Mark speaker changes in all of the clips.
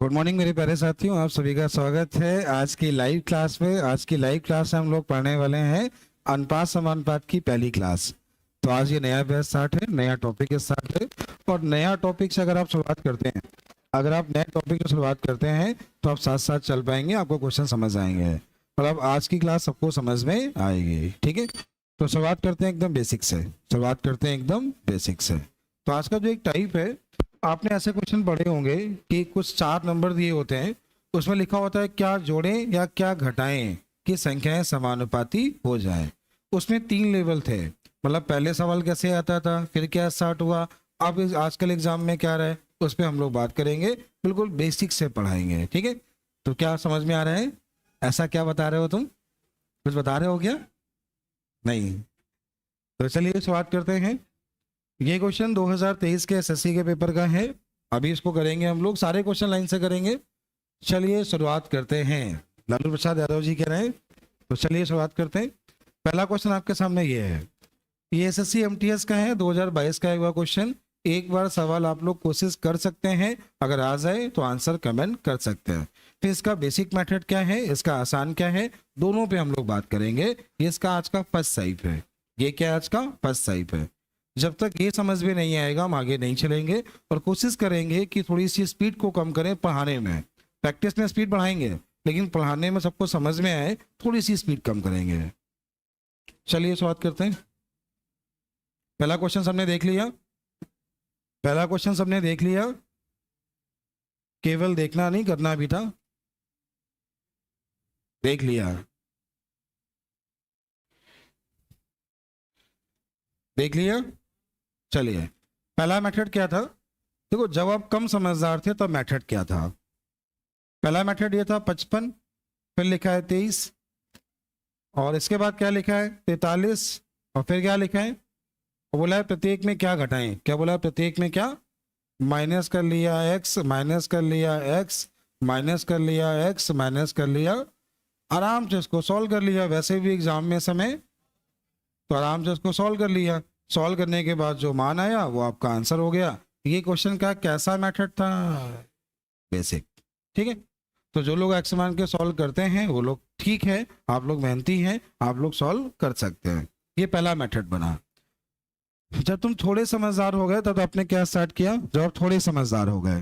Speaker 1: Good morning मेरे प्यारे साथियों, आप सभी का स्वागत है आज की लाइव क्लास में। आज की लाइव क्लास में हम लोग पढ़ने वाले हैं अनुपात समानुपात की पहली क्लास। तो आज ये नया बैच स्टार्ट है, नया टॉपिक स्टार्ट है। और नया टॉपिक से अगर आप शुरुआत करते हैं, अगर आप नए टॉपिक से शुरुआत करते हैं तो आप साथ साथ चल पाएंगे, आपको क्वेश्चन समझ आएंगे और अब आज की क्लास सबको समझ में आएगी। ठीक है, तो शुरुआत करते हैं एकदम बेसिक से। शुरुआत करते हैं एकदम बेसिक से। तो आज का जो एक टाइप है, आपने ऐसे क्वेश्चन पढ़े होंगे कि कुछ 4 नंबर दिए होते हैं, उसमें लिखा होता है क्या जोड़ें या क्या घटाएं कि संख्याएं समानुपाती हो जाएं। उसमें 3 लेवल थे, मतलब पहले सवाल कैसे आता था, फिर क्या स्टार्ट हुआ, अब आजकल एग्जाम में क्या रहा है, उस पर हम लोग बात करेंगे। बिल्कुल बेसिक से पढ़ाएंगे। ठीक है, तो क्या समझ में आ रहा है? ऐसा क्या बता रहे हो तुम? कुछ बता रहे हो क्या? नहीं? तो चलिए शुरुआत करते हैं। ये क्वेश्चन 2023 के एसएससी के पेपर का है। अभी इसको करेंगे हम लोग, सारे क्वेश्चन लाइन से करेंगे। चलिए शुरुआत करते हैं। लालू प्रसाद यादव जी कह रहे हैं, तो चलिए शुरुआत करते हैं। पहला क्वेश्चन आपके सामने ये है, ये एसएससी एमटीएस का है, 2022 का हुआ क्वेश्चन। एक बार सवाल आप लोग कोशिश कर सकते हैं, अगर आ जाए तो आंसर कमेंट कर सकते हैं। फिर इसका बेसिक मेथड क्या है, इसका आसान क्या है, दोनों पे हम लोग बात करेंगे। ये इसका आज का फर्स्ट टाइप है। ये क्या आज का फर्स्ट टाइप है। जब तक ये समझ में नहीं आएगा हम आगे नहीं चलेंगे और कोशिश करेंगे कि थोड़ी सी स्पीड को कम करें पढ़ाने में। प्रैक्टिस में स्पीड बढ़ाएंगे, लेकिन पढ़ाने में सबको समझ में आए थोड़ी सी स्पीड कम करेंगे। चलिए शुरुआत करते हैं। पहला क्वेश्चन सबने देख लिया? पहला क्वेश्चन सबने देख लिया? केवल देखना नहीं, करना भी था। देख लिया? देख लिया? चलिए, पहला मेथड क्या था? देखो, जब आप कम समझदार थे तब मेथड क्या था? पहला मेथड ये था 55, फिर लिखा है 23, और इसके बाद क्या लिखा है 43, और फिर क्या लिखा है, बोला है प्रत्येक में क्या घटाएं। क्या बोला है? प्रत्येक में क्या? माइनस कर लिया एक्स, माइनस कर लिया एक्स, माइनस कर लिया एक्स, माइनस कर लिया। आराम से इसको सॉल्व कर लिया, वैसे भी एग्जाम में समय, तो आराम से इसको सॉल्व कर लिया। सॉल्व करने के बाद जो मान आया वो आपका आंसर हो गया। ये क्वेश्चन का कैसा मेथड था? बेसिक। ठीक है, तो जो लोग एक्स मान के सॉल्व करते हैं वो लोग ठीक है, आप लोग मेहनती हैं, आप लोग सॉल्व कर सकते हैं। ये पहला मेथड बना। जब तुम थोड़े समझदार हो गए तब तो आपने क्या स्टार्ट किया? जब आप थोड़े समझदार हो गए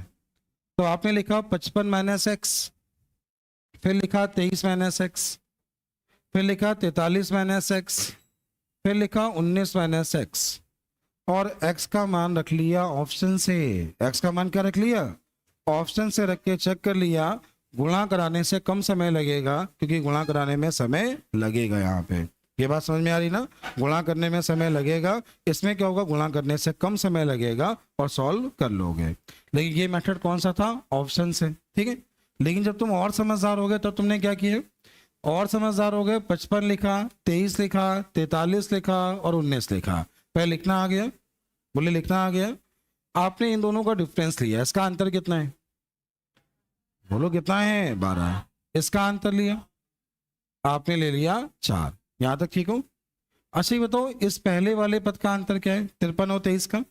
Speaker 1: तो आपने लिखा 55 माइनस एक्स, फिर लिखा 23 माइनस एक्स, फिर लिखा 43 माइनस एक्स, फिर लिखा 19 माइनस एक्स, और x का मान रख लिया ऑप्शन से। x का मान क्या रख लिया? ऑप्शन से रख के चेक कर लिया। गुणा कराने से कम समय लगेगा, क्योंकि गुणा कराने में समय लगेगा। यहाँ पे ये बात समझ में आ रही ना? गुणा करने में समय लगेगा, इसमें क्या होगा, गुणा करने से कम समय लगेगा और सॉल्व कर लोगे। लेकिन ये मेथड कौन सा था? ऑप्शन से। ठीक है, लेकिन जब तुम और समझदार हो गए तब तुमने क्या किया? और समझदार हो गए, 55 लिखा, 23 लिखा, 43 लिखा और 19 लिखा। पहले लिखना आ गया, बोले लिखना आ गया। आपने इन दोनों का डिफरेंस लिया, इसका अंतर कितना है? बोलो कितना है? 12। इसका अंतर लिया, आपने ले लिया 4। यहां तक ठीक हो? अच्छा ये बताओ, इस पहले वाले पद का अंतर क्या है? 53 और 23 का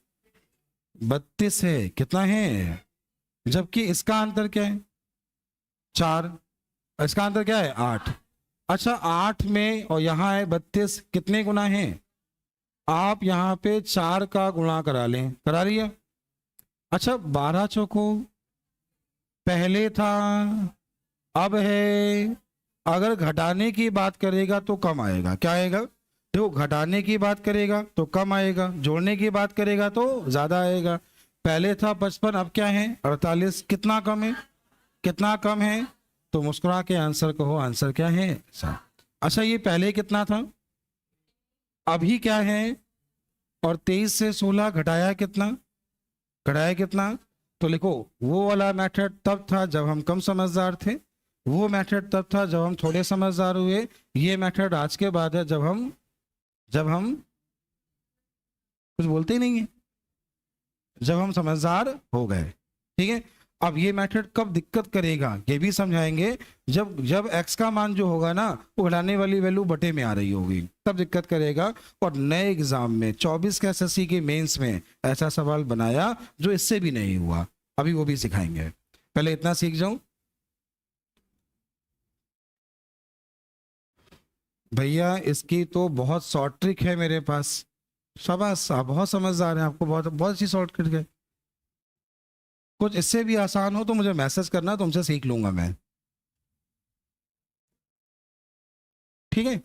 Speaker 1: 32 है। कितना है? जबकि इसका अंतर क्या है? 4। इसका अंतर क्या है? 8। अच्छा, 8 में और यहाँ है 32, कितने गुना है? आप यहाँ पे 4 का गुणा करा लें, करा लिया। अच्छा, 12 चौको पहले था, अब है। अगर घटाने की बात करेगा तो कम आएगा। क्या आएगा? देखो, घटाने की बात करेगा तो कम आएगा, जोड़ने की बात करेगा तो ज्यादा आएगा। पहले था 55, अब क्या है? 48। कितना कम है? कितना कम है? तो मुस्कुरा के आंसर कहो, आंसर क्या है? 7। अच्छा, ये पहले कितना था, अभी क्या है? और 23 से 16 घटाया कितना? घटाया कितना? तो लिखो, वो वाला मेथड तब था जब हम कम समझदार थे, वो मेथड तब था जब हम थोड़े समझदार हुए, ये मेथड आज के बाद है जब हम कुछ बोलते ही नहीं है, जब हम समझदार हो गए। ठीक है, अब ये मेथड कब दिक्कत करेगा ये भी समझाएंगे। जब x का मान जो होगा ना, वो घटाने वाली वैल्यू बटे में आ रही होगी, तब दिक्कत करेगा। और नए एग्जाम में 24 के एसएससी के मेंस में ऐसा सवाल बनाया जो इससे भी नहीं हुआ, अभी वो भी सिखाएंगे। पहले इतना सीख जाऊं। भैया इसकी तो बहुत शॉर्ट ट्रिक है मेरे पास। शाबाश, आप बहुत समझदार हैं, आपको बहुत बहुत अच्छी शॉर्ट ट्रिक है। कुछ इससे भी आसान हो तो मुझे मैसेज करना, तुमसे सीख लूंगा मैं। ठीक है,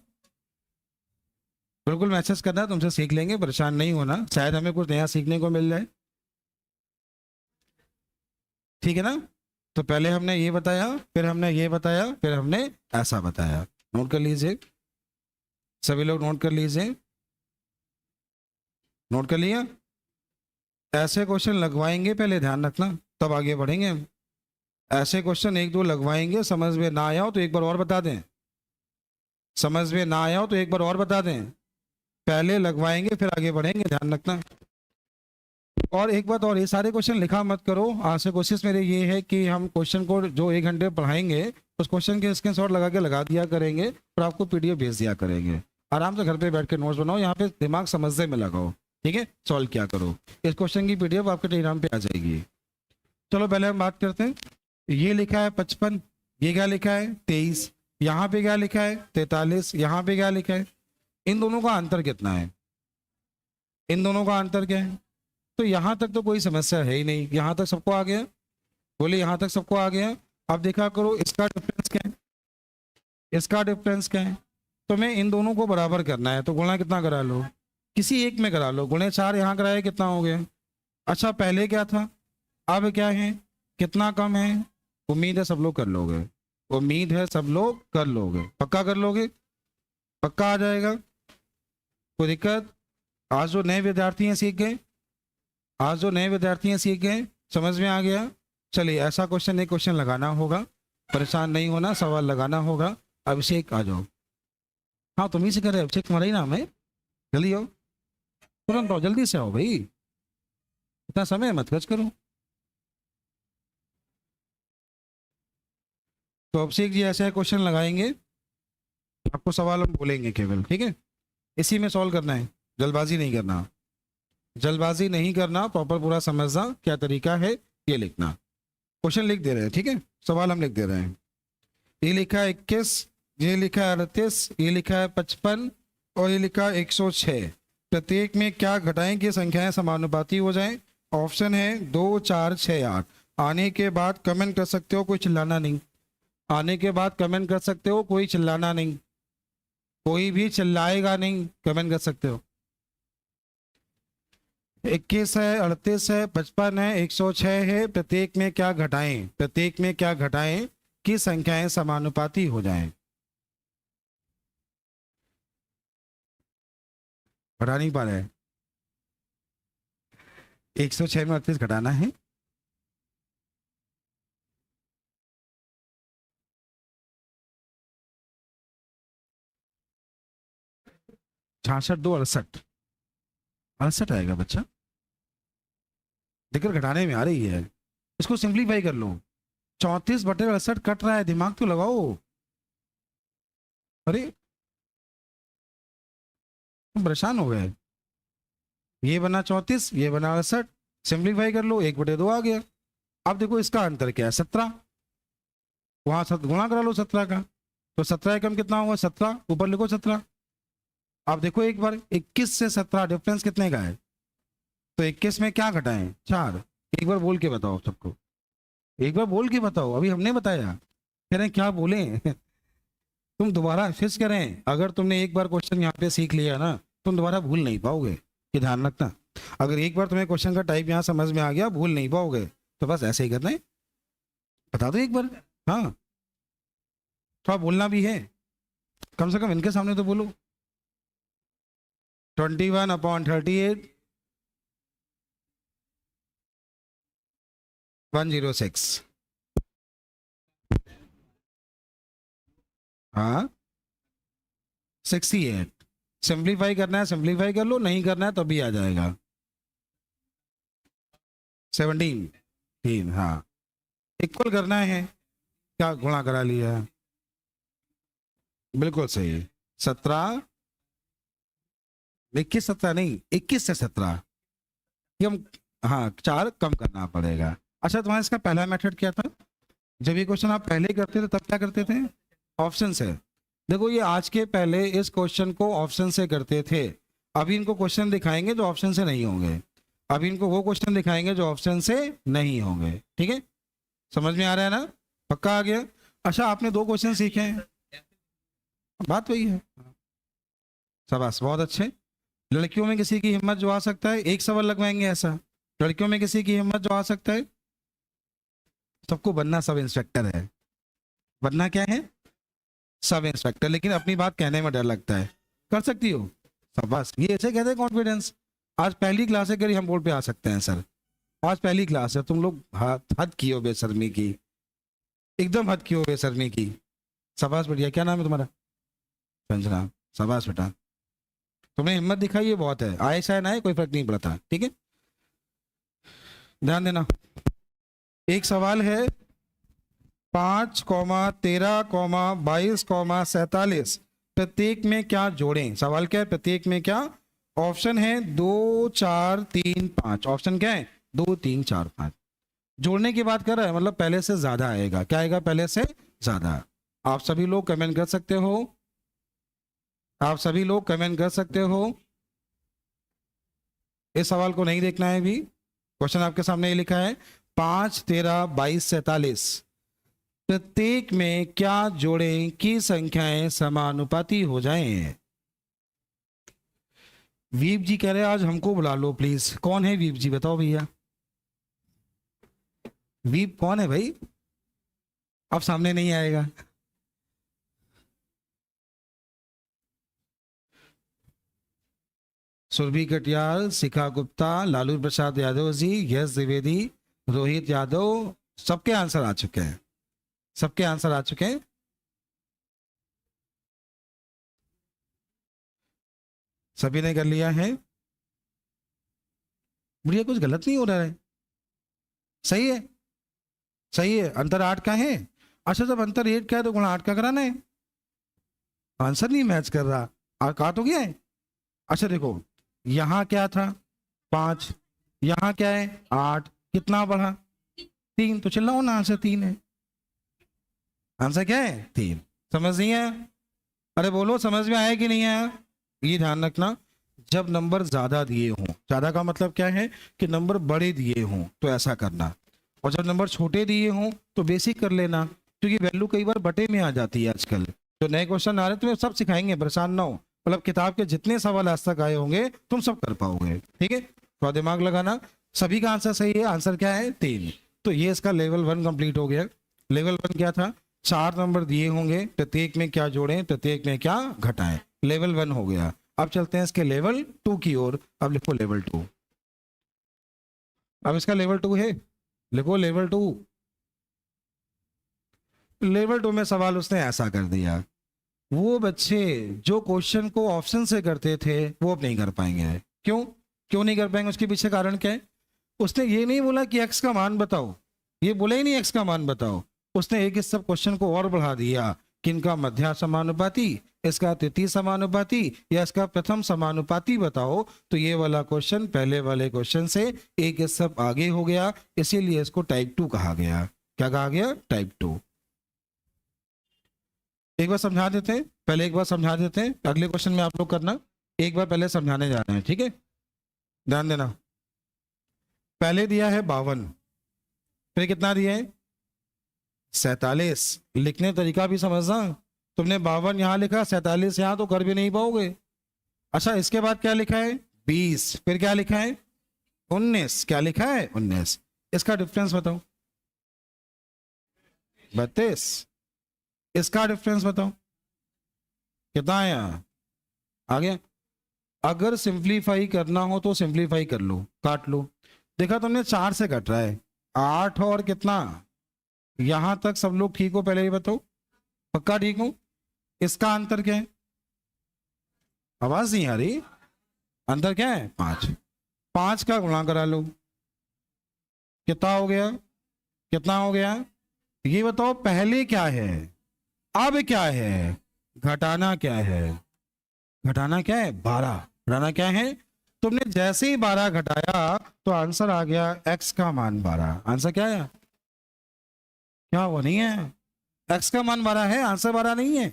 Speaker 1: बिल्कुल मैसेज करना, तुमसे सीख लेंगे, परेशान नहीं होना, शायद हमें कुछ नया सीखने को मिल जाए। ठीक है ना? तो पहले हमने ये बताया, फिर हमने ये बताया, फिर हमने ऐसा बताया। नोट कर लीजिए, सभी लोग नोट कर लीजिए। नोट कर लिया? ऐसे क्वेश्चन लगवाएंगे, पहले ध्यान रखना, तब आगे बढ़ेंगे हम। ऐसे क्वेश्चन एक दो लगवाएंगे, समझ में ना आया हो तो एक बार और बता दें। समझ में ना आया हो तो एक बार और बता दें। पहले लगवाएंगे फिर आगे बढ़ेंगे, ध्यान रखना। और एक बात और, ये सारे क्वेश्चन लिखा मत करो। आज से कोशिश मेरी ये है कि हम क्वेश्चन को जो 1 घंटे पढ़ाएंगे उस क्वेश्चन के स्क्रीनशॉट लगा दिया करेंगे और आपको पीडीएफ भेज दिया करेंगे। आराम से घर पे बैठ के नोट्स बनाओ, यहाँ पे दिमाग समझने में लगाओ। ठीक है, सॉल्व क्या करो। इस क्वेश्चन की पीडीएफ आपके टेलीग्राम पे आ जाएगी। चलो पहले हम बात करते हैं। ये लिखा है 55, ये क्या लिखा है 23, यहाँ पे क्या लिखा है 43, यहाँ पे क्या लिखा है। इन दोनों का अंतर कितना है? इन दोनों का अंतर क्या है? तो यहाँ तक तो कोई समस्या है ही नहीं, यहाँ तक सबको आ गया। बोले यहाँ तक सबको आ गया। अब देखा करो इसका डिफरेंस क्या है, इसका डिफरेंस क्या है। तो मैं इन दोनों को बराबर करना है, तो गुणा कितना करा लो, किसी एक में करा लो। गुणे 4 यहाँ कराया, कितना हो गया। अच्छा पहले क्या था, अब क्या है, कितना कम है। उम्मीद है सब लोग कर लोगे, उम्मीद है सब लोग कर लोगे, पक्का कर लोगे, पक्का आ जाएगा, कोई दिक्कत। आज जो नए विद्यार्थी हैं सीख गए, आज जो नए विद्यार्थी हैं सीख गए, समझ में आ गया। चलिए ऐसा क्वेश्चन एक क्वेश्चन लगाना होगा, परेशान नहीं होना, सवाल लगाना होगा। अभिषेक आ जाओ। हाँ तुम ही से कर रहे, अभिषेक तुम्हारा ही नाम है, जल्दी आओ, तुरंत आओ, जल्दी से आओ भाई, इतना समय मत खर्च करो। तो अभिषेक जी ऐसे क्वेश्चन लगाएंगे, आपको सवाल हम बोलेंगे केवल, ठीक है, इसी में सॉल्व करना है, जल्दबाजी नहीं करना, जल्दबाजी नहीं करना, प्रॉपर पूरा समझना क्या तरीका है, ये लिखना। क्वेश्चन लिख दे रहे हैं, ठीक है, सवाल हम लिख दे रहे हैं। ये लिखा है 21, ये लिखा है 38, ये लिखा है 55 और ये लिखा है 106। प्रत्येक में क्या घटाएं कि संख्याएं समानुपाती हो जाएं। ऑप्शन है 2, 4, 6, 8। आने के बाद कमेंट कर सकते हो, कोई चिल्लाना नहीं। आने के बाद कमेंट कर सकते हो, कोई चिल्लाना नहीं, कोई भी चिल्लाएगा नहीं, कमेंट कर सकते हो। 21 है, 38 है, 55 है, 106 है। प्रत्येक में क्या घटाएं, प्रत्येक में क्या घटाएं कि संख्याएं समानुपाती हो जाएं। घटा नहीं पा रहे, 106 में 38 घटाना है। छियासठ 2 68, 68 आएगा बच्चा, दिक्कत घटाने में आ रही है, इसको सिंप्लीफाई कर लो। 34/68 कट रहा है, दिमाग तो लगाओ। अरे तुम परेशान हो गए, ये बना 34, ये बना 68, सिंप्लीफाई कर लो, 1/2 आ गया। अब देखो इसका अंतर क्या है, 17, वहां गुणा करा लो 17 का, तो 17 कम कितना हुआ 17, ऊपर लिखो 17। अब देखो एक बार 21 से 17 डिफरेंस कितने का है, तो 21 में क्या घटाएं 4। एक बार बोल के बताओ सबको, एक बार बोल के बताओ, अभी हमने बताया, कह रहे हैं क्या बोले तुम दोबारा फिर करें। अगर तुमने एक बार क्वेश्चन यहाँ पे सीख लिया ना, तुम दोबारा भूल नहीं पाओगे, ये ध्यान रखना। अगर एक बार तुम्हें क्वेश्चन का टाइप यहाँ समझ में आ गया, भूल नहीं पाओगे, तो बस ऐसे ही करना है, बता दो एक बार। हाँ थोड़ा बोलना भी है, कम से कम इनके सामने तो बोलो। 21/38 106। हाँ 68। सिंप्लीफाई करना है सिंप्लीफाई कर लो, नहीं करना है तभी आ जाएगा 17 3। हाँ इक्वल करना है, क्या गुणा करा लिया, बिल्कुल सही। 17, 21 17 नहीं, 21 से 17 ये हम, हाँ 4 कम करना पड़ेगा। अच्छा तुम्हारा इसका पहला मेथड क्या था, जब ये क्वेश्चन आप पहले करते थे तब क्या करते थे? ऑप्शन से। देखो ये आज के पहले इस क्वेश्चन को ऑप्शन से करते थे, अभी इनको क्वेश्चन दिखाएंगे जो ऑप्शन से नहीं होंगे, अभी इनको वो क्वेश्चन दिखाएंगे जो ऑप्शन से नहीं होंगे। ठीक है, समझ में आ रहा है ना? पक्का आ गया? अच्छा आपने 2 क्वेश्चन सीखे हैं, बात वही है। शाबाश, बहुत अच्छे। लड़कियों में किसी की हिम्मत जो आ सकता है, एक सवाल लगवाएंगे ऐसा, लड़कियों में किसी की हिम्मत जो आ सकता है? सबको बनना सब इंस्पेक्टर है, बनना क्या है? सब इंस्पेक्टर, लेकिन अपनी बात कहने में डर लगता है। कर सकती हो? शाबाश, ये ऐसे कहते हैं कॉन्फिडेंस। आज पहली क्लास है, करी हम बोर्ड पे आ सकते हैं सर, आज पहली क्लास है, तुम लोग हद की हो बेशर्मी की, एकदम हद की हो बेशर्मी की। शाबाश बढ़िया। क्या नाम है तुम्हारा? संजना। शाबाश बेटा, तुमने हिम्मत दिखाई, ये बहुत है। आए शायद आए कोई फर्क नहीं पड़ता। ठीक है, ध्यान देना। एक सवाल है 5, 13, 22, 47, प्रत्येक में क्या जोड़ें? सवाल क्या है? प्रत्येक में क्या? ऑप्शन है 2, 4, 3, 5। ऑप्शन क्या है? 2, 3, 4, 5। जोड़ने की बात कर रहा है, मतलब पहले से ज्यादा आएगा। क्या आएगा? पहले से ज्यादा। आप सभी लोग कमेंट कर सकते हो, आप सभी लोग कमेंट कर सकते हो। इस सवाल को नहीं देखना है अभी, क्वेश्चन आपके सामने ये लिखा है 5, 13, 22, 47, प्रत्येक में क्या जोड़ें की संख्याएं समानुपाती हो जाएं? वीप जी कह रहे हैं आज हमको बुला लो प्लीज। कौन है वीप जी? बताओ भैया, वीप कौन है भाई? अब सामने नहीं आएगा। सुरभि कटियाल, शिखा गुप्ता, लालू प्रसाद यादव जी, यश द्विवेदी, रोहित यादव, सबके आंसर आ चुके हैं, सबके आंसर आ चुके हैं। सभी ने कर लिया है। बढ़िया, कुछ गलत नहीं हो रहा है, सही है, सही है। अंतर 8 का है। अच्छा जब अंतर 8 का है तो गुणा 8 का कराना है। आंसर नहीं मैच कर रहा, काट हो गया है। अच्छा देखो, यहां क्या था? 5, यहां क्या है? 8, कितना बढ़ा? 3। तो चिल्लाओ ना, आंसर 3 है। आंसर क्या है? 3। समझ नहीं है? अरे बोलो, समझ में आया कि नहीं आया? ये ध्यान रखना, जब नंबर ज्यादा दिए हों, ज्यादा का मतलब क्या है कि नंबर बड़े दिए हों तो ऐसा करना, और जब नंबर छोटे दिए हों तो बेसिक कर लेना, क्योंकि वैल्यू कई बार बटे में आ जाती है। आजकल जो नए क्वेश्चन आ रहे हैं तुम्हें सब सिखाएंगे, परेशान ना हो। मतलब किताब के जितने सवाल आज तक आए होंगे तुम सब कर पाओगे। ठीक है, थोड़ा दिमाग लगाना। सभी का आंसर सही है। आंसर क्या है? 3। तो ये इसका लेवल 1 कंप्लीट हो गया। लेवल 1 क्या था? 4 नंबर दिए होंगे, प्रत्येक में क्या जोड़ें, प्रत्येक में क्या घटाएं। लेवल 1 हो गया। अब चलते हैं इसके लेवल 2 की ओर। अब लिखो लेवल 2। अब इसका लेवल 2 है, लिखो लेवल 2। लेवल 2 में सवाल उसने ऐसा कर दिया, वो बच्चे जो क्वेश्चन को ऑप्शन से करते थे वो अब नहीं कर पाएंगे। क्यों? क्यों नहीं कर पाएंगे? उसके पीछे कारण क्या है? उसने ये नहीं बोला कि एक्स का मान बताओ, ये बोला ही नहीं एक्स का मान बताओ। उसने एक इस सब क्वेश्चन को और बढ़ा दिया कि इनका मध्य समानुपाती, इसका तृतीय समानुपाती या इसका प्रथम समानुपाती बताओ। तो ये वाला क्वेश्चन पहले वाले क्वेश्चन से एक इस सब आगे हो गया, इसीलिए इसको टाइप 2 कहा गया। क्या कहा गया? टाइप 2। एक बार समझा देते हैं, पहले एक बार समझा देते हैं, अगले क्वेश्चन में आप लोग करना। एक बार पहले समझाने जा रहे हैं, ठीक है? ध्यान देना। पहले दिया है 52, फिर कितना दिया है? 47। लिखने तरीका भी समझना, तुमने 52 यहां लिखा, 47 यहां, तो कर भी नहीं पाओगे। अच्छा इसके बाद क्या लिखा है? 20, फिर क्या लिखा है? 19। क्या लिखा है? 19। इसका डिफरेंस बताओ। 32। इसका डिफरेंस बताओ कितना आया? आ गया। अगर सिंप्लीफाई करना हो तो सिंप्लीफाई कर लो, काट लो। देखा तुमने 4 से कट रहा है, 8 और कितना? यहां तक सब लोग ठीक हो? पहले ये बताओ, पक्का ठीक हो? इसका अंतर क्या है? आवाज नहीं आ रही। अंतर क्या है? 5। 5 का गुणा करा लो, कितना हो गया? कितना हो गया? ये बताओ पहले क्या है, अब क्या है? घटाना क्या है? घटाना क्या है? 12। घटाना क्या है? तुमने जैसे ही 12 घटाया तो आंसर आ गया x का मान 12। आंसर क्या आया? क्या हुआ, नहीं है? x का मान 12 है, आंसर 12 नहीं है।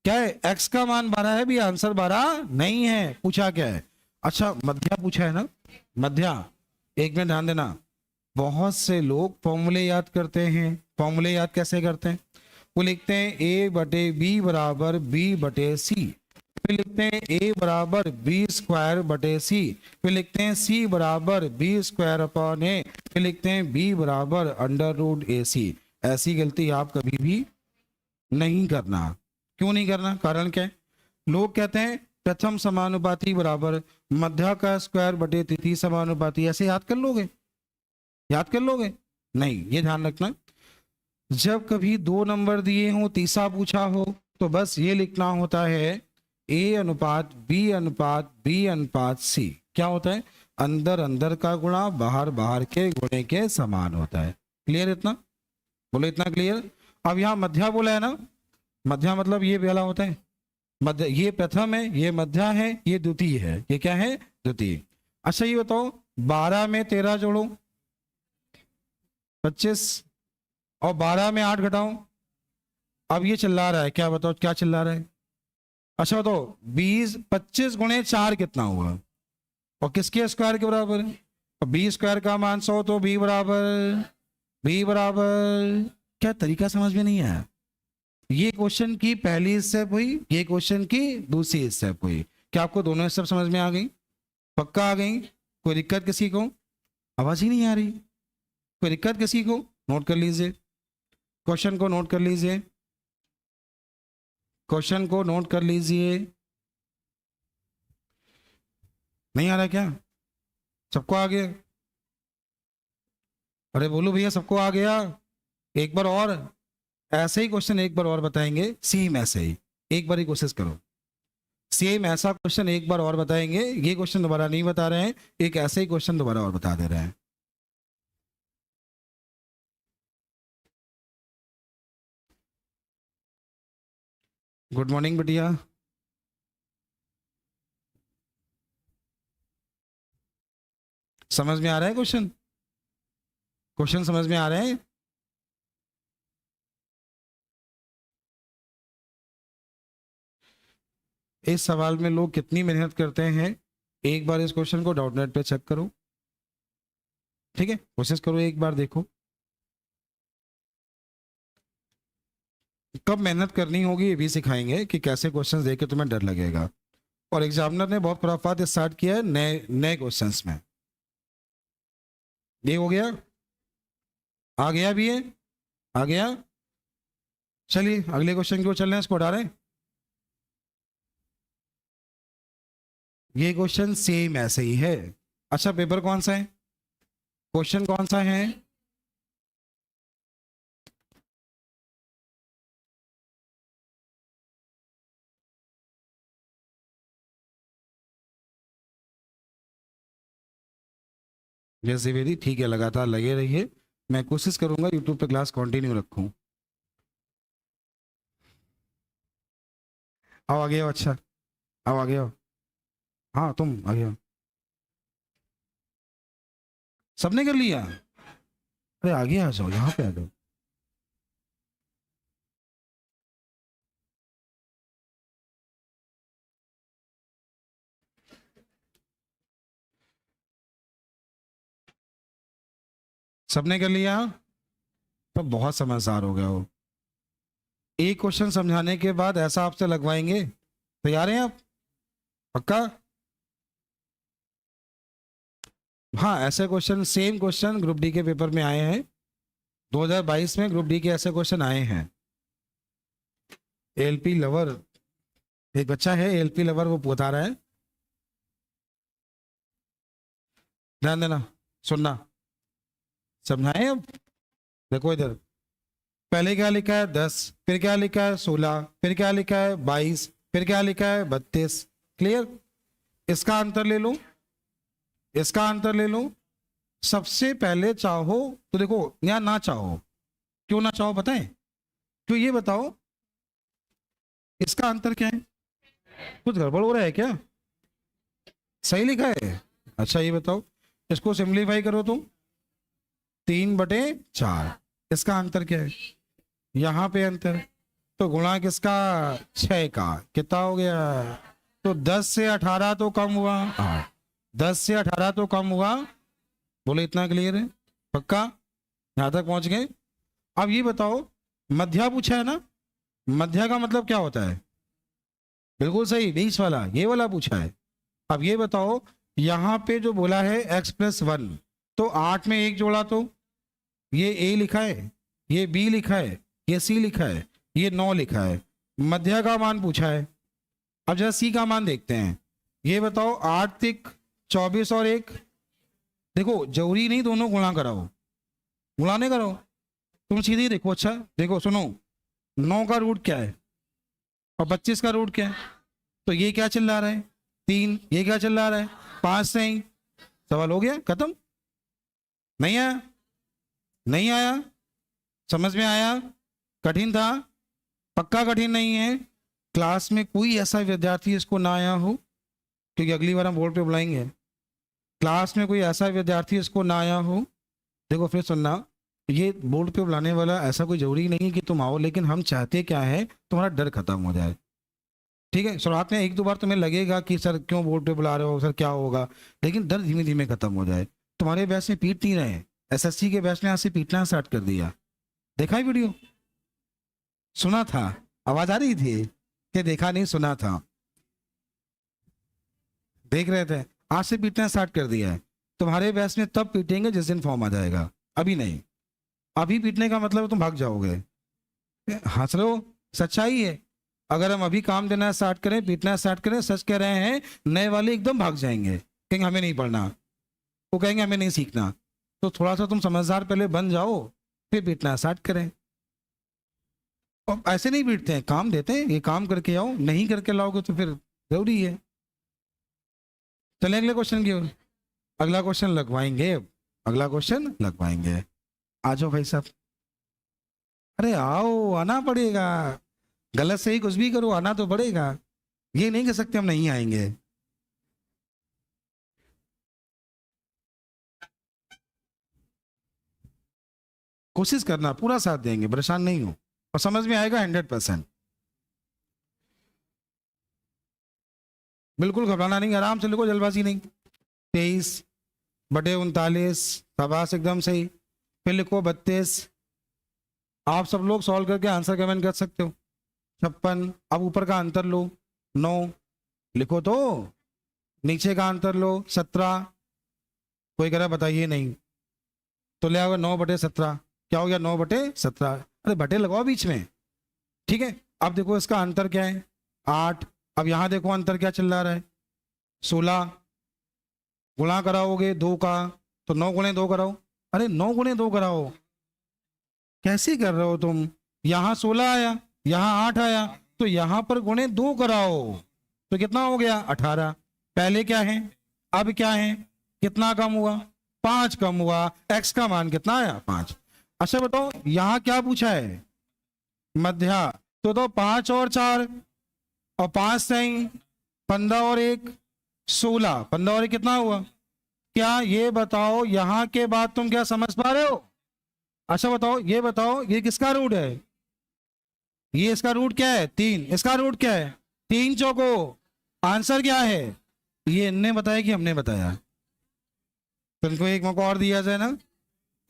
Speaker 1: क्या है? x का मान 12 है भी, आंसर 12 नहीं है। पूछा क्या है? अच्छा मध्या पूछा है ना, मध्या। एक मिनट ध्यान देना, बहुत से लोग फॉर्मूले याद करते हैं। फॉर्मूले याद कैसे करते हैं? वो लिखते हैं a बटे बी बराबर b बटे सी, फिर लिखते हैं a बराबर बी स्क्वायर बटे सी, फिर लिखते हैं c बराबर बी स्क्वायर अपॉन a, फिर लिखते हैं b बराबर अंडर रूट ए सी। ऐसी गलती आप कभी भी नहीं करना। क्यों नहीं करना? कारण क्या है? लोग कहते हैं प्रथम समानुपाती बराबर मध्य का स्क्वायर बटे तिथि समानुपाती, ऐसे याद कर लोगे? याद कर लोगे? नहीं, ये ध्यान रखना, जब कभी 2 नंबर दिए हो, तीसरा पूछा हो, तो बस ये लिखना होता है a अनुपात b अनुपात c। क्या होता है? अंदर अंदर का गुणा बाहर बाहर के गुणे के समान होता है। क्लियर? इतना बोलो, इतना क्लियर? अब यहाँ मध्या बोला है ना, मध्या मतलब ये वाला होता है मध्य, ये प्रथम है, ये मध्या है, ये द्वितीय है। ये क्या है? द्वितीय। अच्छा ये बताओ, 12 में 13 जोड़ो 25, और 12 में 8 घटाओ। अब ये चिल्ला रहा है, क्या बताओ क्या चिल्ला रहा है? अच्छा बताओ, 25 गुणे 4 कितना हुआ, और किसके स्क्वायर के बराबर है? और b स्क्वायर का मान 100, तो b बराबर क्या? तरीका समझ में नहीं आया? ये क्वेश्चन की पहली स्टेप हुई, ये क्वेश्चन की दूसरी स्टेप हुई। क्या आपको दोनों स्टेप समझ में आ गई? पक्का आ गई? कोई दिक्कत किसी को? आवाज ही नहीं आ रही, कोई दिक्कत किसी को? नोट कर लीजिए, क्वेश्चन को नोट कर लीजिए, क्वेश्चन को नोट कर लीजिए। नहीं आ रहा क्या? सबको आ गया? अरे बोलो भैया, सबको आ गया? एक बार और ऐसे ही क्वेश्चन एक बार और बताएंगे, सेम ऐसे ही एक बार ही कोशिश करो। सेम ऐसा क्वेश्चन एक बार और बताएंगे, ये क्वेश्चन दोबारा नहीं बता रहे हैं, एक ऐसे ही क्वेश्चन दोबारा और बता दे रहे हैं। गुड मॉर्निंग बिटिया। समझ में आ रहा है क्वेश्चन? क्वेश्चन समझ में आ रहे हैं? इस सवाल में लोग कितनी मेहनत करते हैं, एक बार इस क्वेश्चन को डाउटनेट पे चेक करो, ठीक है? कोशिश करो एक बार, देखो कब मेहनत करनी होगी, ये भी सिखाएंगे कि कैसे क्वेश्चंस देख के तुम्हें डर लगेगा। और एग्जामिनर ने बहुत खुराफात स्टार्ट किया है नए नए क्वेश्चंस में। ये हो गया? आ गया भी है? आ गया? चलिए अगले क्वेश्चन की ओर चल रहे हैं, इसको हटा रहे हैं। ये क्वेश्चन सेम ऐसे ही है। अच्छा पेपर कौन सा है, क्वेश्चन कौन सा है? जैसे मेरी, ठीक है, लगातार लगे रहिए, मैं कोशिश करूंगा यूट्यूब पे क्लास कंटिन्यू रखूं। आओ आगे आओ, अच्छा आओ आगे आओ, हाँ तुम आगे आओ। सबने कर लिया? अरे आगे आ जाओ, यहाँ पे आ जाओ। सबने कर लिया? तो बहुत समझदार हो गया हो। एक क्वेश्चन समझाने के बाद ऐसा आपसे लगवाएंगे, तैयार हैं आप? पक्का? हाँ, ऐसे question, same question group D के पेपर में आए हैं, 2022 में ग्रुप डी के ऐसे क्वेश्चन आए हैं। एलपी लवर, एक बच्चा है एलपी लवर, वो बता रहा है, ध्यान देना, सुनना, समझाएं अब। देखो इधर, पहले क्या लिखा है 10, फिर क्या लिखा है 16, फिर क्या लिखा है 22, फिर क्या लिखा है 32। क्लियर? इसका अंतर ले लो, इसका अंतर ले लो। सबसे पहले चाहो तो देखो, या ना चाहो, क्यों ना चाहो पता है? तो ये बताओ इसका अंतर क्या है? कुछ गड़बड़ हो रहा है क्या? सही लिखा है? अच्छा ये बताओ, इसको सिंप्लीफाई करो तुम, 3/4, इसका अंतर क्या है? यहाँ पे अंतर, तो गुणा किसका? 6 का। कितना हो गया? तो 10 से 18 तो कम हुआ। हाँ, 10 से 18 तो कम हुआ। बोले इतना क्लियर है? पक्का? यहां तक पहुंच गए? अब ये बताओ, मध्या पूछा है ना, मध्या का मतलब क्या होता है? बिल्कुल सही, 20 वाला, ये वाला पूछा है। अब ये बताओ, यहां पे जो बोला है x+1, तो 8 में 1 जोड़ा तो ये a लिखा है, ये b लिखा है, ये c लिखा है, ये 9 लिखा है। मध्य का मान पूछा है। अब जरा c का मान देखते हैं। ये बताओ, 8 तिक 24 और 1, देखो जरूरी नहीं दोनों गुणा कराओ, गुणा नहीं करो, तुम सीधे देखो। अच्छा देखो, सुनो, 9 का रूट क्या है और 25 का रूट क्या है? तो ये क्या चिल्ला रहा है? 3। ये क्या चिल्ला रहा है? 5 से ही सवाल हो गया, खत्म। नहीं आया? नहीं आया? समझ में आया? कठिन था? पक्का कठिन नहीं है? क्लास में कोई ऐसा विद्यार्थी इसको ना आया हो, क्योंकि अगली बार हम बोर्ड पे बुलाएंगे। क्लास में कोई ऐसा विद्यार्थी इसको ना आया हो, देखो फिर सुनना, ये बोर्ड पे बुलाने वाला ऐसा कोई जरूरी नहीं है कि तुम आओ, लेकिन हम चाहते क्या है, तुम्हारा डर खत्म हो जाए। ठीक है, शुरुआत में 1-2 बार तुम्हें लगेगा कि सर क्यों बोर्ड पे बुला रहे हो, सर क्या होगा, लेकिन डर धीमे धीमे खत्म हो जाए। तुम्हारे बैच में पीट नहीं रहे, एसएससी के बैच ने आज से पीटना स्टार्ट कर दिया। देखा ही वीडियो? सुना था? आवाज आ रही थी कि देखा नहीं, सुना था? देख रहे थे? आज से पीटना स्टार्ट कर दिया है। तुम्हारे बैच में तब पीटेंगे जिस दिन फॉर्म आ जाएगा, अभी नहीं। अभी पीटने का मतलब तुम भाग जाओगे। हंस रहे हो, सच्चाई है। अगर हम अभी काम देना स्टार्ट करें, पीटना स्टार्ट करें, सच कह रहे हैं, नए वाले एकदम भाग जाएंगे, कहेंगे हमें नहीं पढ़ना, वो कहेंगे हमें नहीं सीखना। तो थोड़ा सा तुम समझदार पहले बन जाओ, फिर पीटना स्टार्ट करें। और ऐसे नहीं पीटते हैं, काम देते हैं, ये काम करके आओ, नहीं करके लाओगे तो फिर जरूरी है। चले अगले क्वेश्चन की ओर। अगला क्वेश्चन लगवाएंगे, अगला क्वेश्चन लगवाएंगे। आ जाओ भाई साहब, अरे आओ, आना पड़ेगा। गलत से ही कुछ भी करो, आना तो पड़ेगा, ये नहीं कह सकते हम नहीं आएंगे। कोशिश करना, पूरा साथ देंगे, परेशान नहीं हो, और समझ में आएगा 100%। बिल्कुल घबराना नहीं, आराम से लिखो, जल्दबाजी नहीं। 23/39, शाबाश, एकदम सही। फिर लिखो 32। आप सब लोग सॉल्व करके आंसर कमेंट कर सकते हो। 56। अब ऊपर का अंतर लो, 9 लिखो, तो नीचे का अंतर लो, 17। कोई कह रहा बताइए नहीं, तो ले आओगे 9/17। क्या हो गया? 9/17। अरे बटे लगाओ बीच में, ठीक है। अब देखो इसका अंतर क्या है? 8। अब यहां देखो अंतर क्या चल रहा है? 16। गुणा कराओगे 2 का, तो 9 गुणे 2 कराओ। अरे 9 गुणे 2 कराओ, कैसे कर रहे हो तुम? यहां 16 आया, यहां 8 आया, तो यहां पर गुणे 2 कराओ, तो कितना हो गया? 18। पहले क्या है, अब क्या है? कितना कम हुआ? 5 कम हुआ। x का मान कितना आया? 5। अच्छा बताओ, यहां क्या पूछा है? मध्या। तो 5 और 4 और 5 नहीं, 15 और 1 16। 15 और 1 कितना हुआ? क्या ये बताओ, यहां के बाद तुम क्या समझ पा रहे हो? अच्छा बताओ, ये बताओ, ये किसका रूट है? ये इसका रूट क्या है? 3। इसका रूट क्या है? 3 चौको। आंसर क्या है? ये इनने बताया कि हमने बताया? तो इनको एक मौका और दिया जाए ना,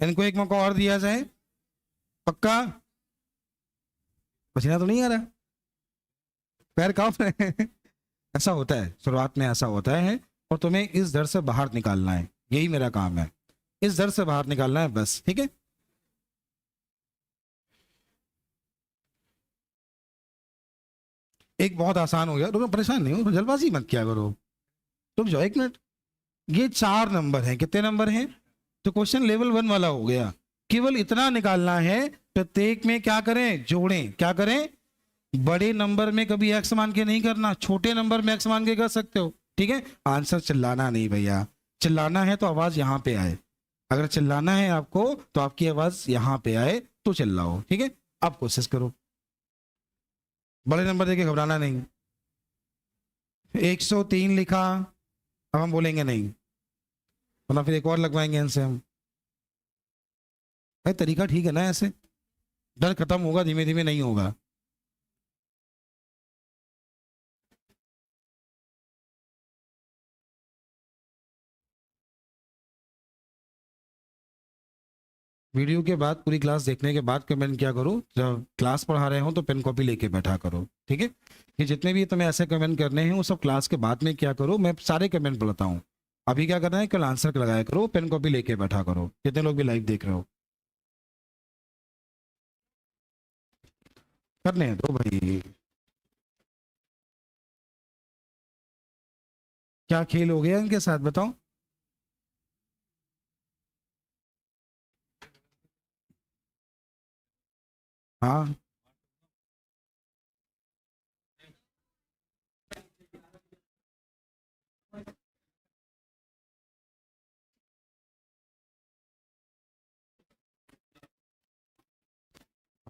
Speaker 1: इनको एक मौका और दिया जाए। पक्का? पसीना तो नहीं आ रहा, पैर कांप रहे हैं? ऐसा होता है, शुरुआत में ऐसा होता है, और तुम्हें इस डर से बाहर निकालना है, यही मेरा काम है, इस डर से बाहर निकालना है बस, ठीक है। एक बहुत आसान हो गया, रुको, परेशान नहीं हो, जल्दबाजी मत किया करो, रुक जाओ 1 मिनट। ये 4 नंबर हैं, कितने नंबर हैं? तो क्वेश्चन लेवल 1 वाला हो गया। केवल इतना निकालना है, प्रत्येक में क्या करें? जोड़ें। क्या करें? बड़े नंबर में कभी एक्स मान के नहीं करना, छोटे नंबर में एक्स मान के कर सकते हो, ठीक है। आंसर चिल्लाना नहीं भैया, चिल्लाना है तो आवाज यहां पे आए। अगर चिल्लाना है आपको तो आपकी आवाज यहां पे आए तो चिल्लाओ, ठीक है। अब कोशिश करो, बड़े नंबर देके घबराना नहीं। 103 लिखा, अब हम बोलेंगे नहीं, वरना फिर एक और लगवाएंगे इनसे हम। भाई तरीका ठीक है ना, ऐसे डर खत्म होगा धीमे धीमे, नहीं होगा। वीडियो के बाद पूरी क्लास देखने के बाद कमेंट क्या करो, जब क्लास पढ़ा रहे हो तो पेन कॉपी लेके बैठा करो, ठीक है। कि जितने भी तुम्हें ऐसे कमेंट करने हैं वो सब क्लास के बाद में क्या करो, मैं सारे कमेंट पढ़ता हूँ। अभी क्या करना है, कल आंसर लगाया करो, पेन कॉपी लेके बैठा करो, जितने लोग भी लाइव देख रहे हो। करने दो भाई, क्या खेल हो गया इनके साथ बताओ। हाँ,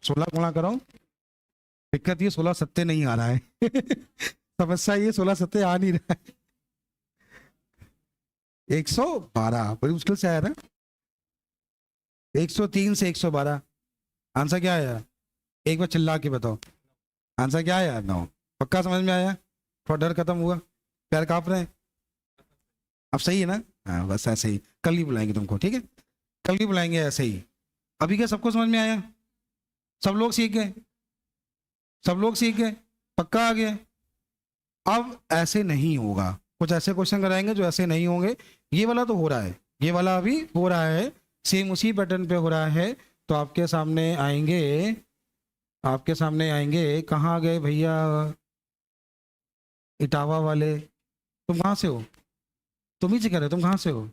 Speaker 1: सोलह गुणा करो। दिक्कत ये 16 सत्ते नहीं आ रहा है समस्या ये 16 सत्ते आ नहीं रहा है। 112 बड़ी मुश्किल से आया ना। 103 से 112, आंसर क्या आया? एक बार चिल्ला के बताओ, आंसर क्या आया? 9। पक्का समझ में आया? थोड़ा डर खत्म हुआ? पैर कांप रहे हैं? अब सही है ना? हाँ बस ऐसे ही, कल ही बुलाएंगे तुमको, ठीक है, कल ही बुलाएंगे ऐसे ही। अभी क्या सबको समझ में आया? सब लोग सीख गए? सब लोग सीख गए? पक्का आ गया? अब ऐसे नहीं होगा, कुछ ऐसे क्वेश्चन कराएंगे जो ऐसे नहीं होंगे। ये वाला तो हो रहा है, ये वाला अभी हो रहा है, सेम उसी पैटर्न पे हो रहा है। तो आपके सामने आएंगे, आपके सामने आएंगे। कहाँ गए भैया इटावा वाले? तुम कहाँ से हो? तुम ही से कह रहे हो, तुम कहाँ से हो?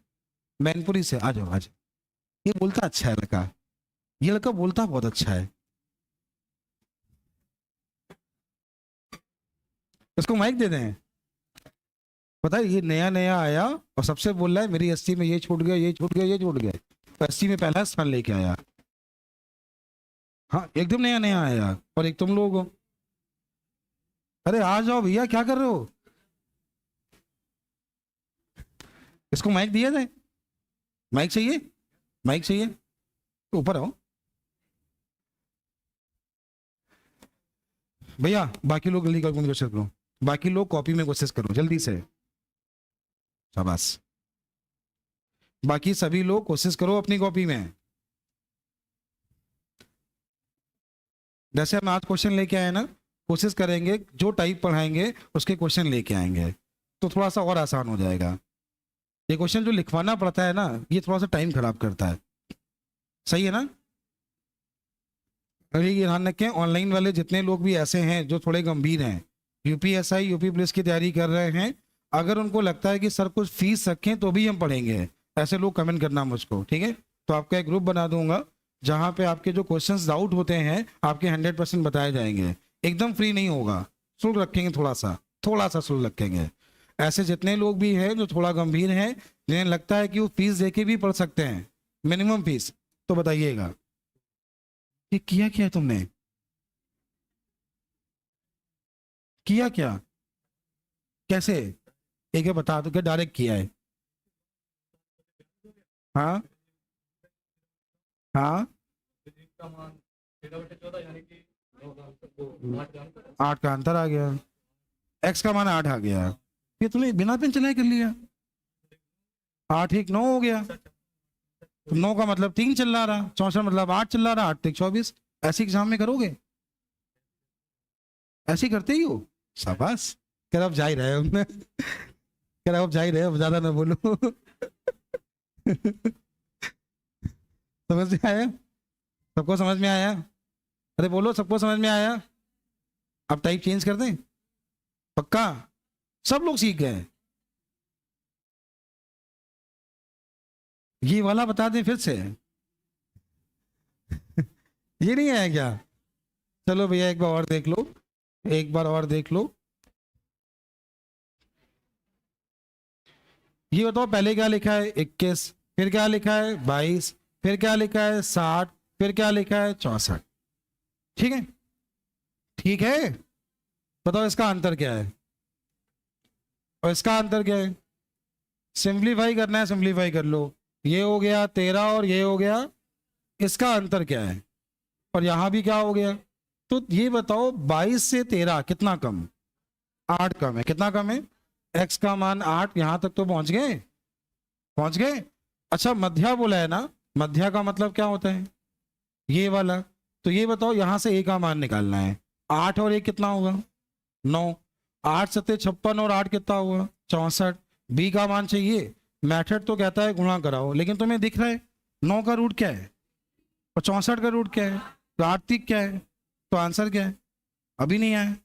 Speaker 1: मैनपुरी से। आ जाओ आ जाओ। ये बोलता अच्छा है लड़का, ये लड़का बोलता बहुत अच्छा है। इसको माइक दे दें। पता है ये नया नया आया और सबसे बोल रहा है मेरी 80 में ये छूट गया, ये छूट गया, ये छूट गया। तो 80 में पहला स्थान लेके आया। हाँ एकदम नया नया आया, और एक तुम लोग हो। अरे आ जाओ भैया, क्या कर रहे हो? इसको माइक दिया जाए? माइक चाहिए? माइक चाहिए तो ऊपर आओ भैया। बाकी लोग जल्दी करो, कोशिश करो, बाकी लोग कॉपी में कोशिश करो जल्दी से। शाबाश। बाकी सभी लोग कोशिश करो अपनी कॉपी में। जैसे हम आज क्वेश्चन लेके आए ना, कोशिश करेंगे जो टाइप पढ़ाएंगे उसके क्वेश्चन लेके आएंगे, तो थोड़ा सा और आसान हो जाएगा। ये क्वेश्चन जो लिखवाना पड़ता है ना, ये थोड़ा सा टाइम खराब करता है। सही है ना? अरे ये ध्यान रखें, ऑनलाइन वाले जितने लोग भी ऐसे हैं जो थोड़े गंभीर हैं, यूपीएसआई यूपी पुलिस की तैयारी कर रहे हैं, अगर उनको लगता है कि सर कुछ फीस रखें तो भी हम पढ़ेंगे, ऐसे लोग कमेंट करना मुझको, ठीक है। तो आपका एक ग्रुप बना दूंगा जहाँ पे आपके जो क्वेश्चंस डाउट होते हैं आपके 100% बताए जाएंगे। एकदम फ्री नहीं होगा, शुल्क रखेंगे, थोड़ा सा शुल्क रखेंगे। ऐसे जितने लोग भी हैं जो थोड़ा गंभीर हैं, जिन्हें लगता है कि वो फीस दे के भी पढ़ सकते हैं, मिनिमम फीस, तो बताइएगा। ये किया क्या है तुमने? किया क्या? कैसे? एक बार बता दो, क्या डायरेक्ट किया है? हाँ हाँ। 8 का अंतर आ गया, एक्स का मान 8 आ गया। ये तूने बिना पेन चलाए कर लिया। 8 एक 9 हो गया, तो 9 का मतलब 3 चल रहा, 64 मतलब 8 चल रहा, 8 24। ऐसे एग्जाम में करोगे? ऐसे ही करते ही हो? शाबाश। कह अब जा ही रहे हमने कह अब जा ही रहे, अब ज्यादा ना बोलो समझ में आया? सबको समझ में आया? अरे बोलो, सबको समझ में आया? अब टाइप चेंज कर दें? पक्का? सब लोग सीख गए? ये वाला बता दें फिर से ये नहीं आया क्या? चलो भैया एक बार और देख लो, एक बार और देख लो। ये बताओ पहले क्या लिखा है? 21, फिर क्या लिखा है? 22, फिर क्या लिखा है? 60, फिर क्या लिखा है? 64। ठीक है, ठीक है। बताओ इसका अंतर क्या है और इसका अंतर क्या है? सिंप्लीफाई करना है, सिंप्लीफाई कर लो। ये हो गया 13 और ये हो गया इसका अंतर क्या है, और यहां भी क्या हो गया। तो ये बताओ 22 से 13 कितना कम, 8 कम है। कितना कम है, x का मान 8, यहां तक तो पहुंच गए, पहुंच गए। अच्छा मध्या बोला है ना, मध्या का मतलब क्या होता है, ये वाला। तो ये बताओ यहां से a का मान निकालना है, 8 और 1 कितना होगा 9, 8 सत्ते 56 और 8 कितना हुआ 64। b का मान चाहिए, मैथड तो कहता है गुणा कराओ, लेकिन तुम्हें दिख रहा है 9 का रूट क्या है और 64 का रूट क्या है, तो 8 क्या है, तो आंसर क्या है, अभी नहीं आया।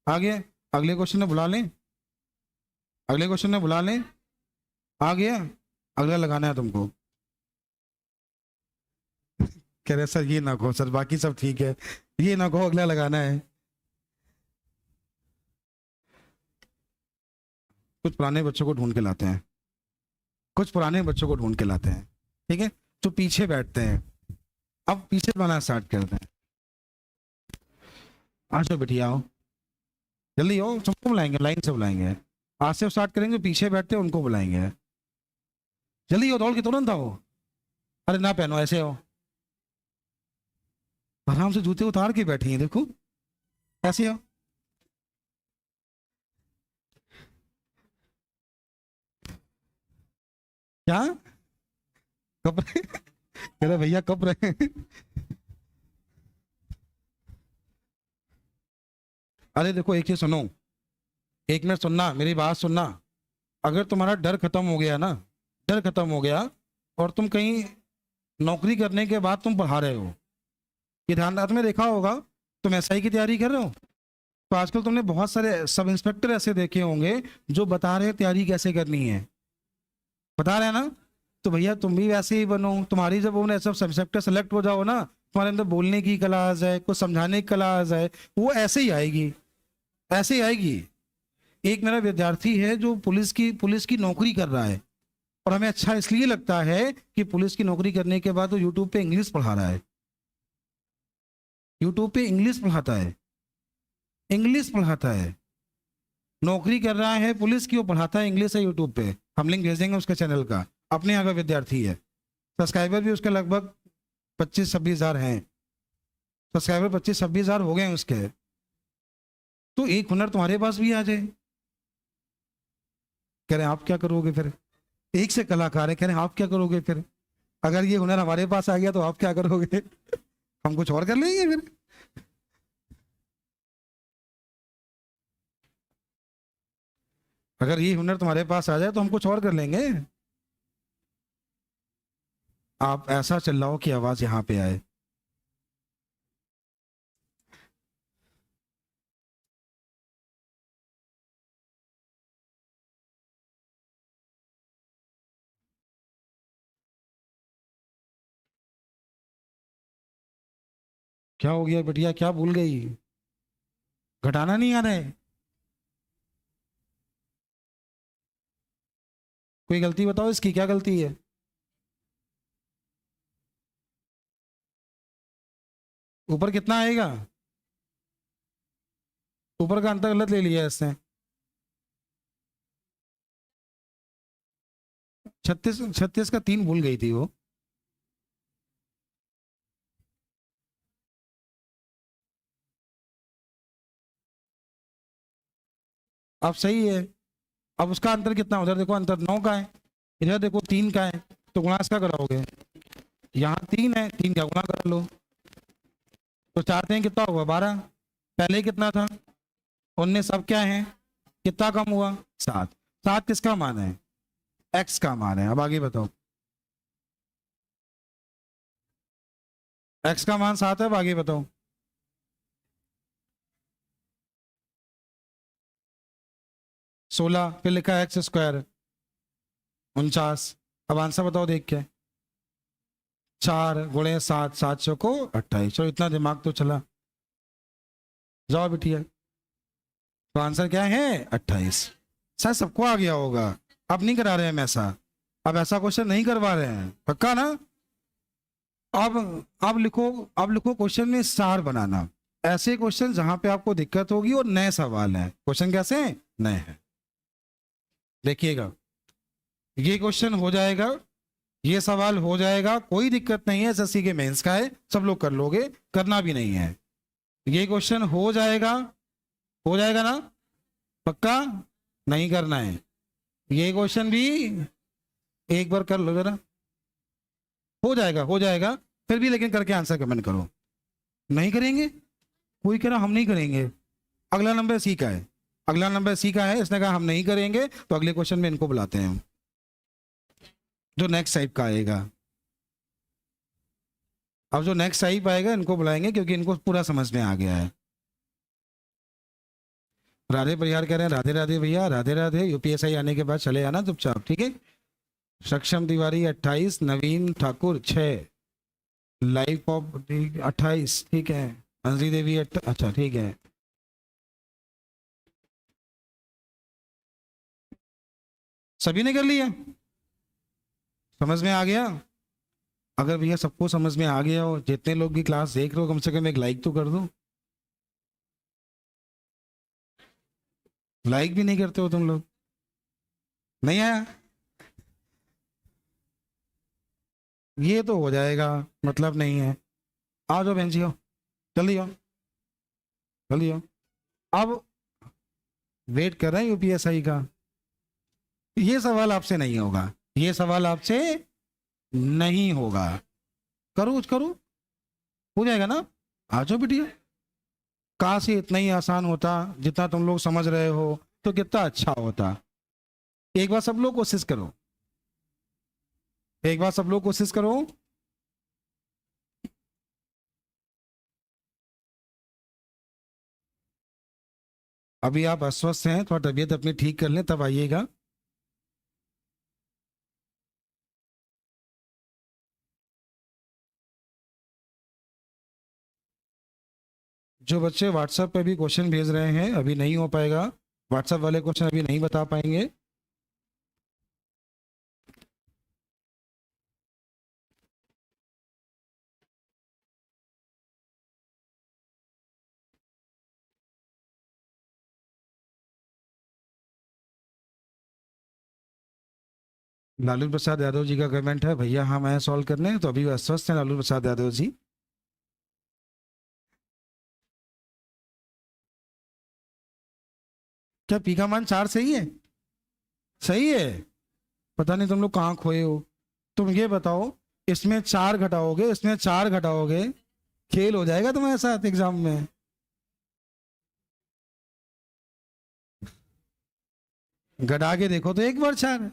Speaker 1: आगे अगले क्वेश्चन में बुला लें, अगले क्वेश्चन में बुला लें, आ गया। अगला लगाना है तुमको। कह रहे सर ये ना कहो सर, बाकी सब ठीक है, ये ना कहो, अगला लगाना है। कुछ पुराने बच्चों को ढूंढ के लाते हैं, कुछ पुराने बच्चों को ढूंढ के लाते हैं, ठीक है, तो पीछे बैठते हैं। अब पीछे बनाना स्टार्ट करते हैं। आ जाओ बिटिया आओ, जल्दी आओ, सबको बुलाएंगे, लाइन से बुलाएंगे। आज से स्टार्ट करेंगे, पीछे बैठते हैं उनको बुलाएंगे। जल्दी हो, दौड़ के तुरंत आओ। अरे ना पहनो, ऐसे हो, आराम से जूते उतार के बैठी हैं, देखो ऐसे हो। क्या कब रहे, कह रहे भैया कब रहे। अरे देखो एक चीज सुनो, एक मिनट सुनना, मेरी बात सुनना। अगर तुम्हारा डर खत्म हो गया ना, डर खत्म हो गया, और तुम कहीं नौकरी करने के बाद तुम पढ़ा रहे हो, ये ध्यान रात में देखा होगा, तुम एसआई की तैयारी कर रहे हो, तो आजकल तुमने बहुत सारे सब इंस्पेक्टर ऐसे देखे होंगे जो बता रहे हैं तैयारी कैसे करनी है, बता रहे हैं ना। तो भैया तुम भी वैसे ही बनो, तुम्हारी जब उन्हें सब सब इंस्पेक्टर सेलेक्ट हो जाओ ना, तुम्हारे अंदर बोलने की कला आ जाए, कुछ समझाने की कला आ जाए, वो ऐसे ही आएगी, ऐसे ही आएगी। एक मेरा विद्यार्थी है जो पुलिस की नौकरी कर रहा है, और हमें अच्छा इसलिए लगता है कि पुलिस की नौकरी करने के बाद वो यूट्यूब पे इंग्लिश पढ़ा रहा है, यूट्यूब पे इंग्लिश पढ़ाता है, इंग्लिश पढ़ाता है, नौकरी कर रहा है पुलिस की, वो पढ़ाता है इंग्लिश है यूट्यूब पे। हम लिंक भेजेंगे उसके चैनल का, अपने यहाँ का विद्यार्थी है, सब्सक्राइबर भी उसके लगभग 25-26 हज़ार हैं, सब्सक्राइबर 25-26 हज़ार हो गए हैं उसके। तो एक हुनर तुम्हारे पास भी आ जाए, कह रहे हैं आप क्या करोगे फिर, एक से कलाकार है, कह रहे हैं आप क्या करोगे फिर, अगर ये हुनर हमारे पास आ गया तो आप क्या करोगे। हम कुछ और कर लेंगे फिर। अगर ये हुनर तुम्हारे पास आ जाए तो हम कुछ और कर लेंगे। आप ऐसा चिल्लाओ कि आवाज यहां पे आए। क्या हो गया बिटिया, क्या भूल गई, घटाना नहीं आ रहा है, कोई गलती बताओ इसकी, क्या गलती है। ऊपर कितना आएगा, ऊपर का अंतर गलत ले लिया इसने। 36, 36 का 3 भूल गई थी वो। अब सही है। अब उसका अंतर कितना, उधर देखो अंतर 9 का है, इधर देखो 3 का है, तो गुणा इसका कराओगे, यहाँ 3 है, 3 का गुणा कर लो, तो 4 कितना हुआ 12, पहले कितना था 19, अब क्या है, कितना कम हुआ 7। 7 किसका मान है, x का मान है। अब आगे बताओ, x का मान 7 है, अब आगे बताओ। सोलह, फिर लिखा एक्स स्क्वायर 49। अब आंसर बताओ देख के, 4 × 7, 7 चौको 28। चलो इतना दिमाग तो चला, जाओ बिटिया, तो आंसर क्या है 28। शायद सबको आ गया होगा, अब नहीं करा रहे हैं हम ऐसा, अब ऐसा क्वेश्चन नहीं करवा रहे हैं, पक्का ना। अब अब लिखो, अब लिखो क्वेश्चन में स्टार बनाना, ऐसे क्वेश्चन जहां पे आपको दिक्कत होगी और नए सवाल है, क्वेश्चन कैसे हैं, नए हैं। देखिएगा ये क्वेश्चन हो जाएगा, ये सवाल हो जाएगा, कोई दिक्कत नहीं है, एसएससी के मेंस का है, सब लोग कर लोगे, करना भी नहीं है। ये क्वेश्चन हो जाएगा ना, पक्का? नहीं करना है। ये क्वेश्चन भी एक बार कर लो जरा, हो जाएगा फिर भी, लेकिन करके आंसर कमेंट करो। नहीं करेंगे? कोई कह रहा हम नहीं करेंगे। अगला नंबर सी का है, अगला नंबर सी का है, इसने कहा हम नहीं करेंगे, तो अगले क्वेश्चन में इनको बुलाते हैं हम, जो नेक्स्ट टाइप का आएगा। अब जो नेक्स्ट टाइप आएगा इनको बुलाएंगे, क्योंकि इनको पूरा समझ में आ गया है। राधे परिहार कह रहे हैं, राधे राधे भैया, राधे राधे। यूपीएसआई आने के बाद चले आना चुपचाप, ठीक है? सक्षम तिवारी 28, नवीन ठाकुर 6, लाइफ ऑफ 28, ठीक है। अंजलि देवी अच्छा ठीक है। सभी ने कर लिया? समझ में आ गया? अगर भैया सबको समझ में आ गया हो, जितने लोग भी क्लास देख रहे हो, कम से कम एक लाइक तो कर दो। लाइक भी नहीं करते हो तुम लोग। नहीं आया? ये तो हो जाएगा, मतलब नहीं है। आ जाओ बहन जी, आओ, जल्दी आओ, जल्दी आओ। अब वेट कर रहे हैं यूपीएसआई का। ये सवाल आपसे नहीं होगा, ये सवाल आपसे नहीं होगा। करो करो, हो जाएगा ना? आ जाओ बिटिया। काश ये इतना ही आसान होता जितना तुम लोग समझ रहे हो, तो कितना अच्छा होता। एक बार सब लोग कोशिश करो, एक बार सब लोग कोशिश करो। अभी आप अस्वस्थ हैं, थोड़ा तबीयत अपनी ठीक कर लें, तब आइएगा। जो बच्चे व्हाट्सएप पे भी क्वेश्चन भेज रहे हैं, अभी नहीं हो पाएगा, व्हाट्सएप वाले क्वेश्चन अभी नहीं बता पाएंगे। लालू प्रसाद यादव जी का कमेंट है, भैया हम आए सॉल्व करने, तो अभी अस्वस्थ हैं लालू प्रसाद यादव जी। क्या पी का मान 4 सही है? सही है? पता नहीं तुम लोग कहाँ खोए हो। तुम ये बताओ, इसमें 4 घटाओगे, इसमें 4 घटाओगे, खेल हो जाएगा तुम्हारे साथ एग्जाम में। घटा के देखो तो 1 बार 4।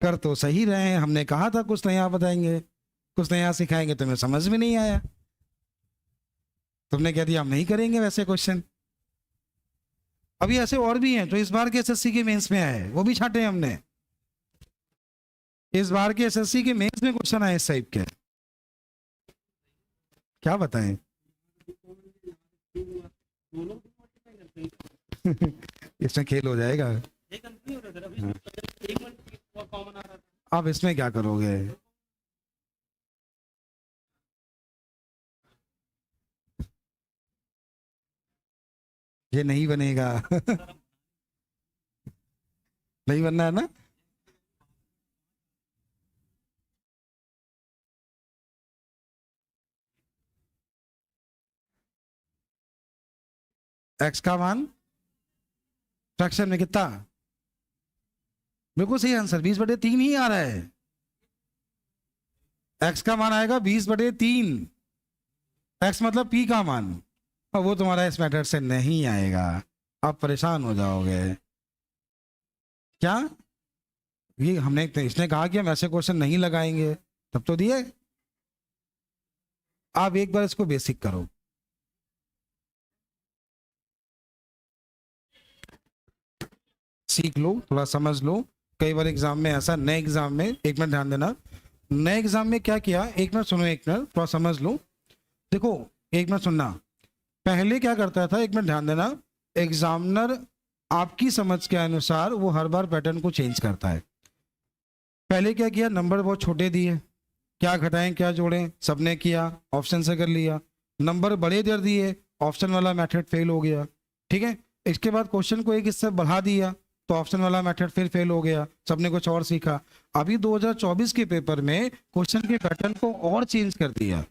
Speaker 1: कर तो सही रहे हैं, हमने कहा था कुछ नया बताएंगे, कुछ नया सिखाएंगे, तुम्हें समझ में नहीं आया। तुमने कह दिया हम नहीं करेंगे वैसे क्वेश्चन। अभी ऐसे और भी हैं जो इस बार के एसएससी के मेंस में आए, वो भी छांटे हमने। इस बार के एसएससी के मेंस में क्वेश्चन आए इस टाइप के, क्या बताएं? इसमें खेल हो जाएगा। आप इसमें क्या करोगे? ये नहीं बनेगा। नहीं बनना है ना? एक्स का मान फ्रैक्शन में कितना? बिल्कुल सही आंसर, 20/3 ही आ रहा है। एक्स का मान आएगा 20/3। एक्स मतलब पी का मान, और वो तुम्हारा इस मेथड से नहीं आएगा, आप परेशान हो जाओगे। क्या ये हमने, इसने कहा कि हम ऐसे क्वेश्चन नहीं लगाएंगे, तब तो दिए। आप एक बार इसको बेसिक करो, सीख लो, थोड़ा समझ लो। कई बार एग्जाम में ऐसा, नए एग्जाम में, एक मिनट ध्यान देना, नए एग्जाम में क्या किया, एक मिनट सुनो, एक मिनट थोड़ा समझ लो। देखो, एक मिनट सुनना, पहले क्या करता था, एक मिनट ध्यान देना, एग्जामिनर आपकी समझ के अनुसार वो हर बार पैटर्न को चेंज करता है। पहले क्या किया, नंबर बहुत छोटे दिए, क्या घटाएं क्या जोड़ें सबने किया, ऑप्शन से कर लिया। नंबर बड़े दे दिए, ऑप्शन वाला मेथड फेल हो गया। ठीक है, इसके बाद क्वेश्चन को एक हिस्सा बढ़ा दिया तो ऑप्शन वाला मेथड फिर फेल हो गया, सबने कुछ और सीखा। अभी 2024 के पेपर में क्वेश्चन के पैटर्न को और चेंज कर दिया।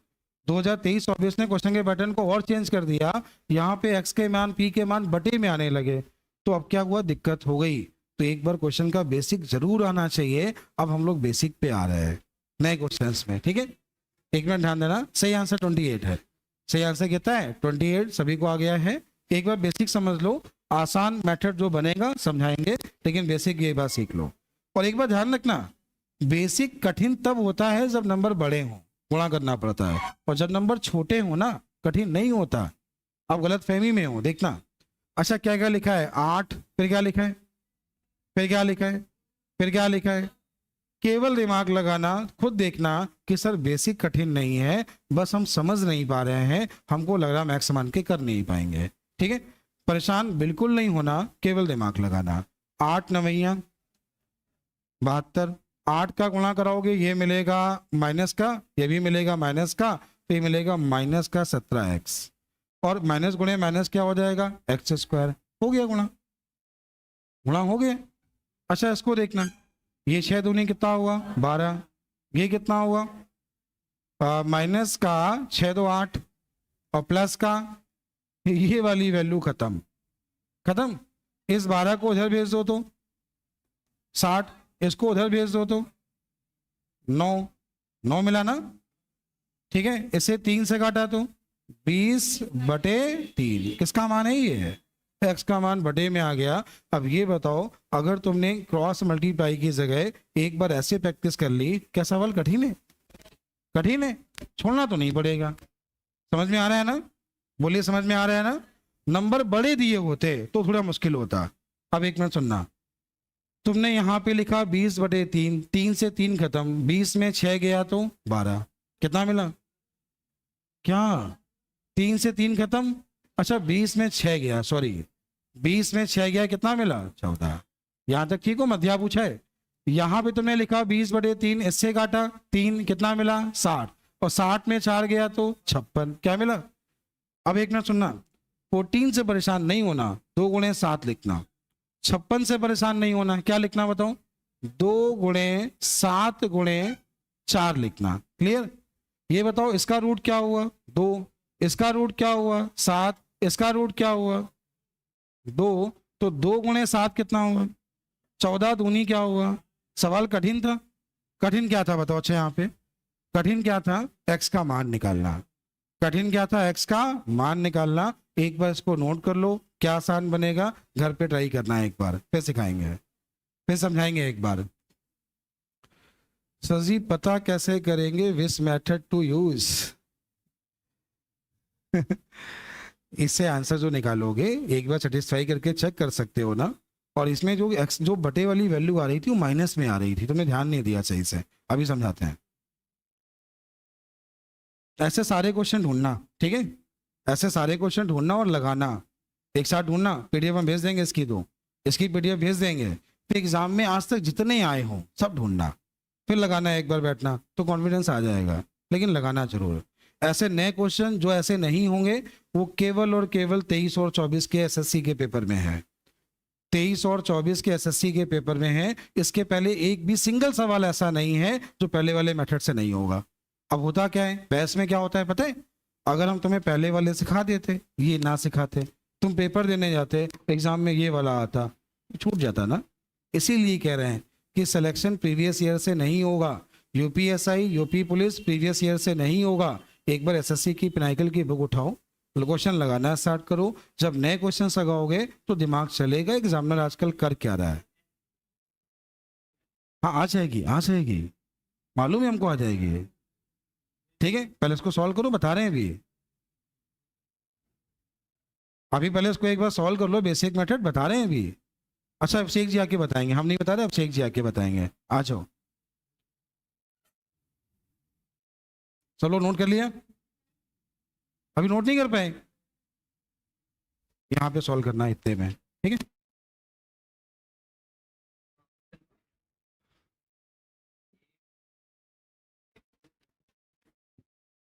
Speaker 1: 2023-24 ने क्वेश्चन के पैटर्न को और चेंज कर दिया, यहाँ पे एक्स के मान पी के मान बटे में आने लगे। तो अब क्या हुआ, दिक्कत हो गई। तो एक बार क्वेश्चन का बेसिक जरूर आना चाहिए। अब हम लोग बेसिक पे आ रहे हैं नए क्वेश्चंस में। ठीक है, एक मिनट ध्यान देना। सही आंसर 28 है। सही आंसर कितना है, 28 सभी को आ गया है। एक बार बेसिक समझ लो, आसान मेथड जो बनेगा समझाएंगे, लेकिन बेसिक ये बात सीख लो। और एक बार ध्यान रखना, बेसिक कठिन तब होता है जब नंबर बड़े हों, गुणा करना पड़ता है, और जब नंबर छोटे हो ना कठिन नहीं होता। आप गलत फहमी में हो, देखना। अच्छा क्या क्या लिखा है, 8, फिर क्या लिखा है, फिर क्या लिखा है, फिर क्या लिखा है। केवल दिमाग लगाना, खुद देखना कि सर बेसिक कठिन नहीं है, बस हम समझ नहीं पा रहे हैं, हमको लग रहा मैक्स मान के कर नहीं पाएंगे। ठीक है, परेशान बिल्कुल नहीं होना, केवल दिमाग लगाना। 8 9 72, 8 का गुणा कराओगे ये मिलेगा माइनस का, ये भी मिलेगा माइनस का, तो ये मिलेगा माइनस का 17x, और माइनस गुणे माइनस क्या हो जाएगा, एक्स स्क्वायर। हो गया गुणा, गुणा हो गया। अच्छा इसको देखना, ये 6 दूनी कितना हुआ 12, ये कितना हुआ माइनस का 6 2 8, और प्लस का ये वाली वैल्यू खत्म, खत्म। इस 12 को उधर भेज दो तो 60, इसको उधर भेज दो तो 9, 9 मिला ना। ठीक है, इसे 3 से काटा तो 20/3, किसका मान है ये, एक्स का मान बटे में आ गया। अब ये बताओ, अगर तुमने क्रॉस मल्टीप्लाई की जगह एक बार ऐसे प्रैक्टिस कर ली, क्या सवाल कठिन है, कठिन है, छोड़ना तो नहीं पड़ेगा। समझ में आ रहा है ना, बोलिए समझ में आ रहा है ना। नंबर बड़े दिए होते तो थोड़ा मुश्किल होता। अब एक मिनट सुनना, तुमने यहाँ पे लिखा 20/3, 3 से 3 खत्म, 20 में 6 गया तो 12, कितना मिला, क्या 3 से 3 खत्म। अच्छा 20 में 6 गया, सॉरी 20 में 6 गया, कितना मिला 14। यहां तक ठीक हो, मध्या पूछा है। यहां पे तुमने लिखा 20/3, इससे काटा 3, कितना मिला 60, और 60 में 4 गया तो 56, क्या मिला। अब एक मिनट सुनना, 14 से परेशान नहीं होना, 2 गुणे 7 लिखना। 56 से परेशान नहीं होना, क्या लिखना बताओ, 2 गुणे 7 गुणे 4 लिखना। क्लियर। ये बताओ इसका रूट क्या हुआ 2, इसका रूट क्या हुआ 7, इसका रूट क्या हुआ 2, तो 2 गुणे 7 कितना हुआ 14 दूनी क्या हुआ। सवाल कठिन था, कठिन क्या था बताओ। अच्छा यहाँ पे कठिन क्या था, एक्स का मान निकालना। कठिन क्या था, एक्स का मान निकालना। एक बार इसको नोट कर लो, क्या आसान बनेगा, घर पे ट्राई करना है, एक बार फिर सिखाएंगे, फिर समझाएंगे एक बार। सर जी पता कैसे करेंगे विच मेथड टू यूज। इससे आंसर जो निकालोगे एक बार सेटिस्फाई करके चेक कर सकते हो ना। और इसमें जो एक्स जो बटे वाली वैल्यू आ रही थी वो माइनस में आ रही थी, तुमने ध्यान नहीं दिया सही से। अभी समझाते हैं। ऐसे सारे क्वेश्चन ढूंढना, ठीक है, ऐसे सारे क्वेश्चन ढूंढना और लगाना, एक साथ ढूंढना। पीडीएफ हम भेज देंगे इसकी, तो इसकी पीडीएफ भेज देंगे। फिर एग्जाम में आज तक जितने आए हों सब ढूंढना, फिर लगाना, एक बार बैठना तो कॉन्फिडेंस आ जाएगा। लेकिन लगाना जरूर। ऐसे नए क्वेश्चन जो ऐसे नहीं होंगे वो केवल और केवल 23 और 24 के एसएससी के पेपर में है। 23 और 24 के एसएससी के पेपर में है। इसके पहले एक भी सिंगल सवाल ऐसा नहीं है जो पहले वाले मेथड से नहीं होगा। अब होता क्या है, बहस में क्या होता है पता है, अगर हम तुम्हें पहले वाले सिखा देते, ये ना सिखाते, तुम पेपर देने जाते, एग्जाम में ये वाला आता, छूट जाता ना। इसीलिए कह रहे हैं कि सिलेक्शन प्रीवियस ईयर से नहीं होगा। UPSI UP police previous year से नहीं होगा। एक बार एसएससी की पिनाइकल की बुक उठाओ, क्वेश्चन लगाना स्टार्ट करो। जब नए क्वेश्चन लगाओगे तो दिमाग चलेगा एग्जामिनर आजकल कर क्या रहा है। हाँ आ जाएगी, आ जाएगी, मालूम है हमको आ जाएगी। ठीक है, पहले इसको सॉल्व करो, बता रहे हैं अभी पहले इसको एक बार सॉल्व कर लो, बेसिक मेथड बता रहे हैं अभी। अच्छा अभिषेक जी आके बताएंगे, हम नहीं बता रहे, अभिषेक जी आके बताएंगे। आ जाओ, सब लोग नोट कर लिया, अभी नोट नहीं कर पाए, यहाँ पे सॉल्व करना है इतने में, ठीक है।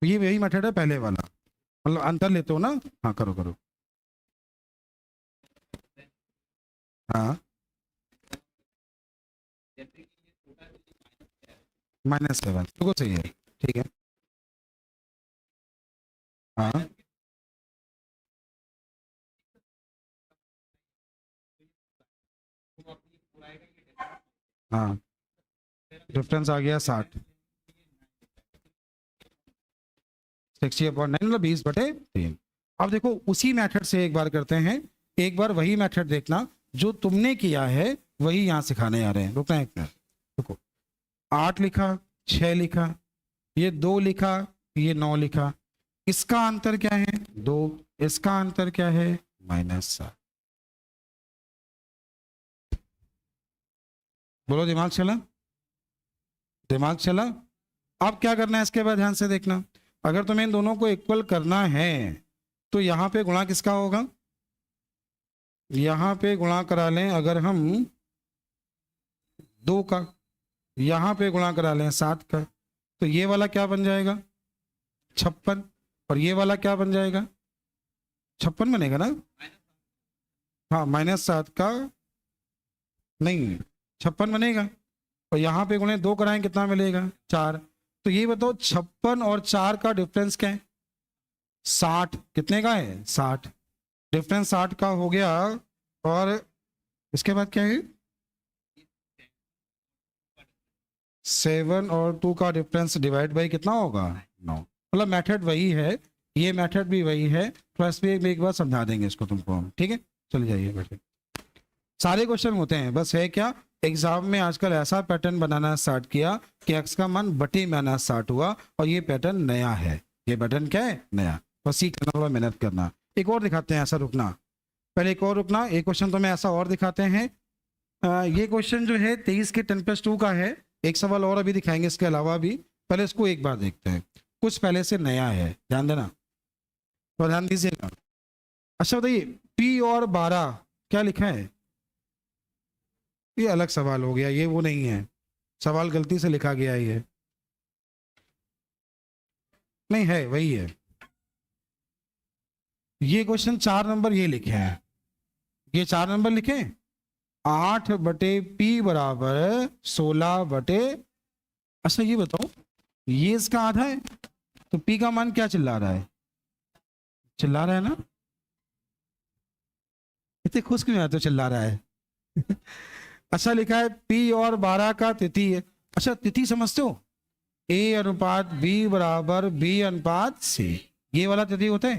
Speaker 1: तो ये वही मेथड है पहले वाला, मतलब अंतर लेते हो ना। हाँ करो करो। हाँ -7 बिल्कुल सही है। ठीक है। हाँ हाँ, डिफरेंस आ गया 60, 60/9 मतलब 20/3। अब देखो उसी मेथड से एक बार करते हैं, एक बार वही मेथड देखना जो तुमने किया है, वही यहाँ सिखाने आ रहे हैं। रुकना एक मिनट, देखो 8 लिखा, 6 लिखा, ये 2 लिखा, ये 9 लिखा, इसका अंतर क्या है 2, इसका अंतर क्या है -7। बोलो दिमाग चला, दिमाग चला। अब क्या करना है इसके बाद ध्यान से देखना, अगर तुम्हें इन दोनों को इक्वल करना है तो यहाँ पे गुणा किसका होगा, यहाँ पे गुणा करा लें अगर हम 2 का, यहाँ पे गुणा करा लें 7 का, तो ये वाला क्या बन जाएगा 56, और ये वाला क्या बन जाएगा 56 बनेगा ना। हाँ -7 का, नहीं 56 बनेगा, और यहाँ पे गुणे 2 कराएं कितना मिलेगा 4। तो ये बताओ 56 और 4 का डिफरेंस क्या है 60, कितने का है 60, डिफरेंस 60 का हो गया। और इसके बाद क्या है 7 और 2 का डिफरेंस डिवाइड बाई कितना होगा 9। मतलब मेथड वही है, ये मेथड भी वही है, प्लस भी एक बार समझा देंगे इसको तुमको हम, ठीक है। चले जाइए बैठे, सारे क्वेश्चन होते हैं, बस है क्या एग्जाम में आजकल ऐसा पैटर्न बनाना स्टार्ट किया कि एक्स का मान बटे में आना स्टार्ट हुआ, और ये पैटर्न नया है, ये पैटर्न क्या है नया, बस सीखना, थोड़ा मेहनत करना। एक और दिखाते हैं, ऐसा रुकना, पहले एक और रुकना, एक क्वेश्चन तो मैं ऐसा और दिखाते हैं। ये क्वेश्चन जो है 23 के 10+2 का है, एक सवाल और अभी दिखाएंगे इसके अलावा भी, पहले इसको एक बार देखते हैं, कुछ पहले से नया है, ध्यान देना, तो ध्यान दीजिएगा। अच्छा बताइए P और 12 क्या लिखा है, ये अलग सवाल हो गया, ये वो नहीं है, सवाल गलती से लिखा गया है, ये नहीं है, वही है। ये क्वेश्चन 4 नंबर ये लिखे हैं, ये 4 नंबर लिखे, 8/P बराबर 16/, अच्छा ये बताओ ये इसका आधा है, तो P का मान क्या चिल्ला रहा है, चिल्ला रहा है ना, इतने खुश क्यों है तो चिल्ला रहा है अच्छा लिखा है P और 12 का तिथि है, अच्छा तिथि समझते हो, A/B बराबर B/C, ये वाला तिथि होता है,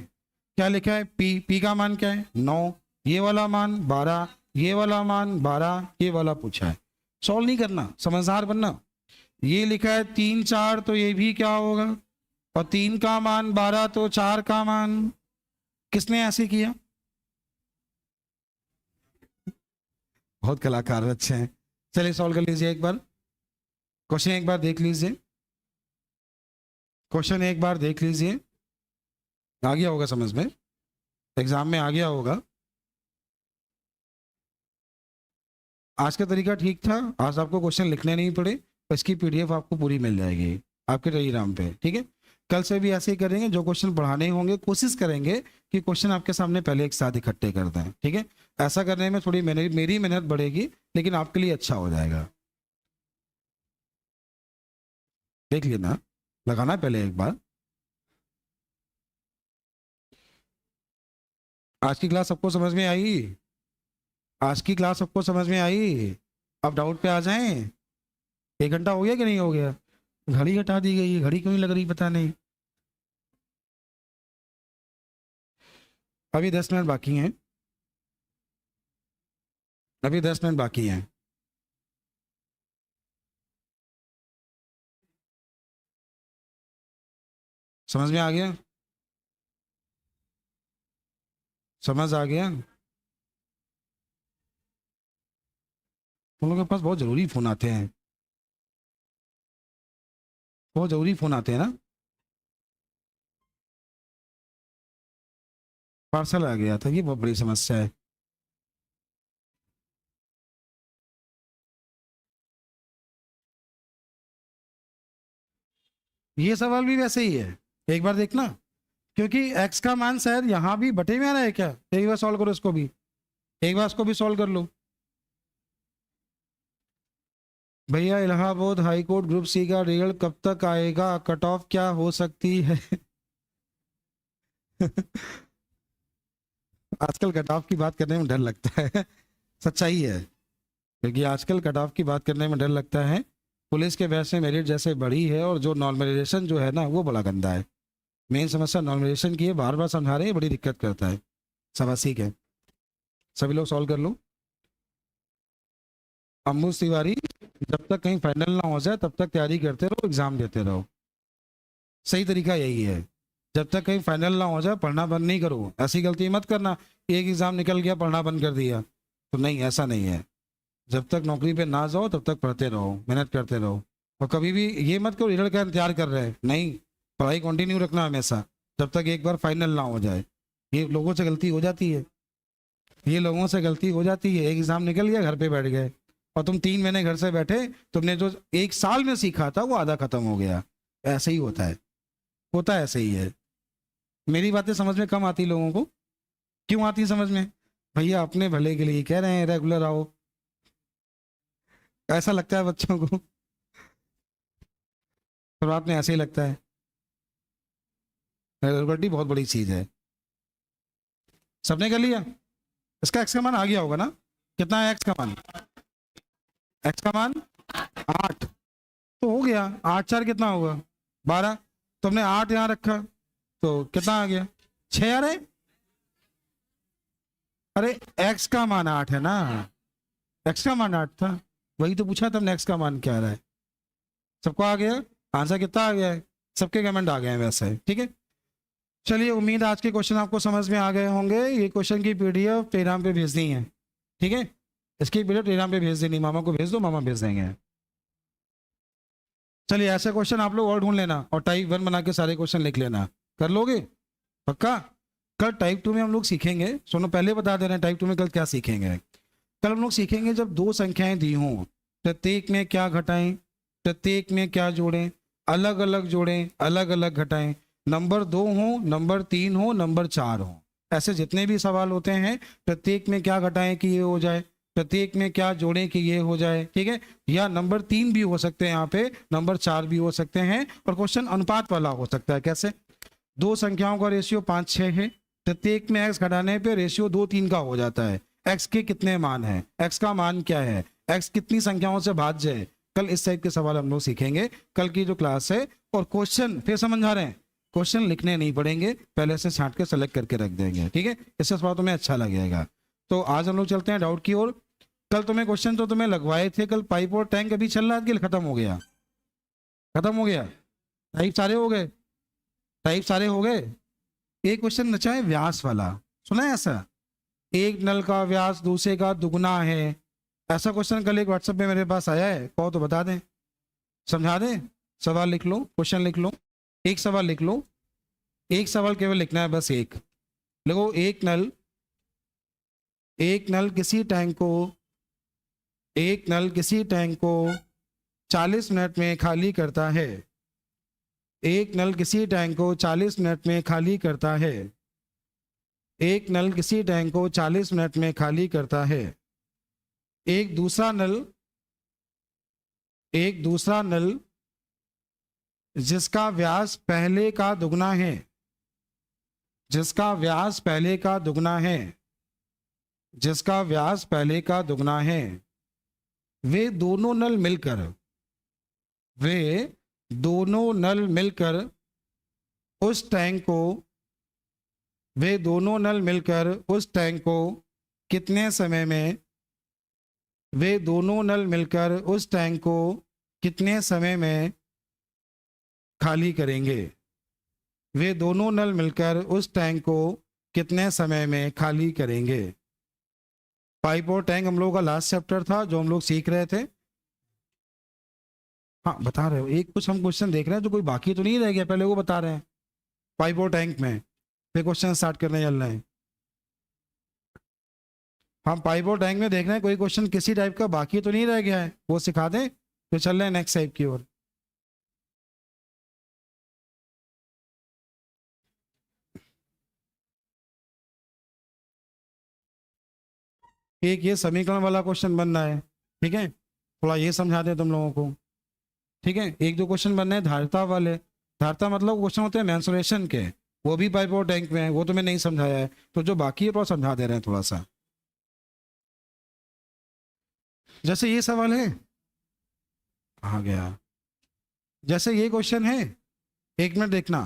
Speaker 1: क्या लिखा है P का मान क्या है 9, ये वाला मान 12, ये वाला मान 12, ये वाला पूछा है, सॉल्व नहीं करना, समझदार बनना। ये लिखा है 3 4, तो ये भी क्या होगा, और 3 का मान 12, तो 4 का मान, किसने ऐसे किया, बहुत कलाकार अच्छे हैं। चलिए सॉल्व कर लीजिए एक बार, क्वेश्चन एक बार देख लीजिए, क्वेश्चन एक बार देख लीजिए, आ गया होगा समझ में, एग्जाम में आ गया होगा। आज का तरीका ठीक था, आज आपको क्वेश्चन लिखने नहीं पड़े, तो इसकी पीडीएफ आपको पूरी मिल जाएगी आपके टेलीग्राम पे, ठीक है। कल से भी ऐसे ही करेंगे, जो क्वेश्चन पढ़ाने होंगे कोशिश करेंगे कि क्वेश्चन आपके सामने पहले एक साथ इकट्ठे कर दें, ठीक है। ऐसा करने में थोड़ी मेरी मेहनत बढ़ेगी, लेकिन आपके लिए अच्छा हो जाएगा। देख लेना, लगाना पहले एक बार। आज की क्लास सबको समझ में आई, आज की क्लास सबको समझ में आई, अब डाउट पे आ जाएं। 1 घंटा हो गया कि नहीं हो गया, घड़ी हटा दी गई है, घड़ी क्यों नहीं लग रही पता नहीं। अभी 10 मिनट बाकी हैं, अभी 10 मिनट बाकी हैं। समझ में आ गया, समझ आ गया। तुम लोगों के पास बहुत जरूरी फोन आते हैं, बहुत जरूरी फोन आते हैं ना। पार्सल आ गया था, ये बहुत बड़ी समस्या है। ये सवाल भी वैसे ही है, एक बार देखना, क्योंकि x का मान शायद यहाँ भी बटे में आ रहा है क्या। एक बार सॉल्व करो इसको भी, एक बार इसको भी सॉल्व कर लो। भैया Allahabad high court group C का रिजल्ट कब तक आएगा, कट ऑफ क्या हो सकती है? आजकल कट ऑफ की बात करने में डर लगता है, सच्चाई है, क्योंकि आजकल कट ऑफ की बात करने में डर लगता है। पुलिस के वजह से मेरिट जैसे बढ़ी है, और जो नॉर्मलाइजेशन जो है ना वो बड़ा गंदा है। मेन समस्या नॉर्मलाइजेशन की है, बार बार समझा रहे हैं, बड़ी दिक्कत करता है। ठीक है, सभी लोग सॉल्व कर लो। अम्बू तिवारी, जब तक कहीं फाइनल ना हो जाए तब तक तैयारी करते रहो, एग्जाम देते रहो। सही तरीका यही है, जब तक कहीं फाइनल ना हो जाए पढ़ना बंद नहीं करो। ऐसी गलती मत करना, एक एग्जाम निकल गया पढ़ना बंद कर दिया, तो नहीं, ऐसा नहीं है। जब तक नौकरी पे ना जाओ तब तक पढ़ते रहो, मेहनत करते रहो। और कभी भी ये मत करो रिजल्ट का इंतजार कर रहे हैं, नहीं, पढ़ाई कंटिन्यू रखना हमेशा, जब तक एक बार फाइनल ना हो जाए। ये लोगों से गलती हो जाती है, ये लोगों से गलती हो जाती है। एक एग्जाम निकल गया, घर पे बैठ गए, और तुम 3 महीने घर से बैठे, तुमने जो 1 साल में सीखा था वो आधा खत्म हो गया। ऐसे ही होता है, होता है, ऐसे ही है। मेरी बातें समझ में कम आती लोगों को, क्यों आती समझ में? भैया अपने भले के लिए कह रहे हैं, रेगुलर आओ, ऐसा लगता है बच्चों को, शुरुआत में ऐसे ही लगता है। रेगुलरिटी बहुत बड़ी चीज है। सबने कर लिया? इसका एक्स का मान आ गया होगा ना? कितना है एक्स का मान? एक्स का मान 8, तो हो गया। 8 4 कितना होगा? 12। तुमने 8 यहाँ रखा तो कितना आ गया? 6 आ रहे। अरे एक्स का मान 8 है ना, एक्स का मान 8 था, वही तो पूछा तुमने, एक्स का मान क्या आ रहा है। सबको आ गया आंसर? कितना आ गया है? सबके कमेंट आ गए हैं वैसे, ठीक है। चलिए, उम्मीद आज के क्वेश्चन आपको समझ में आ गए होंगे। ये क्वेश्चन की पीडीएफ टेलीग्राम पे भेजनी है, ठीक है। इसकी पीडीएफ टेलीग्राम पे भेज देनी, मामा को भेज दो, मामा भेज देंगे। चलिए, ऐसे क्वेश्चन आप लोग और ढूंढ लेना, और टाइप 1 बना के सारे क्वेश्चन लिख लेना। कर लोगे पक्का? कल टाइप 2 में हम लोग सीखेंगे, सुनो पहले बता दे रहे हैं, टाइप 2 में कल क्या सीखेंगे। कल हम लोग सीखेंगे जब 2 संख्याएं दी हों, प्रत्येक में क्या घटाएं, प्रत्येक में क्या जोड़ें, अलग अलग जोड़ें, अलग अलग घटाएं, नंबर 2 हो, नंबर 3 हो, नंबर 4 हो। ऐसे जितने भी सवाल होते हैं, प्रत्येक में क्या घटाएं कि ये हो जाए, प्रत्येक में क्या जोड़ें कि ये हो जाए, ठीक है। या नंबर 3 भी हो सकते हैं यहाँ पे, नंबर 4 भी हो सकते हैं, और क्वेश्चन अनुपात वाला हो सकता है। कैसे? 2 संख्याओं का रेशियो 5 6 है, प्रत्येक में एक्स घटाने पे रेशियो 2 3 का हो जाता है। एक्स के कितने मान हैं, एक्स का मान क्या है, एक्स कितनी संख्याओं से भाज्य है। कल इस टाइप के सवाल हम लोग सीखेंगे कल की जो क्लास है। और क्वेश्चन फिर समझा रहे हैं, क्वेश्चन लिखने नहीं पड़ेंगे, पहले से छांट के सेलेक्ट करके रख देंगे, ठीक है। इससे थोड़ा तुम्हें अच्छा लगेगा। तो आज हम लोग चलते हैं डाउट की ओर। कल तुम्हें क्वेश्चन तो तुम्हें लगवाए थे, कल पाइप और टैंक अभी चल रहा है कि खत्म हो गया? खत्म हो गया। टाइप सारे हो गए, टाइप सारे हो गए। एक क्वेश्चन बचा है व्यास वाला, सुना है ऐसा? एक नल का व्यास दूसरे का दुगना है, ऐसा क्वेश्चन कल एक व्हाट्सएप पे मेरे पास आया है, कहो तो बता दें, समझा दें। सवाल लिख लो, क्वेश्चन लिख लो, एक सवाल लिख लो, एक सवाल केवल लिखना है, बस एक लिखो। एक नल किसी टैंक को, एक नल किसी टैंक को 40 मिनट में खाली करता है। एक नल किसी टैंक को 40 मिनट में खाली करता है। एक नल किसी टैंक को 40 मिनट में खाली करता है। एक दूसरा नल जिसका व्यास पहले का दुगना है, जिसका व्यास पहले का दुगना है, जिसका व्यास पहले का दुगना है, वे दोनों नल मिलकर उस टैंक को, वे दोनों नल मिलकर उस टैंक को कितने समय में, वे दोनों नल मिलकर उस टैंक को कितने समय में खाली करेंगे। वे दोनों नल मिलकर उस टैंक को कितने समय में खाली करेंगे। पाइप और टैंक हम लोगों का लास्ट चैप्टर था जो हम लोग सीख रहे थे। हाँ बता रहे हो, एक कुछ हम क्वेश्चन देख रहे हैं जो कोई बाकी तो नहीं रह गया, पहले वो बता रहे हैं पाइप और टैंक में, फिर क्वेश्चन स्टार्ट करने चल रहे हैं। हम पाइप और टैंक में देख रहे हैं कोई क्वेश्चन किसी टाइप का बाकी तो नहीं रह गया है, वो सिखा दें, फिर चल रहे हैं नेक्स्ट टाइप की ओर। एक ये समीकरण वाला क्वेश्चन बन रहा है, ठीक है, थोड़ा ये समझा दें तुम लोगों को, ठीक है। एक दो क्वेश्चन बन रहे हैं धारिता वाले। धारिता मतलब क्वेश्चन होते हैं मेंसुरेशन के, वो भी पाइप और टैंक में है, वो तुम्हें नहीं समझाया है, तो जो बाकी है थोड़ा समझा दे रहे हैं थोड़ा सा। जैसे ये सवाल है, आ गया, जैसे ये क्वेश्चन है, एक मिनट देखना,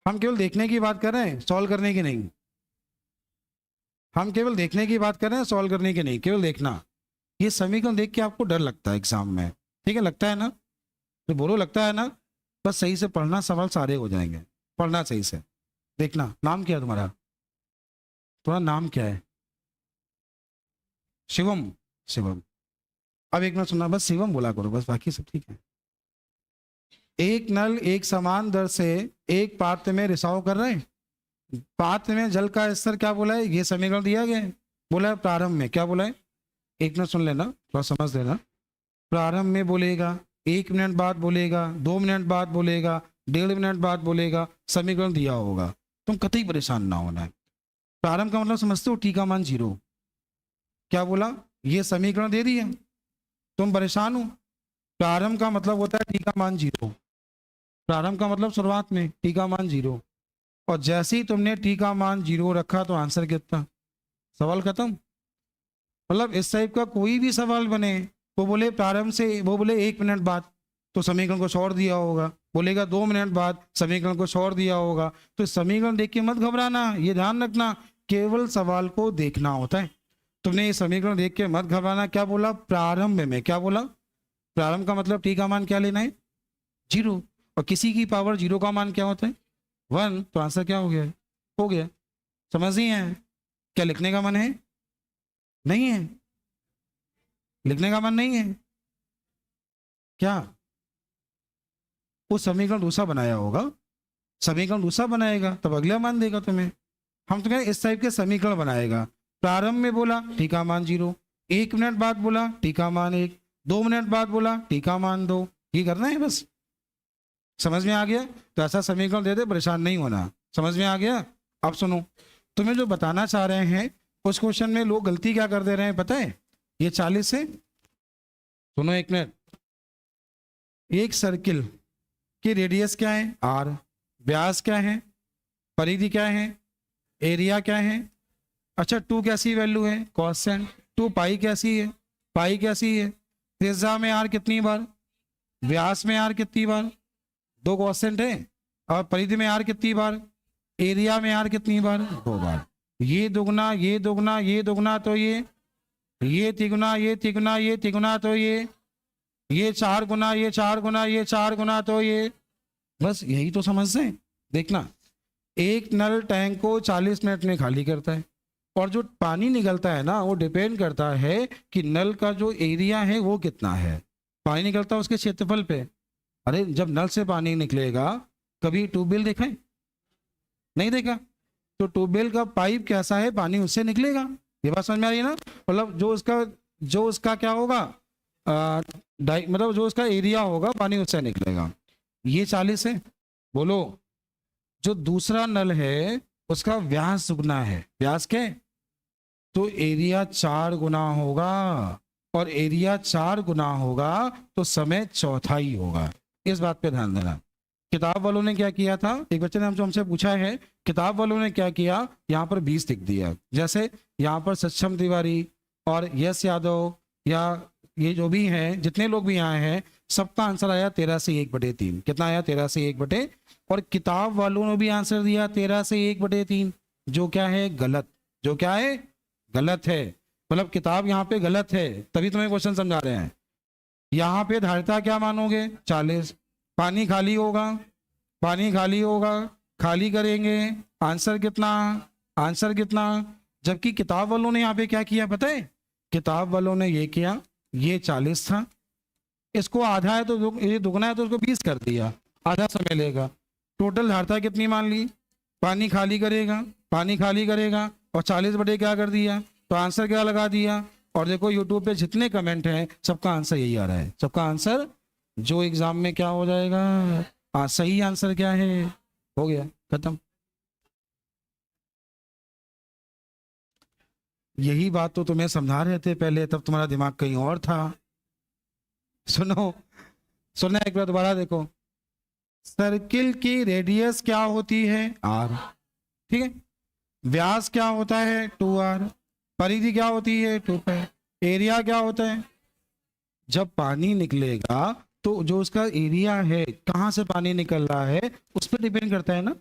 Speaker 1: हम केवल देखने की बात कर रहे हैं, सॉल्व करने की नहीं। हम केवल देखने की बात कर रहे हैं, सॉल्व करने की नहीं, केवल देखना। ये समीकरण देख के आपको डर लगता है एग्जाम में, ठीक है, लगता है ना, तो बोलो लगता है ना। बस सही से पढ़ना, सवाल सारे हो जाएंगे, पढ़ना सही से। देखना, नाम क्या है तुम्हारा, तुम्हारा नाम क्या है? शिवम, शिवम। अब एक मिनट सुनना, बस शिवम बोला करो बस, बाकी सब ठीक है। एक नल एक समान दर से एक पात्र में रिसाव कर रहे हैं। पात्र में जल का स्तर क्या बोला है, ये समीकरण दिया गया है, बोला है प्रारंभ में, क्या बोला है, एक मिनट सुन लेना, थोड़ा समझ लेना। प्रारंभ में बोलेगा, 1 मिनट बाद बोलेगा, 2 मिनट बाद बोलेगा, 1.5 मिनट बाद बोलेगा, समीकरण दिया होगा, तुम कतई परेशान ना होना है। प्रारंभ का मतलब समझते हो, टी का मान 0, क्या बोला, ये समीकरण दे दिया, तुम परेशान हो। प्रारंभ का मतलब होता है टी का मान 0, प्रारंभ का मतलब शुरुआत में, टी का मान 0, और जैसे ही तुमने टी का मान 0 रखा तो आंसर कितना, सवाल खत्म। मतलब इस टाइप का कोई भी सवाल बने, वो बोले प्रारंभ से, वो बोले 1 मिनट बाद, तो समीकरण को छोड़ दिया होगा, बोलेगा 2 मिनट बाद, समीकरण को छोड़ दिया होगा। तो समीकरण देख के मत घबराना, ये ध्यान रखना, केवल सवाल को देखना होता है। तुमने ये समीकरण देख के मत घबराना, क्या बोला प्रारंभ में, क्या बोला, प्रारंभ का मतलब टी का मान क्या लेना है, 0, और किसी की पावर 0 का मान क्या होता है, 1, तो आंसर क्या हो गया, हो गया। समझ नहीं है, क्या लिखने का मन है, नहीं है, लिखने का मन नहीं है क्या, वो समीकरण दूसरा बनाया होगा, समीकरण दूसरा बनाएगा तब अगला मान देगा तुम्हें। हम तो कहें इस टाइप के समीकरण बनाएगा, प्रारंभ में बोला टी का मान 0, 1 मिनट बाद बोला टी का मान 1, 2 मिनट बाद बोला टी का मान 2, ये करना है बस। समझ में आ गया, तो ऐसा समीकरण दे दे, परेशान नहीं होना, समझ में आ गया। अब सुनो, तुम्हें जो बताना चाह रहे हैं, उस क्वेश्चन में लोग गलती क्या कर दे रहे हैं पता है, ये 40 है, सुनो एक मिनट, एक सर्किल की रेडियस क्या है r, व्यास क्या है, परिधि क्या है, एरिया क्या है, अच्छा 2 कैसी वैल्यू है, कॉन्स्टेंट 2, पाई कैसी है, पाई कैसी है, त्रिज्या में r कितनी बार, व्यास में r कितनी बार, 2 कॉन्स्टेंट है, और परिधि में r कितनी बार, एरिया में r कितनी बार, 2 बार। ये दुगना, ये दुगना, ये दुगना तो ये तिगुना, ये तिगुना, ये तिगुना तो ये 4 गुना, ये 4 गुना, ये 4 गुना तो ये, बस यही तो समझ से। देखना, एक नल टैंक को 40 मिनट में खाली करता है, और जो पानी निकलता है ना, वो डिपेंड करता है कि नल का जो एरिया है वो कितना है, पानी निकलता है उसके क्षेत्रफल पे। अरे जब नल से पानी निकलेगा, कभी ट्यूबवेल देखा है, नहीं देखा, तो ट्यूबवेल का पाइप कैसा है, पानी उससे निकलेगा, ये बात समझ में आ रही है ना। मतलब जो उसका क्या होगा, मतलब जो उसका एरिया होगा, पानी उससे निकलेगा। ये 40 है, बोलो जो दूसरा नल है उसका व्यास दुगना है, व्यास क्या है, तो एरिया 4 गुना होगा, और एरिया 4 गुना होगा तो समय चौथाई होगा, इस बात पे ध्यान देना। किताब वालों ने क्या किया था, एक बच्चे ने हमसे पूछा है, किताब वालों ने क्या किया, यहाँ पर 20 लिख दिया, जैसे यहाँ पर सक्षम तिवारी और यश यादव, या ये जो भी हैं, जितने लोग भी आए हैं, सबका आंसर आया 13 से 1/3, कितना आया 13 से 1/, और किताब वालों ने भी आंसर दिया 13 से 1/3, जो क्या है गलत, जो क्या है गलत है, मतलब किताब यहाँ पे गलत है, तभी तुम्हें क्वेश्चन समझा रहे हैं। यहाँ पे धारिता क्या मानोगे 40, पानी खाली होगा, पानी खाली होगा, खाली करेंगे, आंसर कितना, आंसर कितना, जबकि किताब वालों ने यहाँ पे क्या किया पता है, किताब वालों ने ये किया, ये 40 था, इसको आधा है तो ये दुगना है तो उसको 20 कर दिया, आधा समय लेगा, टोटल धारिता कितनी मान ली, पानी खाली करेगा, पानी खाली करेगा, और 40 क्या कर दिया, तो आंसर क्या लगा दिया। और देखो यूट्यूब पे जितने कमेंट हैं सबका आंसर यही आ रहा है, सबका आंसर जो एग्जाम में क्या हो जाएगा, सही आंसर क्या है, हो गया खत्म। यही बात तो तुम्हें समझा रहे थे पहले, तब तुम्हारा दिमाग कहीं और था। सुनो, सुनना एक बार दोबारा देखो। सर्किल की रेडियस क्या होती है? आर, ठीक है। व्यास क्या होता है? 2r। परिधि क्या होती है? 2π। एरिया क्या होता है? जब पानी निकलेगा तो जो उसका एरिया है, कहाँ से पानी निकल रहा है, उस पर डिपेंड करता है ना।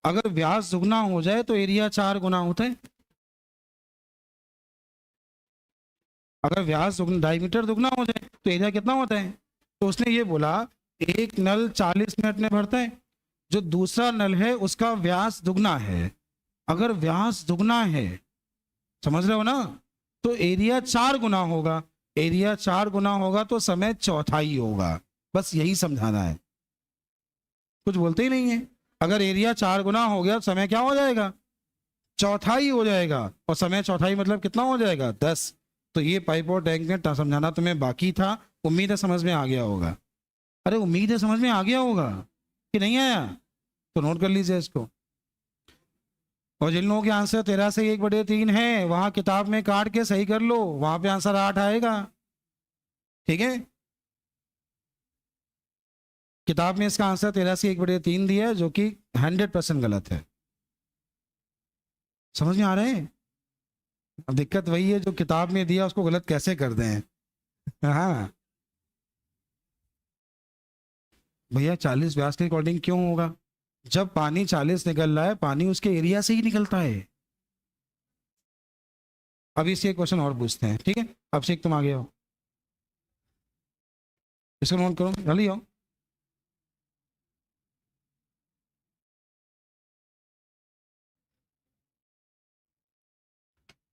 Speaker 1: अगर व्यास दुगना हो जाए तो एरिया 4 गुना होता है। अगर व्यास दुगना, डायमीटर दुगना हो जाए तो एरिया कितना होता है? तो उसने ये बोला एक नल 40 मिनट में भरता है, जो दूसरा नल है उसका व्यास दुगना है। अगर व्यास दुगना है, समझ रहे हो ना, तो एरिया 4 गुना होगा। एरिया 4 गुना होगा तो समय चौथाई होगा। बस यही समझाना है, कुछ बोलते ही नहीं है। अगर एरिया 4 गुना हो गया, समय क्या हो जाएगा? चौथाई हो जाएगा। और समय चौथाई मतलब कितना हो जाएगा? 10। तो ये पाइप और टैंक में समझाना तुम्हें बाकी था। उम्मीद है समझ में आ गया होगा। अरे उम्मीद है समझ में आ गया होगा कि नहीं आया, तो नोट कर लीजिए इसको। और जिन लोगों के आंसर 13 से 1/3 है, वहां किताब में काट के सही कर लो, वहां पे आंसर 8 आएगा। ठीक है, किताब में इसका आंसर 13 से 1/3 दिया है, जो कि 100% गलत है। समझ में आ रहे हैं? अब दिक्कत वही है, जो किताब में दिया उसको गलत कैसे कर दें। हाँ भैया, 40 व्यास के अकॉर्डिंग क्यों होगा? जब पानी 40 निकल रहा है, पानी उसके एरिया से ही निकलता है। अब इससे एक क्वेश्चन और पूछते हैं, ठीक है? अब से तुम आगे आओ, इसको नोट करो, जल्दी आओ।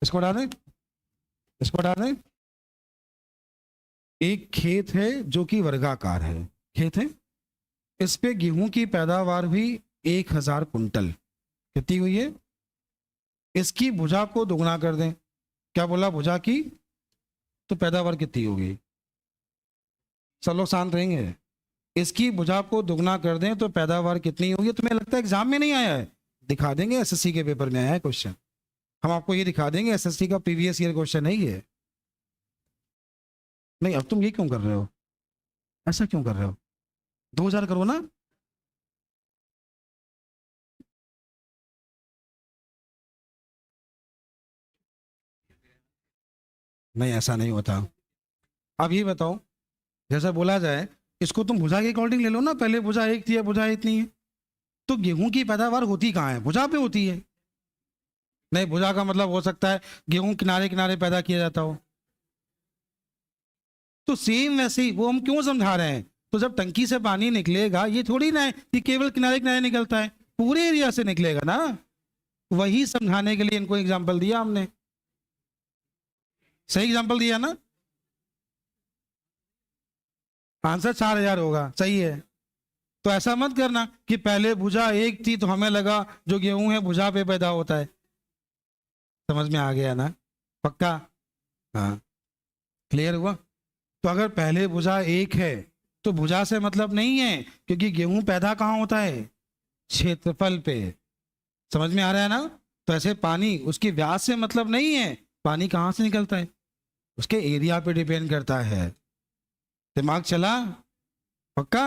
Speaker 1: इसको हटा दें, इसको हटा दें। एक खेत है जो कि वर्गाकार है, खेत है, इस पे गेहूं की पैदावार भी 1000 कुंटल कितनी हुई है? इसकी भुजा को दोगुना कर दें। क्या बोला? भुजा की, तो पैदावार कितनी होगी? सब लोग शांत रहेंगे। इसकी भुजा को दुगना कर दें तो पैदावार कितनी होगी? तुम्हें लगता है एग्जाम में नहीं आया है? दिखा देंगे, एसएससी के पेपर में आया है क्वेश्चन। हम आपको ये दिखा देंगे, एसएससी का प्रीवियस ईयर क्वेश्चन है ये। नहीं, अब तुम ये क्यों कर रहे हो? ऐसा क्यों कर रहे हो? 2000 करो ना। नहीं, ऐसा नहीं होता। अब ये बताओ, जैसा बोला जाए, इसको तुम भुजा के अकॉर्डिंग ले लो ना। पहले भुजा एक थी, भुजा इतनी है। तो गेहूं की पैदावार होती कहाँ है? भुजा पे होती है। नहीं, भुजा का मतलब हो सकता है गेहूं किनारे किनारे पैदा किया जाता हो। तो सेम वैसे ही वो हम क्यों समझा रहे हैं? तो जब टंकी से पानी निकलेगा, ये थोड़ी ना है कि केवल किनारे किनारे निकलता है, पूरे एरिया से निकलेगा ना। वही समझाने के लिए इनको एग्जाम्पल दिया हमने। सही एग्जाम्पल दिया ना। आंसर 4000 होगा, सही है। तो ऐसा मत करना कि पहले भुजा एक थी तो हमें लगा जो गेहूं है भुजा पे पैदा होता है। समझ में आ गया ना? पक्का? हाँ, क्लियर हुआ? तो अगर पहले भुजा एक है तो भुजा से मतलब नहीं है, क्योंकि गेहूं पैदा कहाँ होता है? क्षेत्रफल पे। समझ में आ रहा है ना? तो ऐसे पानी उसकी व्यास से मतलब नहीं है, पानी कहाँ से निकलता है उसके एरिया पे डिपेंड करता है। दिमाग चला? पक्का?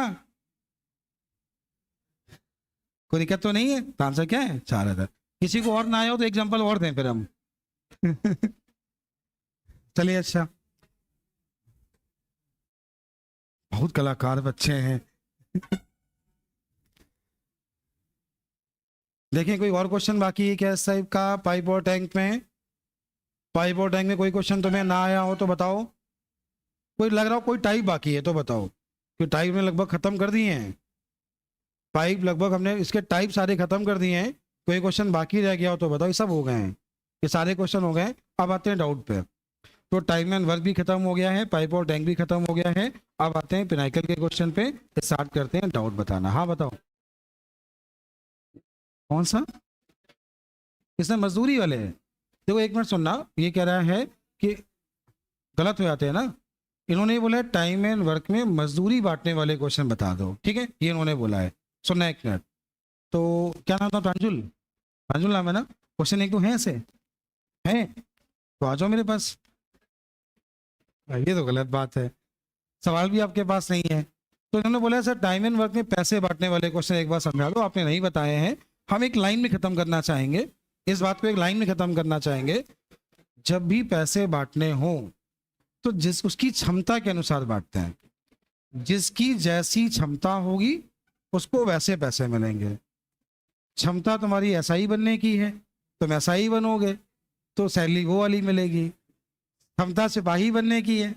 Speaker 1: कोई दिक्कत तो नहीं है? तो आंसर क्या है? 4000। किसी को और ना आया हो तो एग्जांपल और दें फिर हम। चलिए, अच्छा, बहुत कलाकार बच्चे हैं। देखें, कोई और क्वेश्चन बाकी है क्या इस टाइप का पाइप और टैंक में? पाइप और टैंक में कोई क्वेश्चन तुम्हें ना आया हो तो बताओ। कोई लग रहा हो कोई टाइप बाकी है तो बताओ, कि टाइप में लगभग खत्म कर दिए हैं। पाइप लगभग हमने इसके टाइप सारे खत्म कर दिए हैं। कोई क्वेश्चन बाकी रह गया हो तो बताओ। ये सब हो गए हैं, ये सारे क्वेश्चन हो गए। अब आते हैं डाउट पे। तो टाइम एंड वर्क भी खत्म हो गया है, पाइप और टैंक भी खत्म हो गया है। अब आते हैं पिनाइकल के क्वेश्चन पे, स्टार्ट करते हैं डाउट बताना। हाँ बताओ, कौन सा? इसमें मजदूरी वाले है। देखो एक मिनट सुनना, ये कह रहा है कि गलत हो जाते हैं ना। इन्होंने बोला है टाइम एंड वर्क में मजदूरी बांटने वाले क्वेश्चन बता दो, ठीक है? ये इन्होंने बोला है। सुनना एक मिनट। तो क्या नाम था? प्रांजुल, प्रांजुल नाम है ना? क्वेश्चन एक दो है ऐसे हैं? तो आ जाओ मेरे पास। ये तो गलत बात है, सवाल भी आपके पास नहीं है। तो इन्होंने बोला सर टाइम एंड वर्क में पैसे बांटने वाले क्वेश्चन एक बार समझा दो, आपने नहीं बताए हैं। हम एक लाइन में खत्म करना चाहेंगे, इस बात को एक लाइन में खत्म करना चाहेंगे। जब भी पैसे बांटने हो तो जिस उसकी क्षमता के अनुसार बांटते हैं, जिसकी जैसी क्षमता होगी उसको वैसे पैसे मिलेंगे। क्षमता तुम्हारी एसआई बनने की है, तुम एसआई बनोगे तो सैलरी वो वाली मिलेगी। क्षमता सिपाही बनने की है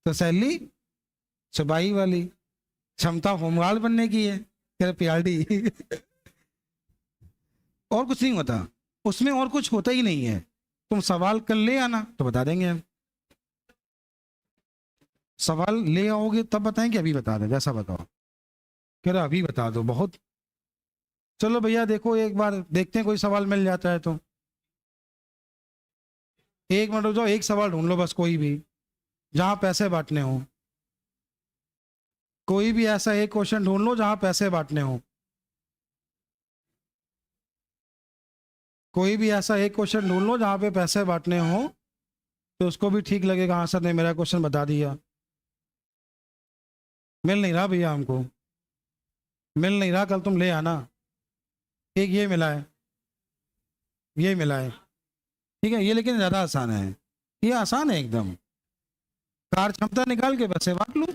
Speaker 1: तो सैलरी सिपाही वाली। क्षमता होमगार्ड बनने की है तेरा पीआरडी और कुछ नहीं होता उसमें, और कुछ होता ही नहीं है। तुम सवाल कल ले आना तो बता देंगे हम। सवाल ले आओगे तब बताएंगे, अभी बता दें जैसा बताओ। कह रहा अभी बता दो बहुत। चलो भैया देखो एक बार देखते हैं कोई सवाल मिल जाता है तो। एक मिनट रुक जाओ, एक सवाल ढूंढ लो बस, कोई भी जहां पैसे बांटने हो। कोई भी ऐसा एक क्वेश्चन ढूंढ लो जहां पैसे बांटने हो। कोई भी ऐसा एक क्वेश्चन ढूंढ लो जहां पे पैसे बांटने हो, तो उसको भी ठीक लगेगा हाँ सर ने मेरा क्वेश्चन बता दिया। मिल नहीं रहा भैया हमको, मिल नहीं रहा, कल तुम ले आना। एक ये मिला है, ये मिला है, ठीक है ये, लेकिन ज़्यादा आसान है। ये आसान है एकदम, कार क्षमता निकाल के पैसे बांट लो,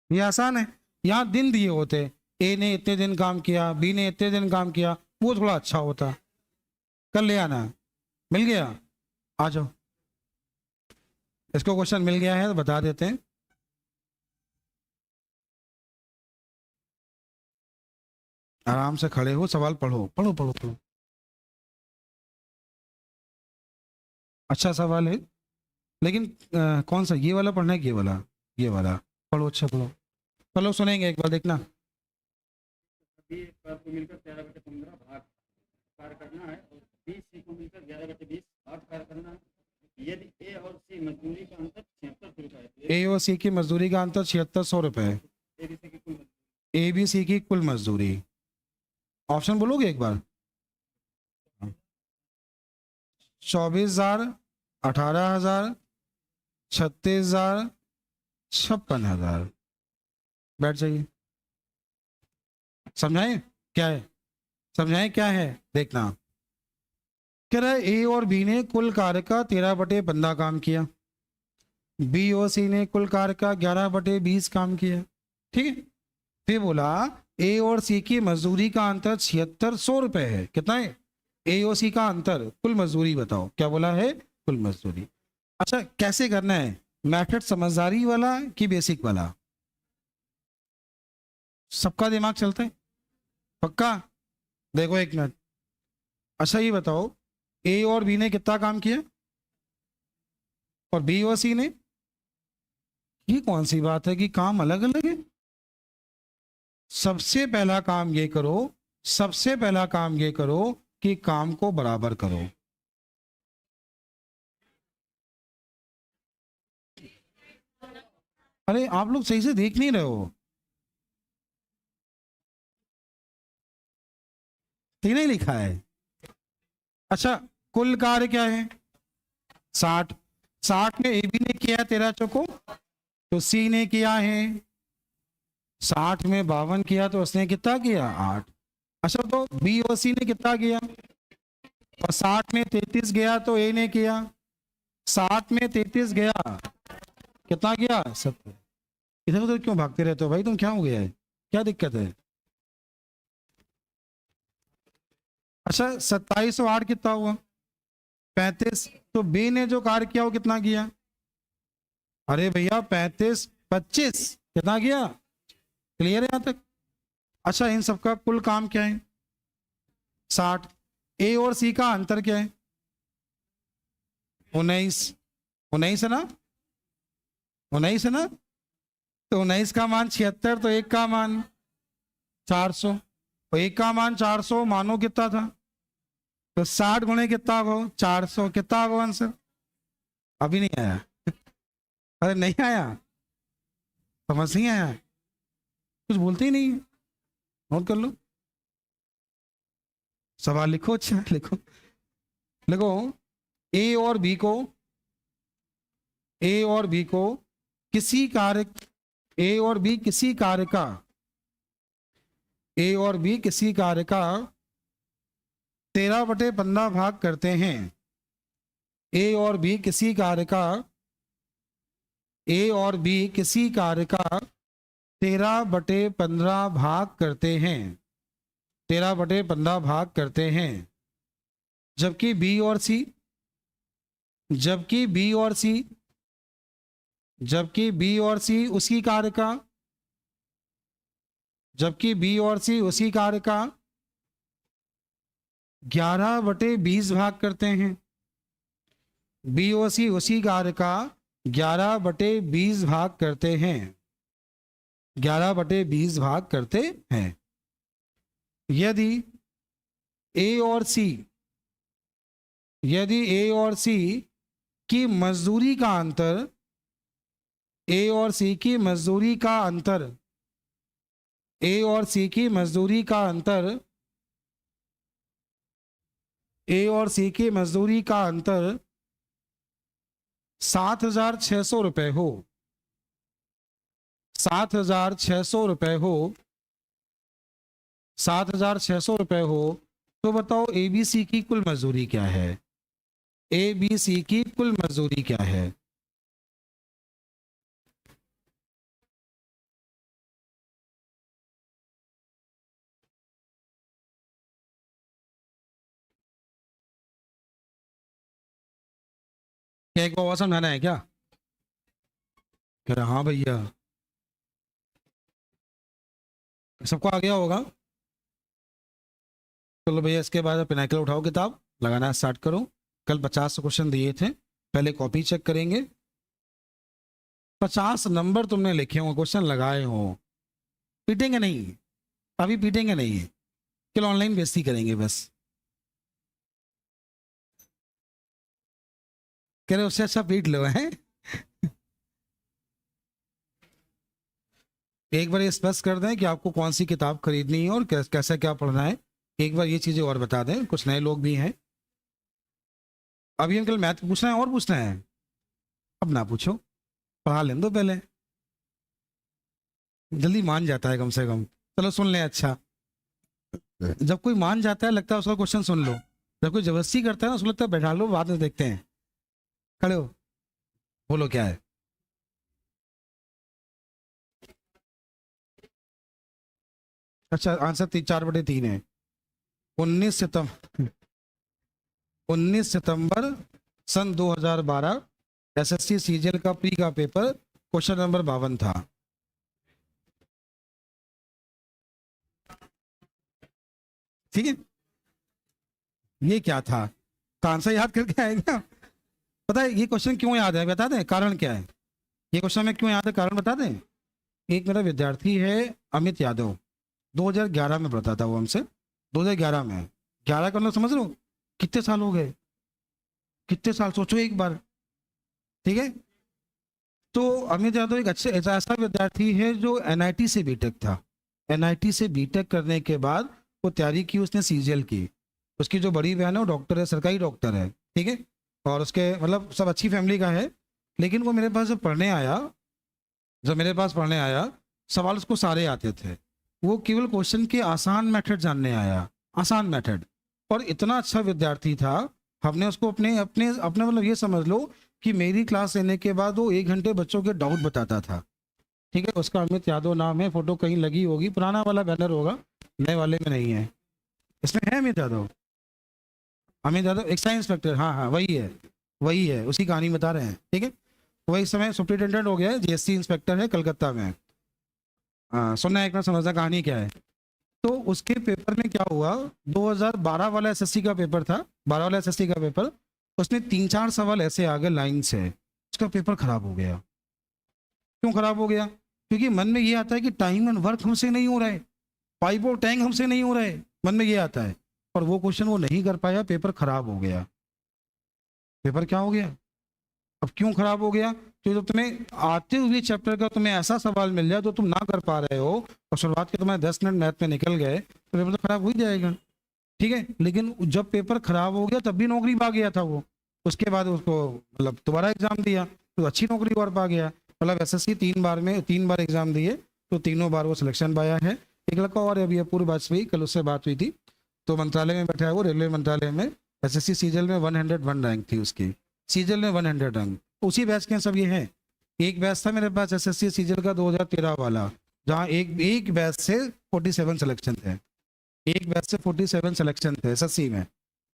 Speaker 1: ये आसान है। यहाँ दिन दिए होते, ए ने इतने दिन काम किया, बी ने इतने दिन काम किया, वो थोड़ा अच्छा होता। कल ले आना। मिल गया, आ जाओ। इसको क्वेश्चन मिल गया है तो बता देते हैं। आराम से खड़े हो, सवाल पढ़ो पढ़ो पढ़ो पढ़ो। अच्छा सवाल है, लेकिन कौन सा, ये वाला पढ़ना है कि ये वाला? ये वाला पढ़ो, अच्छा पढ़ो। चलो सुनेंगे एक बार, देखना।
Speaker 2: को मिलकर 13/15 भाग कार्य करना है और बी सी को मिलकर 11/20 भाग कार्य करना है। यदि ए और सी मजदूरी का अंतर 76 रुपए है,
Speaker 1: ए और सी की मजदूरी का अंतर 7600 रुपए है। ए बी सी की कुल मजदूरी, ऑप्शन बोलोगे एक बार? 24,000, 18,000, 36,000, 56,000। बैठ जाइए, समझाएं क्या है, समझाएं क्या है, देखना। कह रहा है ए और बी ने कुल कार्य का 13/15 काम किया, बी और सी ने कुल कार्य का 11/20 काम किया, ठीक है। फिर बोला ए और सी की मजदूरी का अंतर 7600 रुपए है। कितना है ए और सी का अंतर? कुल मजदूरी बताओ, क्या बोला है? कुल मजदूरी। अच्छा कैसे करना है, मेथड समझदारी वाला कि बेसिक वाला? सबका दिमाग चलता है पक्का? देखो एक मिनट। अच्छा ये बताओ, ए और बी ने कितना काम किया और बी और सी ने? ये कौन सी बात है कि काम अलग अलग है? सबसे पहला काम ये करो, सबसे पहला काम ये करो कि काम को बराबर करो। अरे आप लोग सही से देख नहीं रहे हो, तीन ही लिखा है। अच्छा कुल कार्य क्या है? 60। 60 में ए बी ने किया 13 चौको, तो सी ने किया है 60 में 52 किया, तो उसने कितना किया? 8। अच्छा तो बी और सी ने कितना किया? और 60 में 33 गया तो ए ने किया, 60 में 33 गया कितना किया? 70। इधर उधर क्यों भागते रहते हो भाई, तुम क्या हो गया है, क्या दिक्कत है? अच्छा 27 और 8 कितना हुआ? 35। तो बी ने जो कार्य किया वो कितना किया? अरे भैया 35 25 कितना किया? क्लियर है यहां तक? अच्छा इन सबका कुल काम क्या है? 60। ए और सी का अंतर क्या है? 19। 19 है ना? 19 है ना? तो 19 का मान 76, तो एक का मान 400, तो एक का मान 400 मानो कितना था? तो 60 गुणे कितना हो? 400। कितना होगा आंसर? अभी नहीं आया अरे नहीं आया, समझ नहीं आया, कुछ बोलते ही नहीं। नोट कर लो, सवाल लिखो, अच्छा लिखो, लिखो। ए और बी को किसी कार्य ए और बी किसी कार्य का 13/15 भाग करते हैं। ए और बी किसी कार्य का 13/15 भाग करते हैं। 13/15 भाग करते हैं। जबकि बी और सी उसी कार्य का 11/20 भाग करते हैं। बी और सी उसी कार्य का 11/20 भाग करते हैं। 11/20 भाग करते हैं। यदि ए और सी की मजदूरी का अंतर ए और सी की मजदूरी का अंतर 7,600 रुपए हो 7,600 रुपए हो तो बताओ एबीसी की कुल मजदूरी क्या है। एबीसी की कुल मजदूरी क्या है। क्या एक बार समझाना है क्या? कह रहा हाँ भैया, सबको आ गया होगा। चलो भैया, इसके बाद पिनाकल उठाओ, किताब लगाना स्टार्ट करो। कल 50 क्वेश्चन दिए थे, पहले कॉपी चेक करेंगे। 50 नंबर तुमने लिखे हो, क्वेश्चन लगाए हो, पीटेंगे नहीं, अभी पीटेंगे नहीं, कल ऑनलाइन बेइज्जती करेंगे बस। कह रहे उससे अच्छा पीट लो हैं। एक बार ये स्पष्ट कर दें कि आपको कौन सी किताब खरीदनी है और कैसा क्या पढ़ना है। एक बार ये चीजें और बता दें, कुछ नए लोग भी हैं। अभी अंकल मैथ पूछना है और पूछना है? अब ना पूछो, पढ़ा लें दो पहले, जल्दी मान जाता है कम से कम। चलो सुन लें। अच्छा, जब कोई मान जाता है लगता है उसका क्वेश्चन सुन लो, जब कोई जबरदस्ती करता है ना उसको लगता है बैठा लो, बाद में देखते हैं। खड़े हो, बोलो क्या है। अच्छा, आंसर 4/3 है। 19 सितंबर सन 2012 एसएससी सीजीएल का प्री का पेपर, क्वेश्चन नंबर 52 था। ठीक है, ये क्या था, तो आंसर याद करके आएगा। पता है ये क्वेश्चन क्यों याद है, बता दें कारण क्या है। ये क्वेश्चन में क्यों याद है, कारण बता दें। एक मेरा विद्यार्थी है अमित यादव, 2011 में पढ़ता था वो हमसे। 2011 में 11 का मतलब समझ लो कितने साल हो गए, कितने साल सोचो एक बार। ठीक है, तो अमित यादव एक अच्छे ऐसा विद्यार्थी है जो एनआईटी से बीटेक था। एनआईटी से बीटेक करने के बाद वो तैयारी की उसने सीजीएल की। उसकी जो बड़ी बहन है वो डॉक्टर है, सरकारी डॉक्टर है। ठीक है, और उसके मतलब सब अच्छी फैमिली का है। लेकिन वो मेरे पास जब मेरे पास पढ़ने आया, सवाल उसको सारे आते थे। वो केवल क्वेश्चन के आसान मेथड जानने आया, आसान मेथड। और इतना अच्छा विद्यार्थी था, हमने उसको अपने अपने अपने मतलब ये समझ लो कि मेरी क्लास लेने के बाद वो 1 घंटे बच्चों के डाउट बताता था। ठीक है, उसका अमित यादव नाम है, फोटो कहीं लगी होगी, पुराना वाला बैनर होगा, नए वाले में नहीं है। इसमें है अमित यादव एक्साइज इंस्पेक्टर, हाँ हाँ वही है, उसकी कहानी बता रहे हैं। ठीक है, वही समय सुप्रिटेंडेंट हो गया है, जीएसटी इंस्पेक्टर है कलकत्ता में। सुनना एक बार, समझना कहानी क्या है। तो उसके पेपर में क्या हुआ, 2012 वाला एसएससी का पेपर था, 12 वाला एसएससी का पेपर, उसने 3-4 सवाल ऐसे आ गए लाइन से, उसका पेपर खराब हो गया। क्यों खराब हो गया? क्योंकि मन में ये आता है कि टाइम एंड वर्क हमसे नहीं हो रहा है, पाइप और टैंक हमसे नहीं हो रहा है, मन में ये आता है। और वो क्वेश्चन वो नहीं कर पाया, पेपर खराब हो गया। पेपर क्या हो गया? अब क्यों खराब हो गया? तो जब तुम्हें आते हुए चैप्टर का तुम्हें ऐसा सवाल मिल जाए तो तुम ना कर पा रहे हो और शुरुआत के तुम्हारे 10 मिनट मैथ में निकल गए, तो पेपर तो खराब हो ही जाएगा। ठीक है, लेकिन जब पेपर खराब हो गया तब भी नौकरी पा गया था वो, उसके बाद उसको मतलब दोबारा एग्जाम दिया तो अच्छी नौकरी और पा गया। मतलब एसएससी 3 बार एग्जाम दिए तो तीनों बार वो सिलेक्शन पाया है। एक लड़का और है, अभी अपूर्व वाजपेयी, कल उससे बात हुई थी, तो मंत्रालय में बैठा है वो, रेलवे मंत्रालय में। एसएससी सीजल में 101 रैंक थी उसकी, सीजल में 100 रैंक। उसी बैच के सब ये हैं। एक बैच था मेरे पास एसएससी सीजल का 2013 वाला, जहाँ एक एक बैच से 47 सिलेक्शन थे, एक बैच से 47 सिलेक्शन थे एसएससी में।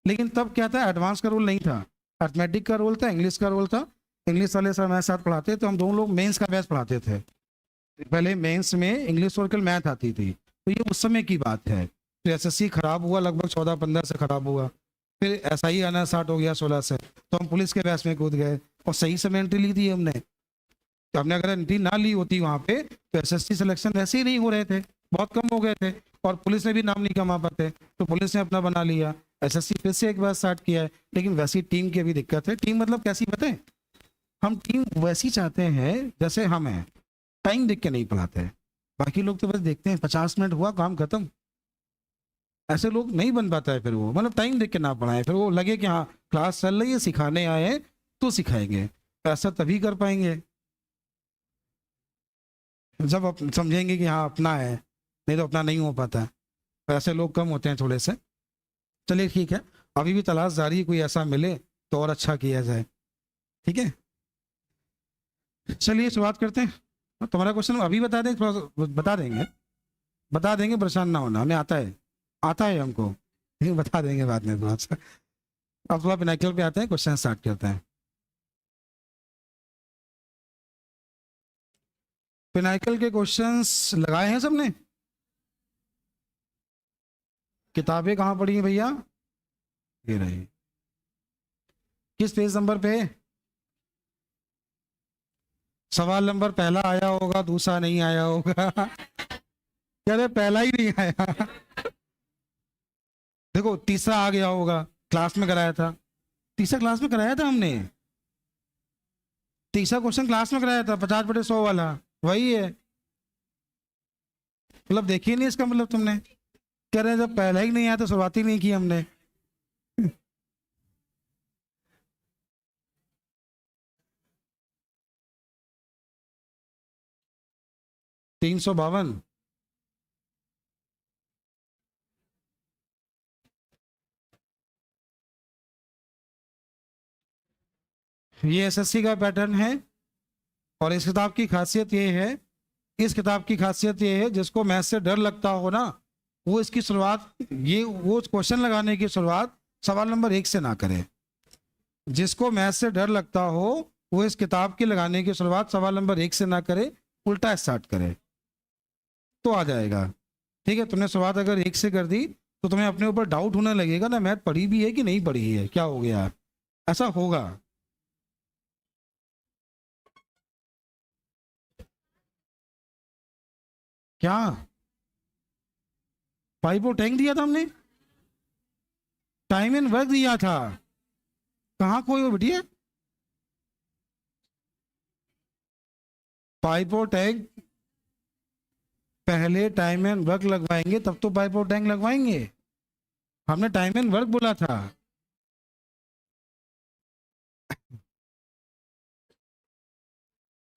Speaker 1: लेकिन तब क्या था, एडवांस का रोल नहीं था, अर्थमेटिक का रोल था, इंग्लिश का रोल था। इंग्लिश वाले सर हमारे साथ पढ़ाते तो हम दोनों लोग मेंस का बैच पढ़ाते थे। पहले मेंस में इंग्लिश और कल मैथ आती थी, तो ये उस समय की बात है। तो एसएससी खराब हुआ, लगभग 14-15 से खराब हुआ, फिर ऐसा ही आना स्टार्ट हो गया 16 से, तो हम पुलिस के बैच में कूद गए और सही समय एंट्री ली थी हमने। तो हमने अगर एंट्री ना ली होती वहाँ पे तो एसएससी सिलेक्शन वैसे ही नहीं हो रहे थे, बहुत कम हो गए थे, और पुलिस ने भी नाम नहीं कमा पाते, तो पुलिस ने अपना बना लिया। एसएससी फिर से एक बार स्टार्ट किया है, लेकिन वैसी टीम की भी दिक्कत है। टीम मतलब कैसी बताएं, हम टीम वैसी चाहते हैं जैसे हम हैं, टाइम देख के नहीं पढ़ाते हैं। बाकी लोग तो बस देखते हैं 50 मिनट हुआ काम खत्म, ऐसे लोग नहीं बन पाता है। फिर वो मतलब टाइम देख के ना पढ़ाएं, फिर वो लगे कि हाँ क्लास चल रही है, सिखाने आए हैं तो सिखाएंगे। ऐसा तभी कर पाएंगे जब समझेंगे कि हाँ अपना है, नहीं तो अपना नहीं हो पाता है। तो ऐसे लोग कम होते हैं थोड़े से। चलिए ठीक है, अभी भी तलाश जारी है, कोई ऐसा मिले तो और अच्छा किया जाए। ठीक है, चलिए शुरुआत करते हैं। तुम्हारा क्वेश्चन अभी बता दें, थोड़ा सा बता देंगे, बता देंगे, परेशान ना होना, हमें आता है, आता है हमको, लेकिन बता देंगे बाद में थोड़ा सा। अब थोड़ा पिनाकल पे आते हैं, क्वेश्चन स्टार्ट करते हैं। पिनाकल के क्वेश्चंस लगाए हैं सबने? किताबें कहाँ पड़ी हैं भैया? ये रही। किस पेज नंबर पे? सवाल नंबर पहला आया होगा, दूसरा नहीं आया होगा। कह रहे पहला ही नहीं आया। देखो तीसरा आ गया होगा, क्लास में कराया था, तीसरा क्लास में कराया था हमने, तीसरा क्वेश्चन क्लास में कराया था, 50/100 वाला वही है। मतलब देखिए नहीं इसका मतलब तुमने, कह रहे हैं जब पहला ही नहीं आया तो शुरुआत ही नहीं की हमने। 352। ये एसएससी का पैटर्न है, और इस किताब की खासियत ये है, इस किताब की खासियत ये है, जिसको मैथ से डर लगता हो ना, वो इसकी शुरुआत, ये वो क्वेश्चन लगाने की शुरुआत सवाल नंबर 1 से ना करे। जिसको मैथ से डर लगता हो वो इस किताब की लगाने की शुरुआत सवाल नंबर 1 से ना करे, उल्टा स्टार्ट करे तो आ जाएगा। ठीक है, तुमने शुरुआत अगर 1 से कर दी तो तुम्हें अपने ऊपर डाउट होने लगेगा ना, मैथ पढ़ी भी है कि नहीं पढ़ी है, क्या हो गया, ऐसा होगा। क्या पाइप और टैंक दिया था हमने? टाइम एंड वर्क दिया था? कहाँ खोए हो बिटिया? पाइप और टैंक पहले टाइम एंड वर्क लगवाएंगे तब तो पाइप और टैंक लगवाएंगे। हमने टाइम एंड वर्क बोला था।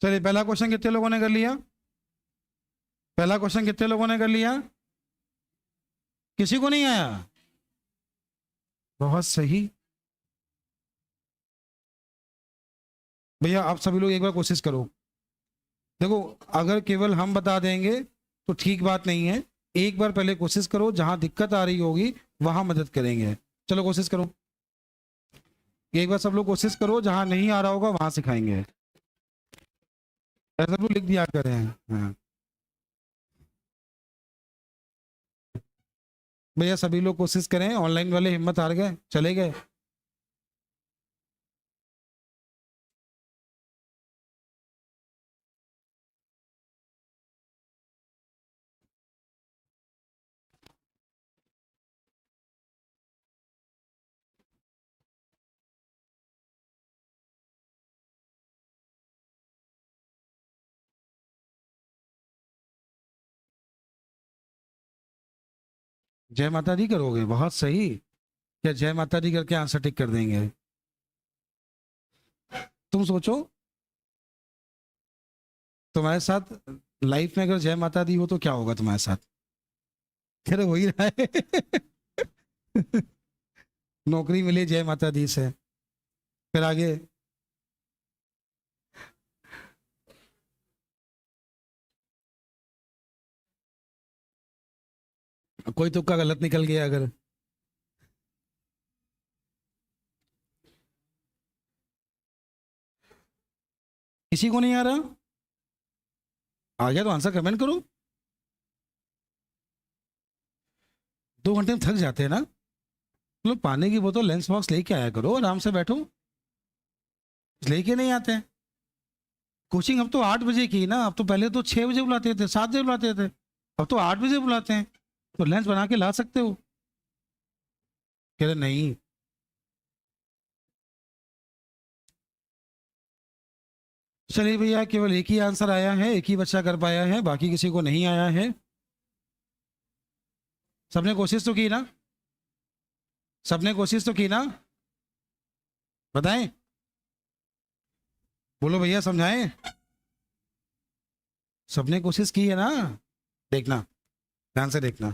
Speaker 1: चलिए पहला क्वेश्चन कितने लोगों ने कर लिया? पहला क्वेश्चन कितने लोगों ने कर लिया? किसी को नहीं आया? बहुत सही। भैया आप सभी लोग एक बार कोशिश करो। देखो अगर केवल हम बता देंगे तो ठीक बात नहीं है, एक बार पहले कोशिश करो, जहां दिक्कत आ रही होगी वहां मदद करेंगे। चलो कोशिश करो, एक बार सब लोग कोशिश करो, जहां नहीं आ रहा होगा वहां सिखाएंगे। ऐसा तो लिख दिया करें। हाँ भैया सभी लोग कोशिश करें, ऑनलाइन वाले हिम्मत हार गए, चले गए। जय माता दी करोगे, बहुत सही। क्या जय माता दी करके आंसर टिक कर देंगे? तुम सोचो, तुम्हारे साथ लाइफ में अगर जय माता दी हो तो क्या होगा तुम्हारे साथ? कह रहे हो ही रहा है। नौकरी मिली जय माता दी से, फिर आगे कोई तुक्का गलत निकल गया अगर, किसी को नहीं आ रहा, आ गया तो आंसर कमेंट करो। 2 घंटे में थक जाते हैं ना, मतलब पानी की बोतल लंच बॉक्स लेके आया करो, आराम से बैठो, लेके नहीं आते हैं। कोचिंग अब तो 8 बजे की ना, अब तो पहले तो 6 बजे बुलाते थे, 7 बजे बुलाते थे, अब तो 8 बजे बुलाते हैं, तो लंच बना के ला सकते हो। कह रहे नहीं, चलिए भैया केवल एक ही आंसर आया है, एक ही बच्चा कर पाया है, बाकी किसी को नहीं आया है। सबने कोशिश तो की ना, सबने कोशिश तो की ना, बताएं, बोलो भैया समझाएं, सबने कोशिश की है ना? देखना, ध्यान से देखना,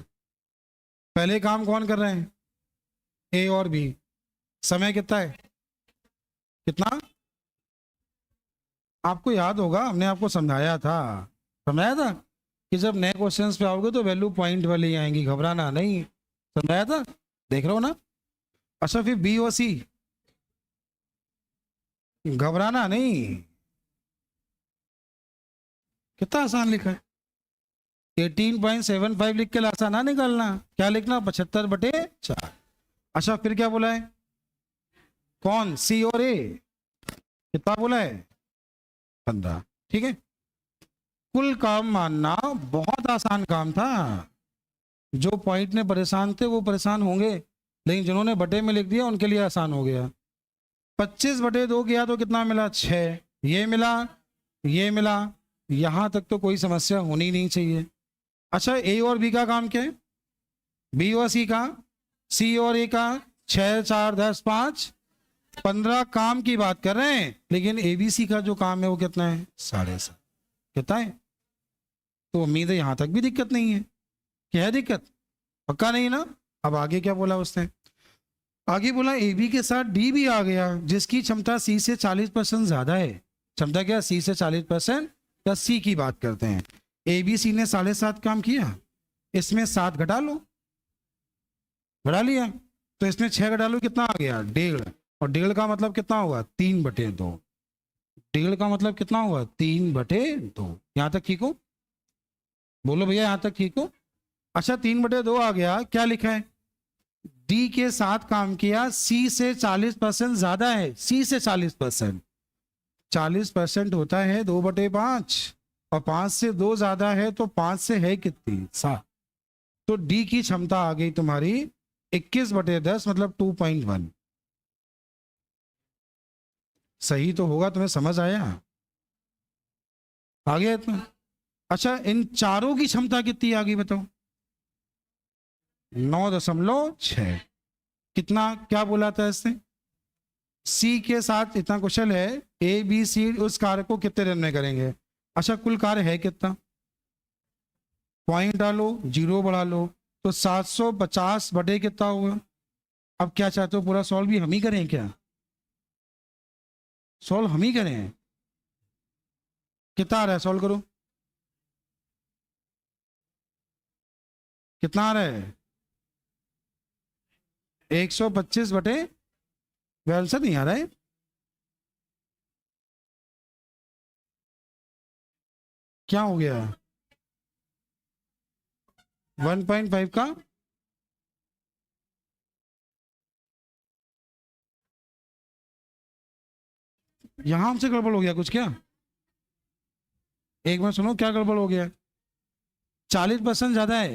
Speaker 1: पहले काम कौन कर रहे हैं? ए और बी। समय कितना है? कितना? आपको याद होगा, हमने आपको समझाया था कि जब नए क्वेश्चंस पे आओगे तो वैल्यू पॉइंट वाली आएंगी, घबराना नहीं, समझाया था, देख रहे हो ना? अच्छा फिर बी और सी, घबराना नहीं, कितना आसान लिखा है, 18.75 लिख के लासा ना निकालना, क्या लिखना, 75/4। अच्छा फिर क्या बोला है, कौन, सी और ए, कितना बोला है, 15, ठीक है। कुल काम मानना बहुत आसान काम था, जो पॉइंट में परेशान थे वो परेशान होंगे, लेकिन जिन्होंने बटे में लिख दिया उनके लिए आसान हो गया। 25/2 किया तो कितना मिला, 6, ये मिला, ये मिला, यहां तक तो कोई समस्या होनी नहीं चाहिए। अच्छा ए और बी का काम क्या है, बी और सी का, सी और ए का, 6 4 10 5 15 काम की बात कर रहे हैं, लेकिन एबीसी का जो काम है वो कितना है, 7.5, कितना है? तो उम्मीद है यहां तक भी दिक्कत नहीं है, क्या है दिक्कत, पक्का नहीं ना? अब आगे क्या बोला उसने, आगे बोला ए बी के साथ डी भी आ गया, जिसकी क्षमता सी से 40% ज्यादा है। क्षमता क्या, सी से 40%, या सी की बात करते हैं। ए बी सी ने 7.5 काम किया, इसमें 7 घटा लो, घटा लिया, तो इसमें 6 घटा लो, कितना आ गया, 1.5, और 1.5 का मतलब कितना होगा, 3/2, 1.5 का मतलब कितना होगा, 3/2। यहां तक ठीक हो, बोलो भैया यहां तक ठीक हो? अच्छा 3/2 आ गया, क्या लिखा है, डी के साथ काम किया, सी से 40% ज्यादा है, सी से 40%, 40% होता है 2/5, और 5 से 2 ज्यादा है तो 5 से है कितनी, 7, तो डी की क्षमता आ गई तुम्हारी 21/10, मतलब 2.1। सही तो होगा, तुम्हें समझ आया, आ गया इतना? अच्छा इन चारों की क्षमता कितनी आ गई बताओ, 9.6। कितना, क्या बोला था इसने, सी के साथ इतना क्वेश्चन है, ए बी सी उस कार्य को कितने दिन में करेंगे। अच्छा कुल कार्य है कितना, पॉइंट डालो, 0 बढ़ा लो, तो 750 बटे कितना होगा। अब क्या चाहते हो, पूरा सॉल्व भी हम ही करें क्या, सॉल्व हम ही करें, कितना आ रहा है, सॉल्व करो, कितना आ रहा है, 125/12 आंसर नहीं आ रहा है, क्या हो गया, 1.5 का, यहां हमसे गड़बड़ हो गया कुछ क्या, एक बार सुनो क्या गड़बड़ हो गया, 40% ज्यादा है,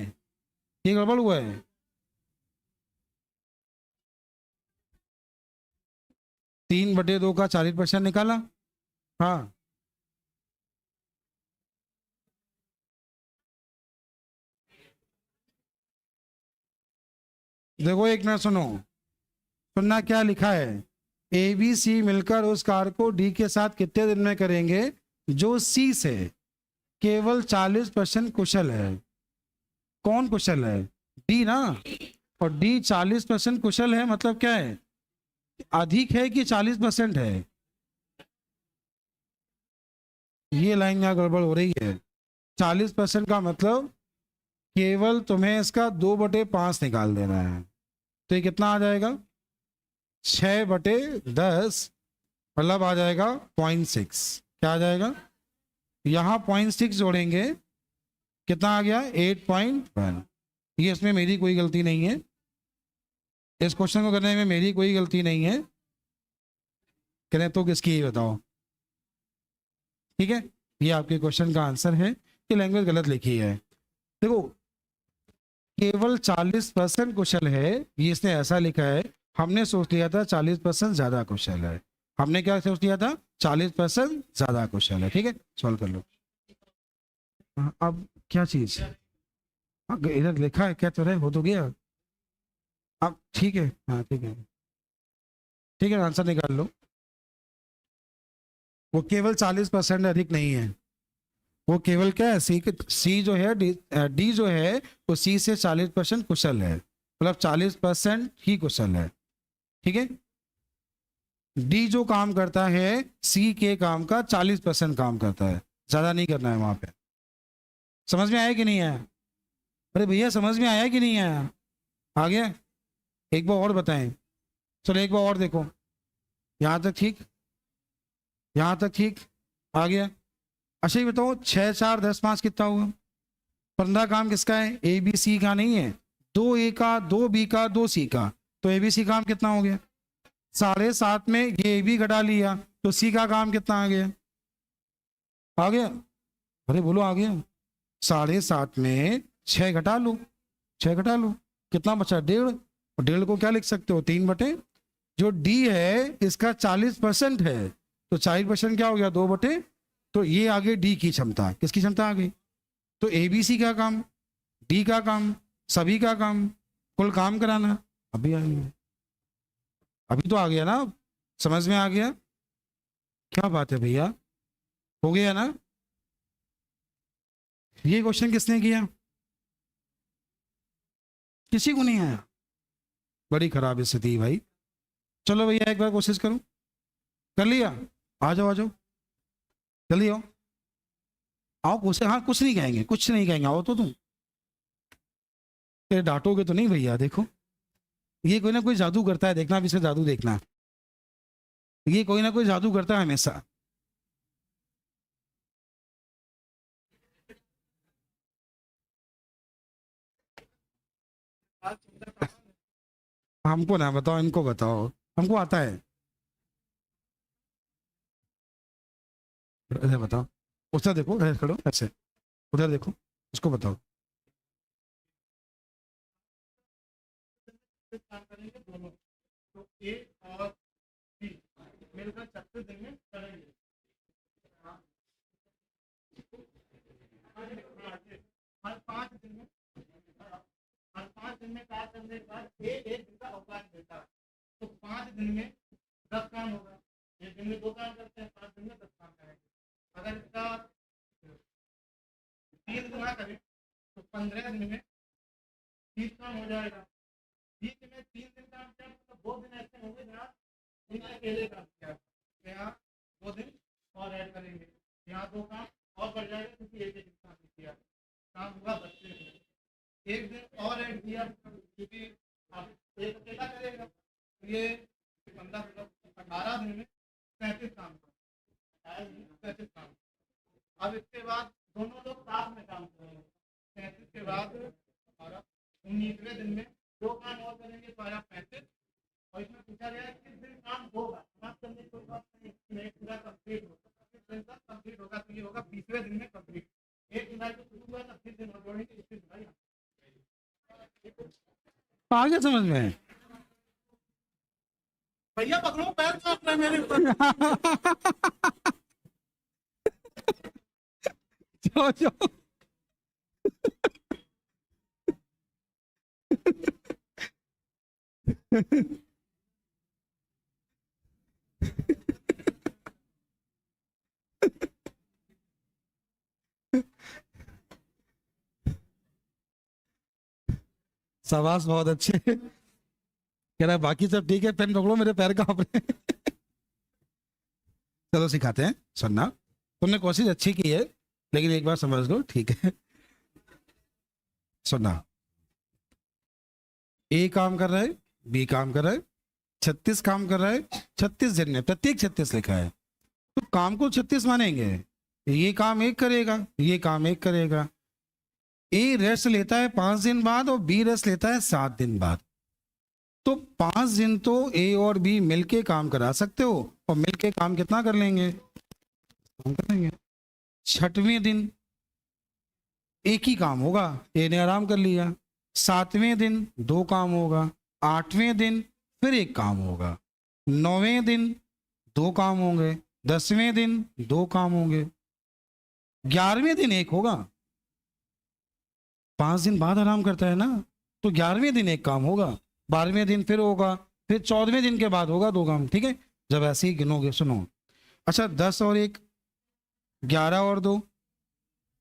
Speaker 1: ये गड़बड़ हुआ है, 3/2 का 40% निकाला, हाँ, देखो एक मिनट सुनो, सुनना क्या लिखा है, ए बी सी मिलकर उस कार को डी के साथ कितने दिन में करेंगे जो सी से केवल 40% कुशल है। कौन कुशल है? डी ना। और डी 40% कुशल है मतलब क्या है? अधिक है कि 40% है? ये लाइन यहाँ गड़बड़ हो रही है। 40% का मतलब केवल तुम्हें इसका 2/5 निकाल देना है। तो ये कितना आ जाएगा? 6/10 मतलब आ जाएगा 0.6। क्या आ जाएगा? यहाँ 0.6 जोड़ेंगे, कितना आ गया? 8.1। ये इसमें मेरी कोई गलती नहीं है, इस क्वेश्चन को करने में मेरी कोई गलती नहीं है। करें तो किसकी ही बताओ। ठीक है, ये आपके क्वेश्चन का आंसर है कि लैंग्वेज गलत लिखी है। देखो केवल 40% कुशल है, ये इसने ऐसा लिखा है। हमने सोच लिया था 40% ज्यादा कुशल है। हमने क्या सोच लिया था? 40% ज्यादा कुशल है। ठीक है, सॉल्व कर लो। अब क्या चीज इधर लिखा है क्या? तो रहे हो तो गया। अब ठीक है, हाँ ठीक है, ठीक है, आंसर निकाल लो। वो केवल 40% अधिक नहीं है, वो केवल क्या है? सी जो है डी जो है वो सी से 40% कुशल है, मतलब 40% ही कुशल है। ठीक है, डी जो काम करता है सी के काम का 40% काम करता है, ज्यादा नहीं करना है वहां पे। समझ में आया कि नहीं आया? अरे भैया समझ में आया कि नहीं आया? आ गया? एक बार और बताएं। चलो एक बार और देखो, यहां तक ठीक, यहां तक ठीक आ गया। अच्छा ये बताओ 6 4 10 5 कितना हुआ? 15 काम किसका है? ए बी सी का नहीं है, 2 ए का, 2 बी का, 2 सी का। तो ए बी सी काम कितना हो गया? 7.5 में ये ए बी घटा लिया तो सी का काम कितना आ गया? आ गया? अरे बोलो आ गया? 7.5 में 6 घटा लो, 6 घटा लो, कितना बचा? 1.5। और 1.5 को क्या लिख सकते हो? 3/, जो डी है इसका 40% है, तो 40% क्या हो गया? 2/। तो ये आगे डी की क्षमता, किसकी क्षमता आ गई? तो ए बी सी का काम, डी का काम, सभी का काम, कुल काम कराना। अभी आ गया, अभी तो आ गया ना? समझ में आ गया? क्या बात है भैया, हो गया ना? ये क्वेश्चन किसने किया? किसी को नहीं आया? बड़ी खराब स्थिति भाई। चलो भैया एक बार कोशिश करो। कर लिया? आ जाओ आ जाओ, जल्दी आओ, आओ कोशिश। हाँ कुछ नहीं कहेंगे, कुछ नहीं कहेंगे, आओ तो तुम। ये डांटोगे तो नहीं भैया? देखो ये कोई ना कोई जादू करता है, देखना पीछे जादू देखना, ये कोई ना कोई जादू करता है हमेशा। हमको ना बताओ, इनको बताओ, हमको आता है। इधर बताओ, उधर देखो, इधर खड़ो ऐसे, उधर देखो, उसको बताओ।
Speaker 2: काम करेंगे दोनों, तो ए और बी मिलकर 36 दिन में करेंगे। हर 5 दिन में, हर 5 दिन में कार्य करने के बाद ए 1 दिन का अवकाश देता है, तो 5 दिन में 10 काम होगा। 1 दिन में 2 काम करते हैं, 5 दिन में 10 काम करेंगे। अगर इसका 3 गुना करें तो 15 दिन में 30 काम हो जाएगा। बीच में 3 दिन काम किया तो 2 दिन ऐसे होंगे जहाँ इनने पहले काम किया, यहाँ 2 दिन और ऐड करेंगे, यहाँ 2 काम और बढ़ जाएगा क्योंकि एक दिन काम किया, काम हुआ 32 दिन। 1 दिन और ऐड किया क्योंकि आप एक अकेला करेगा, तो ये 15 18 दिन में 35 काम, 35 काम। अब इसके बाद दोनों लोग साथ में काम करेंगे। 35 के बाद हमारा 19वें दिन में 2 काम और करेंगे तो आया 35। और इसमें पूछा गया है किस दिन काम होगा, समाप्त करने की कोई बात नहीं, पूरा कंप्लीट होगा, किस दिन तक कंप्लीट होगा? तो ये होगा 20वें दिन में कंप्लीट। 1 जुलाई को शुरू हुआ तो 30 दिन और जोड़ेंगे, 21 जुलाई।
Speaker 1: आ गया समझ में?
Speaker 2: भैया पकड़ो, पैर काट रहे मेरे ऊपर।
Speaker 1: जाओ जाओ। शाबाश, बहुत अच्छे। कह रहा है बाकी सब ठीक है, पेन पकड़ो, मेरे पैर कांप रहे हैं। चलो सिखाते हैं, सुनना। तुमने कोशिश अच्छी की है, लेकिन एक बार समझ लो, ठीक है। सुनना, ए काम कर रहा है, बी काम कर रहा है, 36 काम कर रहा है, 36 दिन में प्रत्येक 36 लिखा है, तो काम को 36 मानेंगे। ये काम एक करेगा, ये काम एक करेगा। ए रेस्ट लेता है 5 दिन बाद और बी रेस्ट लेता है 7 दिन बाद। तो 5 दिन तो ए और बी मिलके काम करा सकते हो, और मिलके काम कितना कर लेंगे, काम कर लेंगे। 6वें दिन एक ही काम होगा, ए ने आराम कर लिया। 7वें दिन 2 काम होगा। 8वें दिन फिर एक काम होगा। 9वें दिन 2 काम होंगे। 10वें दिन 2 काम होंगे। 11वें दिन एक होगा। 5 दिन बाद आराम करता है ना, तो 11वें दिन एक काम होगा। 12वें दिन फिर होगा, फिर 14वें दिन के बाद होगा 2 काम, ठीक है। जब ऐसे ही गिनोगे, सुनो। अच्छा, 10 और 1 11 और 2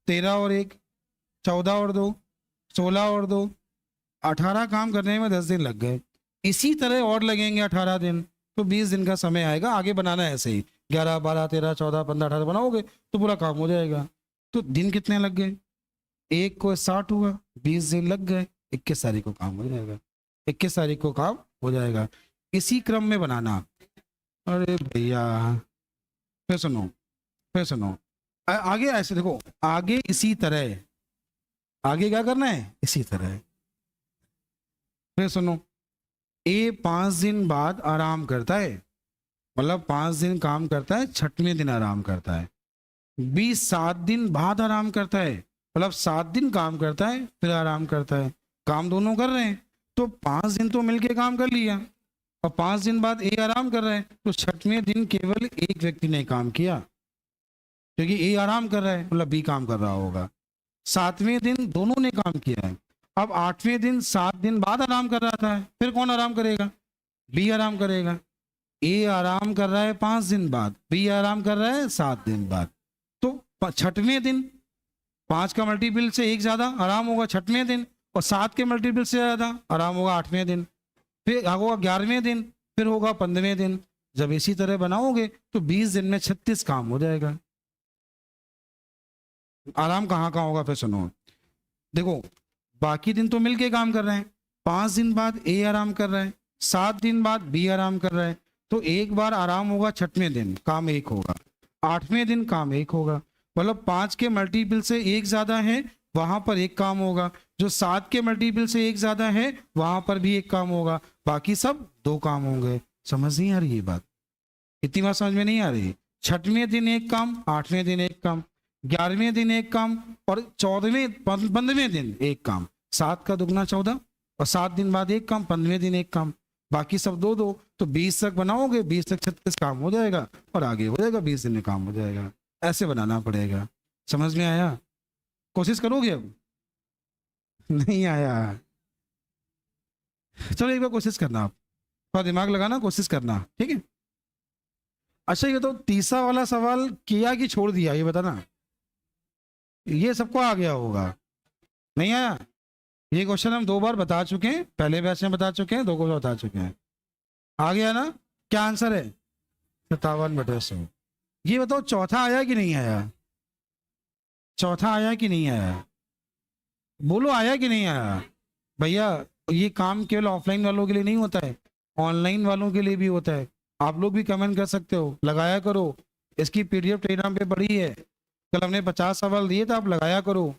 Speaker 1: 13 और 1 14 और 2 16 और 2 18 काम करने में 10 दिन लग गए। इसी तरह और लगेंगे 18 दिन, तो 20 दिन का समय आएगा। आगे बनाना है ऐसे ही, 11 12 13 14 15 18 बनाओगे तो पूरा काम हो जाएगा। तो दिन कितने लग गए, 1 को 60 हुआ, 20 दिन लग गए, 21 तारीख को काम हो जाएगा। 21 तारीख को काम हो जाएगा। इसी क्रम में बनाना। अरे भैया, फिर सुनो, फिर सुनो। आगे ऐसे देखो, आगे इसी तरह, आगे क्या करना है, इसी तरह। फिर सुनो, ए 5 दिन बाद आराम करता है, मतलब 5 दिन काम करता है, 6वें दिन आराम करता है। बी 7 दिन बाद आराम करता है, मतलब 7 दिन काम करता है फिर आराम करता है। काम दोनों कर रहे हैं, तो 5 दिन तो मिलके काम कर लिया, और 5 दिन बाद ए आराम कर रहा है, तो 6वें दिन केवल एक व्यक्ति ने काम किया, क्योंकि ए आराम कर रहा है, मतलब बी काम कर रहा होगा। 7वें दिन दोनों ने काम किया है। अब 8वें दिन 7 दिन बाद आराम कर रहा था, फिर कौन आराम करेगा, बी आराम करेगा। ए आराम कर रहा है 5 दिन बाद, बी आराम कर रहा है 7 दिन बाद। तो 6वें दिन 5 का मल्टीपल से 1 ज्यादा आराम होगा 6वें दिन, और 7 के मल्टीपल से ज्यादा आराम होगा 8वें दिन, फिर होगा 11वें दिन, फिर होगा 15वें दिन। जब इसी तरह बनाओगे तो 20 दिन में 36 काम हो जाएगा। आराम कहाँ कहाँ होगा, फिर सुनो। देखो, बाकी दिन तो मिलके काम कर रहे हैं। 5 दिन बाद ए आराम कर रहा है, 7 दिन बाद बी आराम कर रहा है, तो एक बार आराम होगा 6वें दिन, काम 1 होगा। 8वें दिन काम 1 होगा, मतलब 5 के मल्टीपल से 1 ज्यादा है, वहां पर 1 काम होगा। जो 7 के मल्टीपल से 1 ज्यादा है, वहां पर भी 1 काम होगा। बाकी सब 2 काम होंगे। समझ नहीं आ रही ये बात, इतनी बात समझ में नहीं आ रही। 6वें दिन 1 काम, 8वें दिन 1 काम, 11वें दिन 1 काम, और 15वें दिन 1 काम। 7 का दुगना 14, और 7 दिन बाद 1 काम, 15वें दिन 1 काम, बाकी सब 2 2। तो 20 तक बनाओगे, 20 तक 36 काम हो जाएगा, और आगे हो जाएगा 20 दिन में काम हो जाएगा। ऐसे बनाना पड़ेगा। समझ में आया? कोशिश करोगे अब? नहीं आया? चलो एक बार कोशिश करना, आप थोड़ा दिमाग लगाना, कोशिश करना, ठीक है। अच्छा, ये तो तीसरा वाला सवाल किया कि छोड़ दिया, ये बताना। ये सबको आ गया होगा, नहीं आया? ये क्वेश्चन हम 2 बार बता चुके हैं, पहले बैच में बता चुके हैं, 2 को बता चुके हैं। आ गया ना? क्या आंसर है? 57/100। ये बताओ, चौथा आया कि नहीं आया? चौथा आया कि नहीं आया? बोलो, आया कि नहीं आया? भैया, ये काम केवल ऑफलाइन वालों के लिए नहीं होता है, ऑनलाइन वालों के लिए भी होता है। आप लोग भी कमेंट कर सकते हो, लगाया करो। इसकी पीडीएफ टेलीग्राम पे पड़ी है, कल हमने 50 सवाल दिए थे, आप लगाया करो।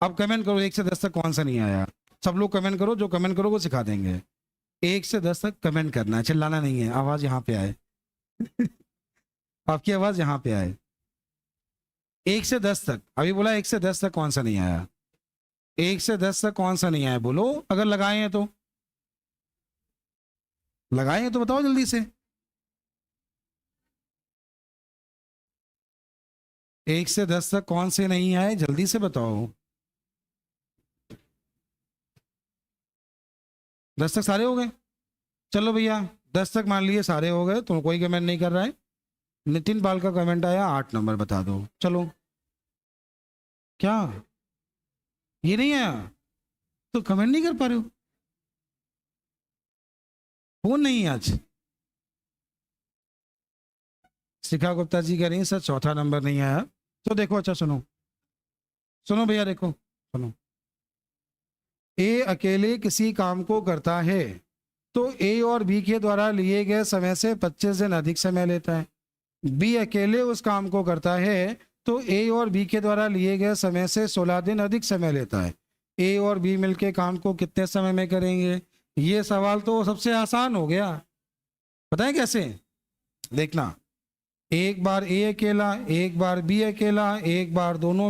Speaker 1: अब कमेंट करो 1 से 10 तक कौन सा नहीं आया। सब लोग कमेंट करो, जो कमेंट करो वो सिखा देंगे। 1 से 10 तक कमेंट करना है, चिल्लाना नहीं है, आवाज यहाँ पे आए। आपकी आवाज यहाँ पे आए। 1 से 10 तक, अभी बोला 1 से 10 तक कौन सा नहीं आया? 1 से 10 तक कौन सा नहीं आया बोलो, अगर लगाए हैं तो। लगाए हैं तो बताओ जल्दी से। 1 से 10 तक कौन से नहीं आए, जल्दी से बताओ। 10 तक सारे हो गए? चलो भैया, 10 तक मान लिए सारे हो गए, तो कोई कमेंट नहीं कर रहा है। नितिन पाल का कमेंट आया, 8 नंबर बता दो। चलो, क्या ये नहीं आया? तो कमेंट नहीं कर पा रहे हो? फोन नहीं है आज। शिखा गुप्ता जी कह रही हैं सर चौथा नंबर नहीं आया। तो देखो, अच्छा सुनो सुनो भैया, देखो सुनो। ए अकेले किसी काम को करता है तो ए और बी के द्वारा लिए गए समय से 25 दिन अधिक समय लेता है। बी अकेले उस काम को करता है तो ए और बी के द्वारा लिए गए समय से 16 दिन अधिक समय लेता है। ए और बी मिलके काम को कितने समय में करेंगे? ये सवाल तो सबसे आसान हो गया। पता है कैसे? देखना, एक बार ए अकेला, एक बार बी अकेला, एक बार दोनों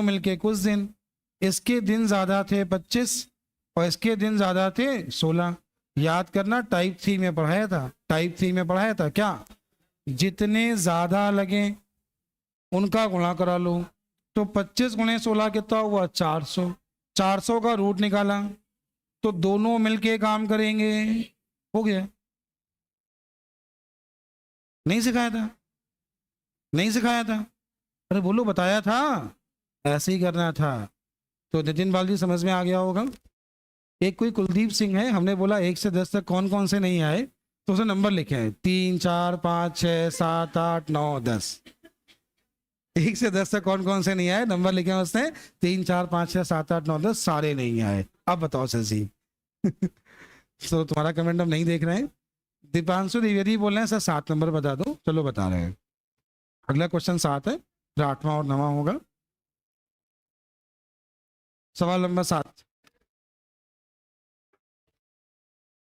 Speaker 1: मिलके कुछ दिन। इसके दिन ज्यादा थे 25 और इसके दिन ज्यादा थे 16। याद करना, टाइप 3 में पढ़ाया था क्या? जितने ज्यादा लगे उनका गुणा करा लो। तो 25 गुणे 16 कितना हुआ? 400। 400 का रूट निकाला तो दोनों मिलके काम करेंगे। हो गया। नहीं सिखाया था? अरे बोलो, बताया था, ऐसे ही करना था। तो नितिन बालजी समझ में आ गया होगा। एक कोई कुलदीप सिंह है, हमने बोला 1 से 10 तक कौन कौन से नहीं आए, तो उसे नंबर लिखे हैं 3 4 5 6 7 8 9 10। 1 से 10 तक कौन कौन से नहीं आए, नंबर लिखे हैं उसने 3 4 5 6 7 8 9 10, सारे नहीं आए। अब बताओ शशि। तो तुम्हारा कमेंट हम नहीं देख रहे हैं। दीपांशु द्विवेदी बोल रहे हैं सर 7 नंबर बता दो। चलो बता रहे हैं। अगला क्वेश्चन 7 है, फिर 8वां और 9वां होगा। सवाल नंबर 7।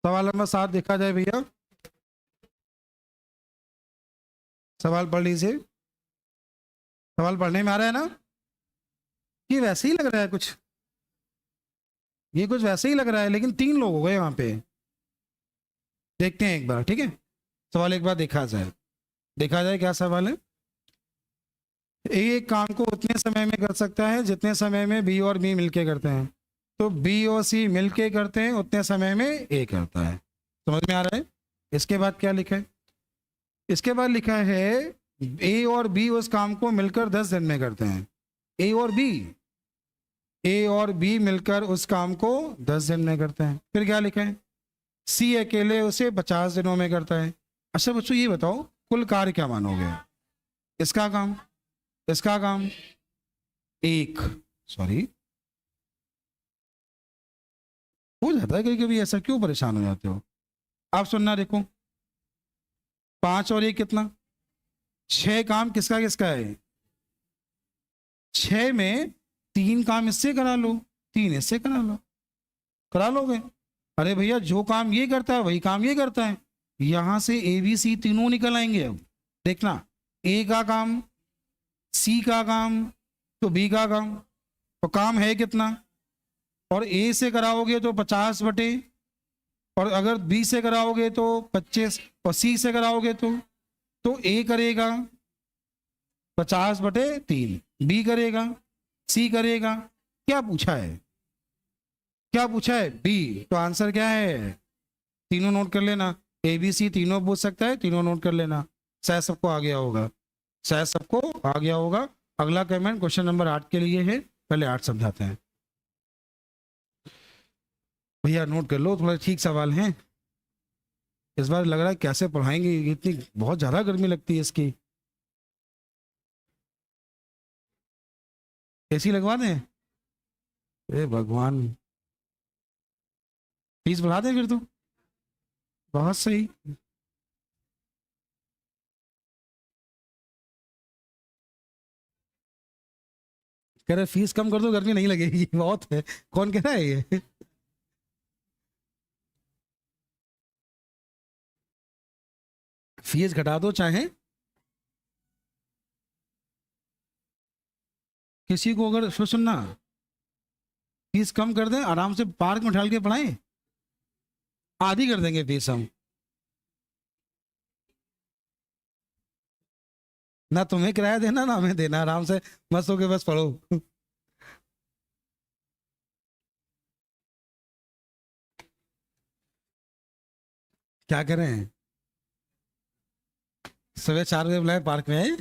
Speaker 1: सवाल नंबर 7 देखा जाए भैया, सवाल पढ़ लीजिए। सवाल पढ़ने में आ रहा है ना? ये वैसे ही लग रहा है कुछ, ये कुछ वैसे ही लग रहा है, लेकिन 3 लोग हो गए वहां पे। देखते हैं एक बार, ठीक है? सवाल एक बार देखा जाए क्या सवाल है। एक काम को उतने समय में कर सकता है जितने समय में बी और बी मिलके करते हैं। तो बी और सी मिलके करते हैं उतने समय में ए करता है। समझ में आ रहा है? इसके बाद क्या लिखा है? इसके बाद लिखा है ए और बी उस काम को मिलकर 10 दिन में करते हैं। ए और बी मिलकर उस काम को 10 दिन में करते हैं। फिर क्या लिखा है? सी अकेले उसे 50 दिनों में करता है। अच्छा बच्चों, ये बताओ कुल कार्य क्या मानोगे? इसका काम 1, सॉरी, हो जाता है कभी कभी ऐसा, क्यों परेशान हो जाते हो? आप सुनना, देखो 5 और 1 कितना? 6 काम किसका है? 6 में 3 काम इससे करा लो, 3 इससे करा लोगे। अरे भैया, जो काम ये करता है वही काम ये करता है। यहां से ए बी सी तीनों निकल आएंगे। अब देखना, ए का काम, सी का काम, तो बी का काम। तो काम है कितना? और ए से कराओगे तो 50/, और अगर बी से कराओगे तो 25, और सी से कराओगे तो ए करेगा 50/3, बी करेगा, सी करेगा। क्या पूछा है? बी। तो आंसर क्या है? तीनों नोट कर लेना, ए बी सी तीनों पूछ सकता है, तीनों नोट कर लेना। शायद सबको आ गया होगा। अगला कमेंट क्वेश्चन नंबर 8 के लिए है। पहले 8 समझाते हैं भैया, नोट कर लो, थोड़ा ठीक सवाल है। इस बार लग रहा है कैसे पढ़ाएंगे, इतनी बहुत ज्यादा गर्मी लगती है इसकी। एसी लगवा दें? अरे भगवान, फीस बढ़ा दें फिर तो। बहुत सही। कह रहे फीस कम कर दो, गर्मी नहीं लगेगी। बहुत है। कौन कह रहा है ये? फीस घटा दो, चाहे किसी को अगर सुनना, फीस कम कर दें, आराम से पार्क में ढाल के पढ़ाएं, आधी कर देंगे फीस हम। ना तुम्हें किराया देना ना हमें देना, आराम से मस्त होके बस पढ़ो। क्या करें? सुबह 4 बजे बुलाए पार्क में आए।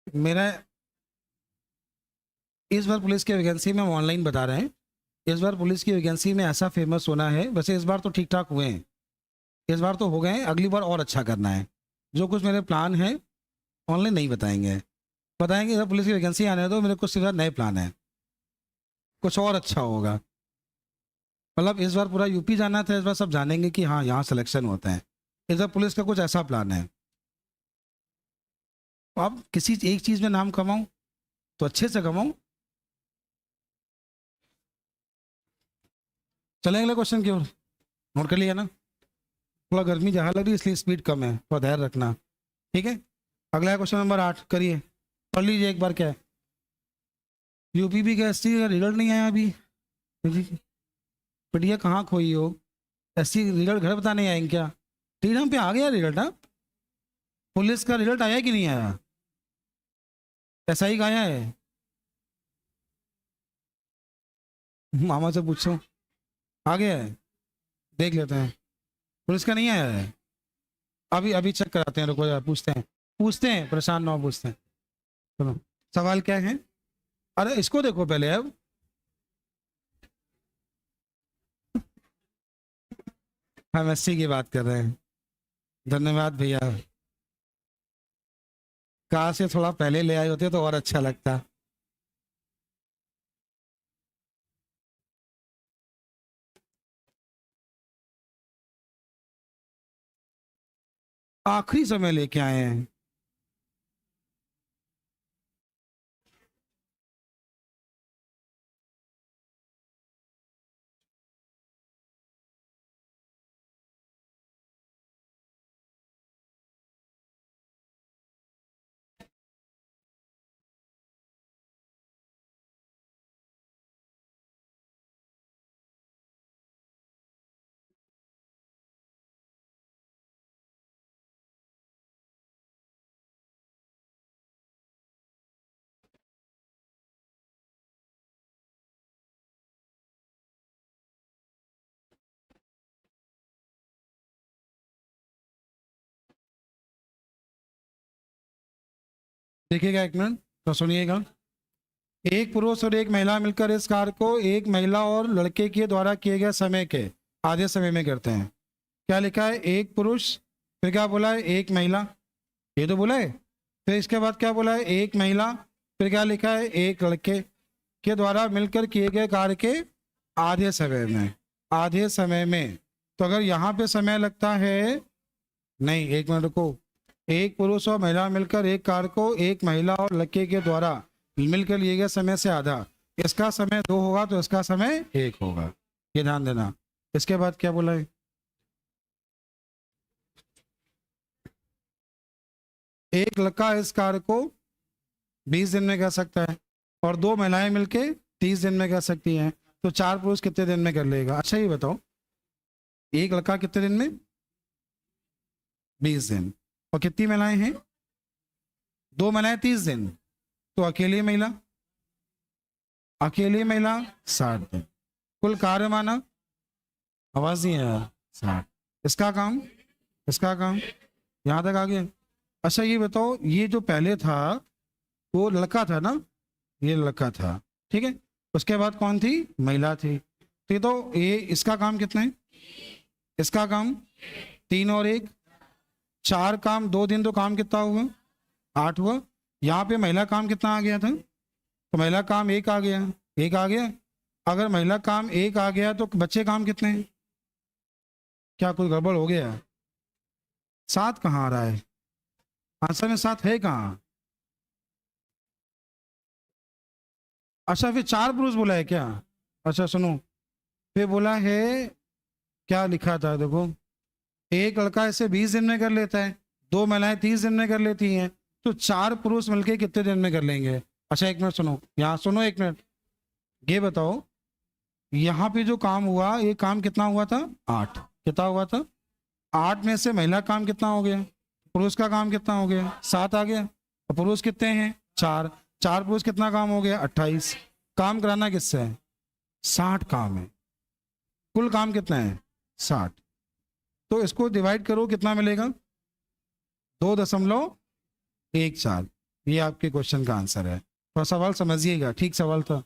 Speaker 1: मेरा इस बार पुलिस की वैकेंसी में हम ऑनलाइन बता रहे हैं, इस बार पुलिस की वैकेंसी में ऐसा फेमस होना है। वैसे इस बार तो ठीक ठाक हुए हैं, इस बार तो हो गए हैं, अगली बार और अच्छा करना है। जो कुछ मेरे प्लान हैं ऑनलाइन नहीं बताएंगे, बताएंगे इधर पुलिस की वैकेंसी आने दो, मेरे कुछ सीधा नए प्लान है, कुछ और अच्छा होगा। मतलब इस बार पूरा यूपी जाना था, इस बार सब जानेंगे कि हाँ यहाँ सिलेक्शन होता है। इस बार पुलिस का कुछ ऐसा प्लान है। अब किसी एक चीज़ में नाम कमाऊं तो अच्छे से कमाऊं। चलें अगले क्वेश्चन की ओर। नोट कर लिया ना? थोड़ा गर्मी ज़्यादा लग रही है इसलिए स्पीड कम है, थोड़ा धैर्य रखना, ठीक है। अगला क्वेश्चन नंबर 8 करिए, पढ़ लीजिए एक बार। क्या है? यूपी का एससी का रिजल्ट नहीं आया अभी। बढ़िया, कहाँ खोई हो? एससी रिजल्ट घर बताने आएंगे क्या? टेलीग्राम पे आ गया रिजल्ट? हाँ, पुलिस का रिजल्ट आया कि नहीं आया? ऐसा ही आया है? मामा से पूछो, आ गया है? देख लेते हैं। पुलिस का नहीं आया है अभी, अभी चेक कराते हैं, रुको यार, पूछते हैं, परेशान ना हो, पूछते हैं। सुनो सवाल क्या है। अरे इसको देखो पहले। अब हम एससी की बात कर रहे हैं। धन्यवाद भैया, कहाँ से थोड़ा पहले ले आए होते तो और अच्छा लगता। आखिरी समय लेके आए हैं। देखिएगा एक मिनट तो सुनिएगा। एक पुरुष और एक महिला मिलकर इस कार्य को एक महिला और लड़के के द्वारा किए गए समय के आधे समय में करते हैं। क्या लिखा है? एक पुरुष, फिर क्या बोला है? एक महिला, ये तो बोला है। फिर इसके बाद क्या बोला है? एक महिला, फिर क्या लिखा है? एक लड़के के द्वारा मिलकर किए गए कार्य के आधे समय में। आधे समय में तो अगर यहाँ पे समय लगता है, नहीं एक मिनट रुको, एक पुरुष और महिला मिलकर एक कार्य को एक महिला और लड़के के द्वारा मिलकर लिए गए समय से आधा, इसका समय 2 होगा तो इसका समय 1 होगा, ये ध्यान देना। इसके बाद क्या बोला है? एक लड़का इस कार्य को 20 दिन में कर सकता है और 2 महिलाएं मिलके 30 दिन में कर सकती हैं, तो 4 पुरुष कितने दिन में कर लेगा? अच्छा ये बताओ, एक लड़का कितने दिन में? 20 दिन। और कितनी महिलाएं हैं? 2 महिलाएं 30 दिन, तो अकेली महिला 60 दिन। कुल कार्य माना, आवाज नहीं आया, 60। इसका काम यहां तक आ गया। अच्छा ये बताओ, ये जो पहले था वो लड़का था ना, ये लड़का था, ठीक है। उसके बाद कौन थी? महिला थी। तो ये इसका काम कितना है? इसका काम 3 और 1 4 काम, 2 दिन, तो काम कितना हुआ? 8 हुआ। यहाँ पे महिला काम कितना आ गया था? तो महिला काम 1 आ गया, 1 आ गया। अगर महिला काम 1 आ गया तो बच्चे काम कितने हैं? क्या कोई गड़बड़ हो गया? 7 कहाँ आ रहा है? आंसर में 7 है कहाँ? अच्छा फिर 4 पुरुष बोला है क्या? अच्छा सुनो, फिर बोला है, क्या लिखा था देखो, एक लड़का इसे 20 दिन में कर लेता है, 2 महिलाएं 30 दिन में कर लेती हैं, तो 4 पुरुष मिलके कितने दिन में कर लेंगे? अच्छा एक मिनट सुनो, यहाँ सुनो एक मिनट, ये बताओ यहाँ पे जो काम हुआ, ये काम कितना हुआ था? 8। कितना हुआ था? 8 में से महिला काम कितना हो गया? पुरुष का काम कितना हो गया? 7 आ गया। और पुरुष कितने हैं? 4। 4 पुरुष कितना काम हो गया? 28। काम कराना किससे है? 60 काम है। कुल काम कितना है? 60। तो इसको डिवाइड करो, कितना मिलेगा? 2.14। ये आपके क्वेश्चन का आंसर है। थोड़ा सवाल समझिएगा, ठीक सवाल था,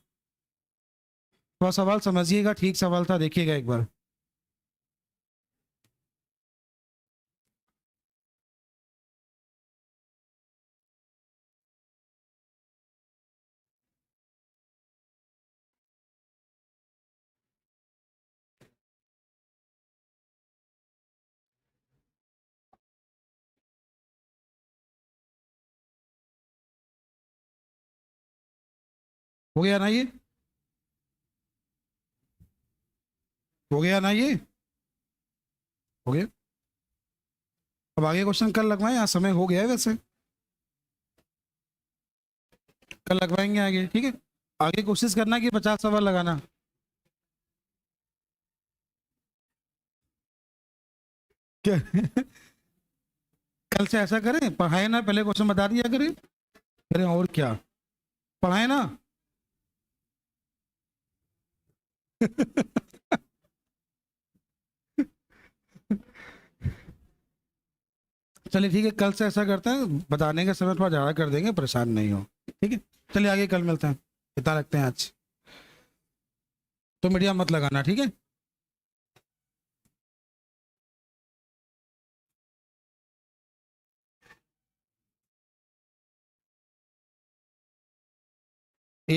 Speaker 1: थोड़ा सवाल समझिएगा, ठीक सवाल था, देखिएगा एक बार। हो गया ना ये, हो गया ना ये, हो गया। अब आगे क्वेश्चन कल लगवाएं, यहाँ समय हो गया है वैसे, कल लगवाएंगे आगे, ठीक है। आगे कोशिश करना कि 50 सवाल लगाना। क्या कल से ऐसा करें, पढ़ाए ना, पहले क्वेश्चन बता दिया करें, करें और क्या, पढ़ाए ना। चलिए ठीक है, कल से ऐसा करते हैं, बताने का समय थोड़ा ज़्यादा कर देंगे, परेशान नहीं हो, ठीक है। चलिए आगे कल मिलते हैं, इतना रखते हैं आज, तो मीडिया मत लगाना, ठीक है।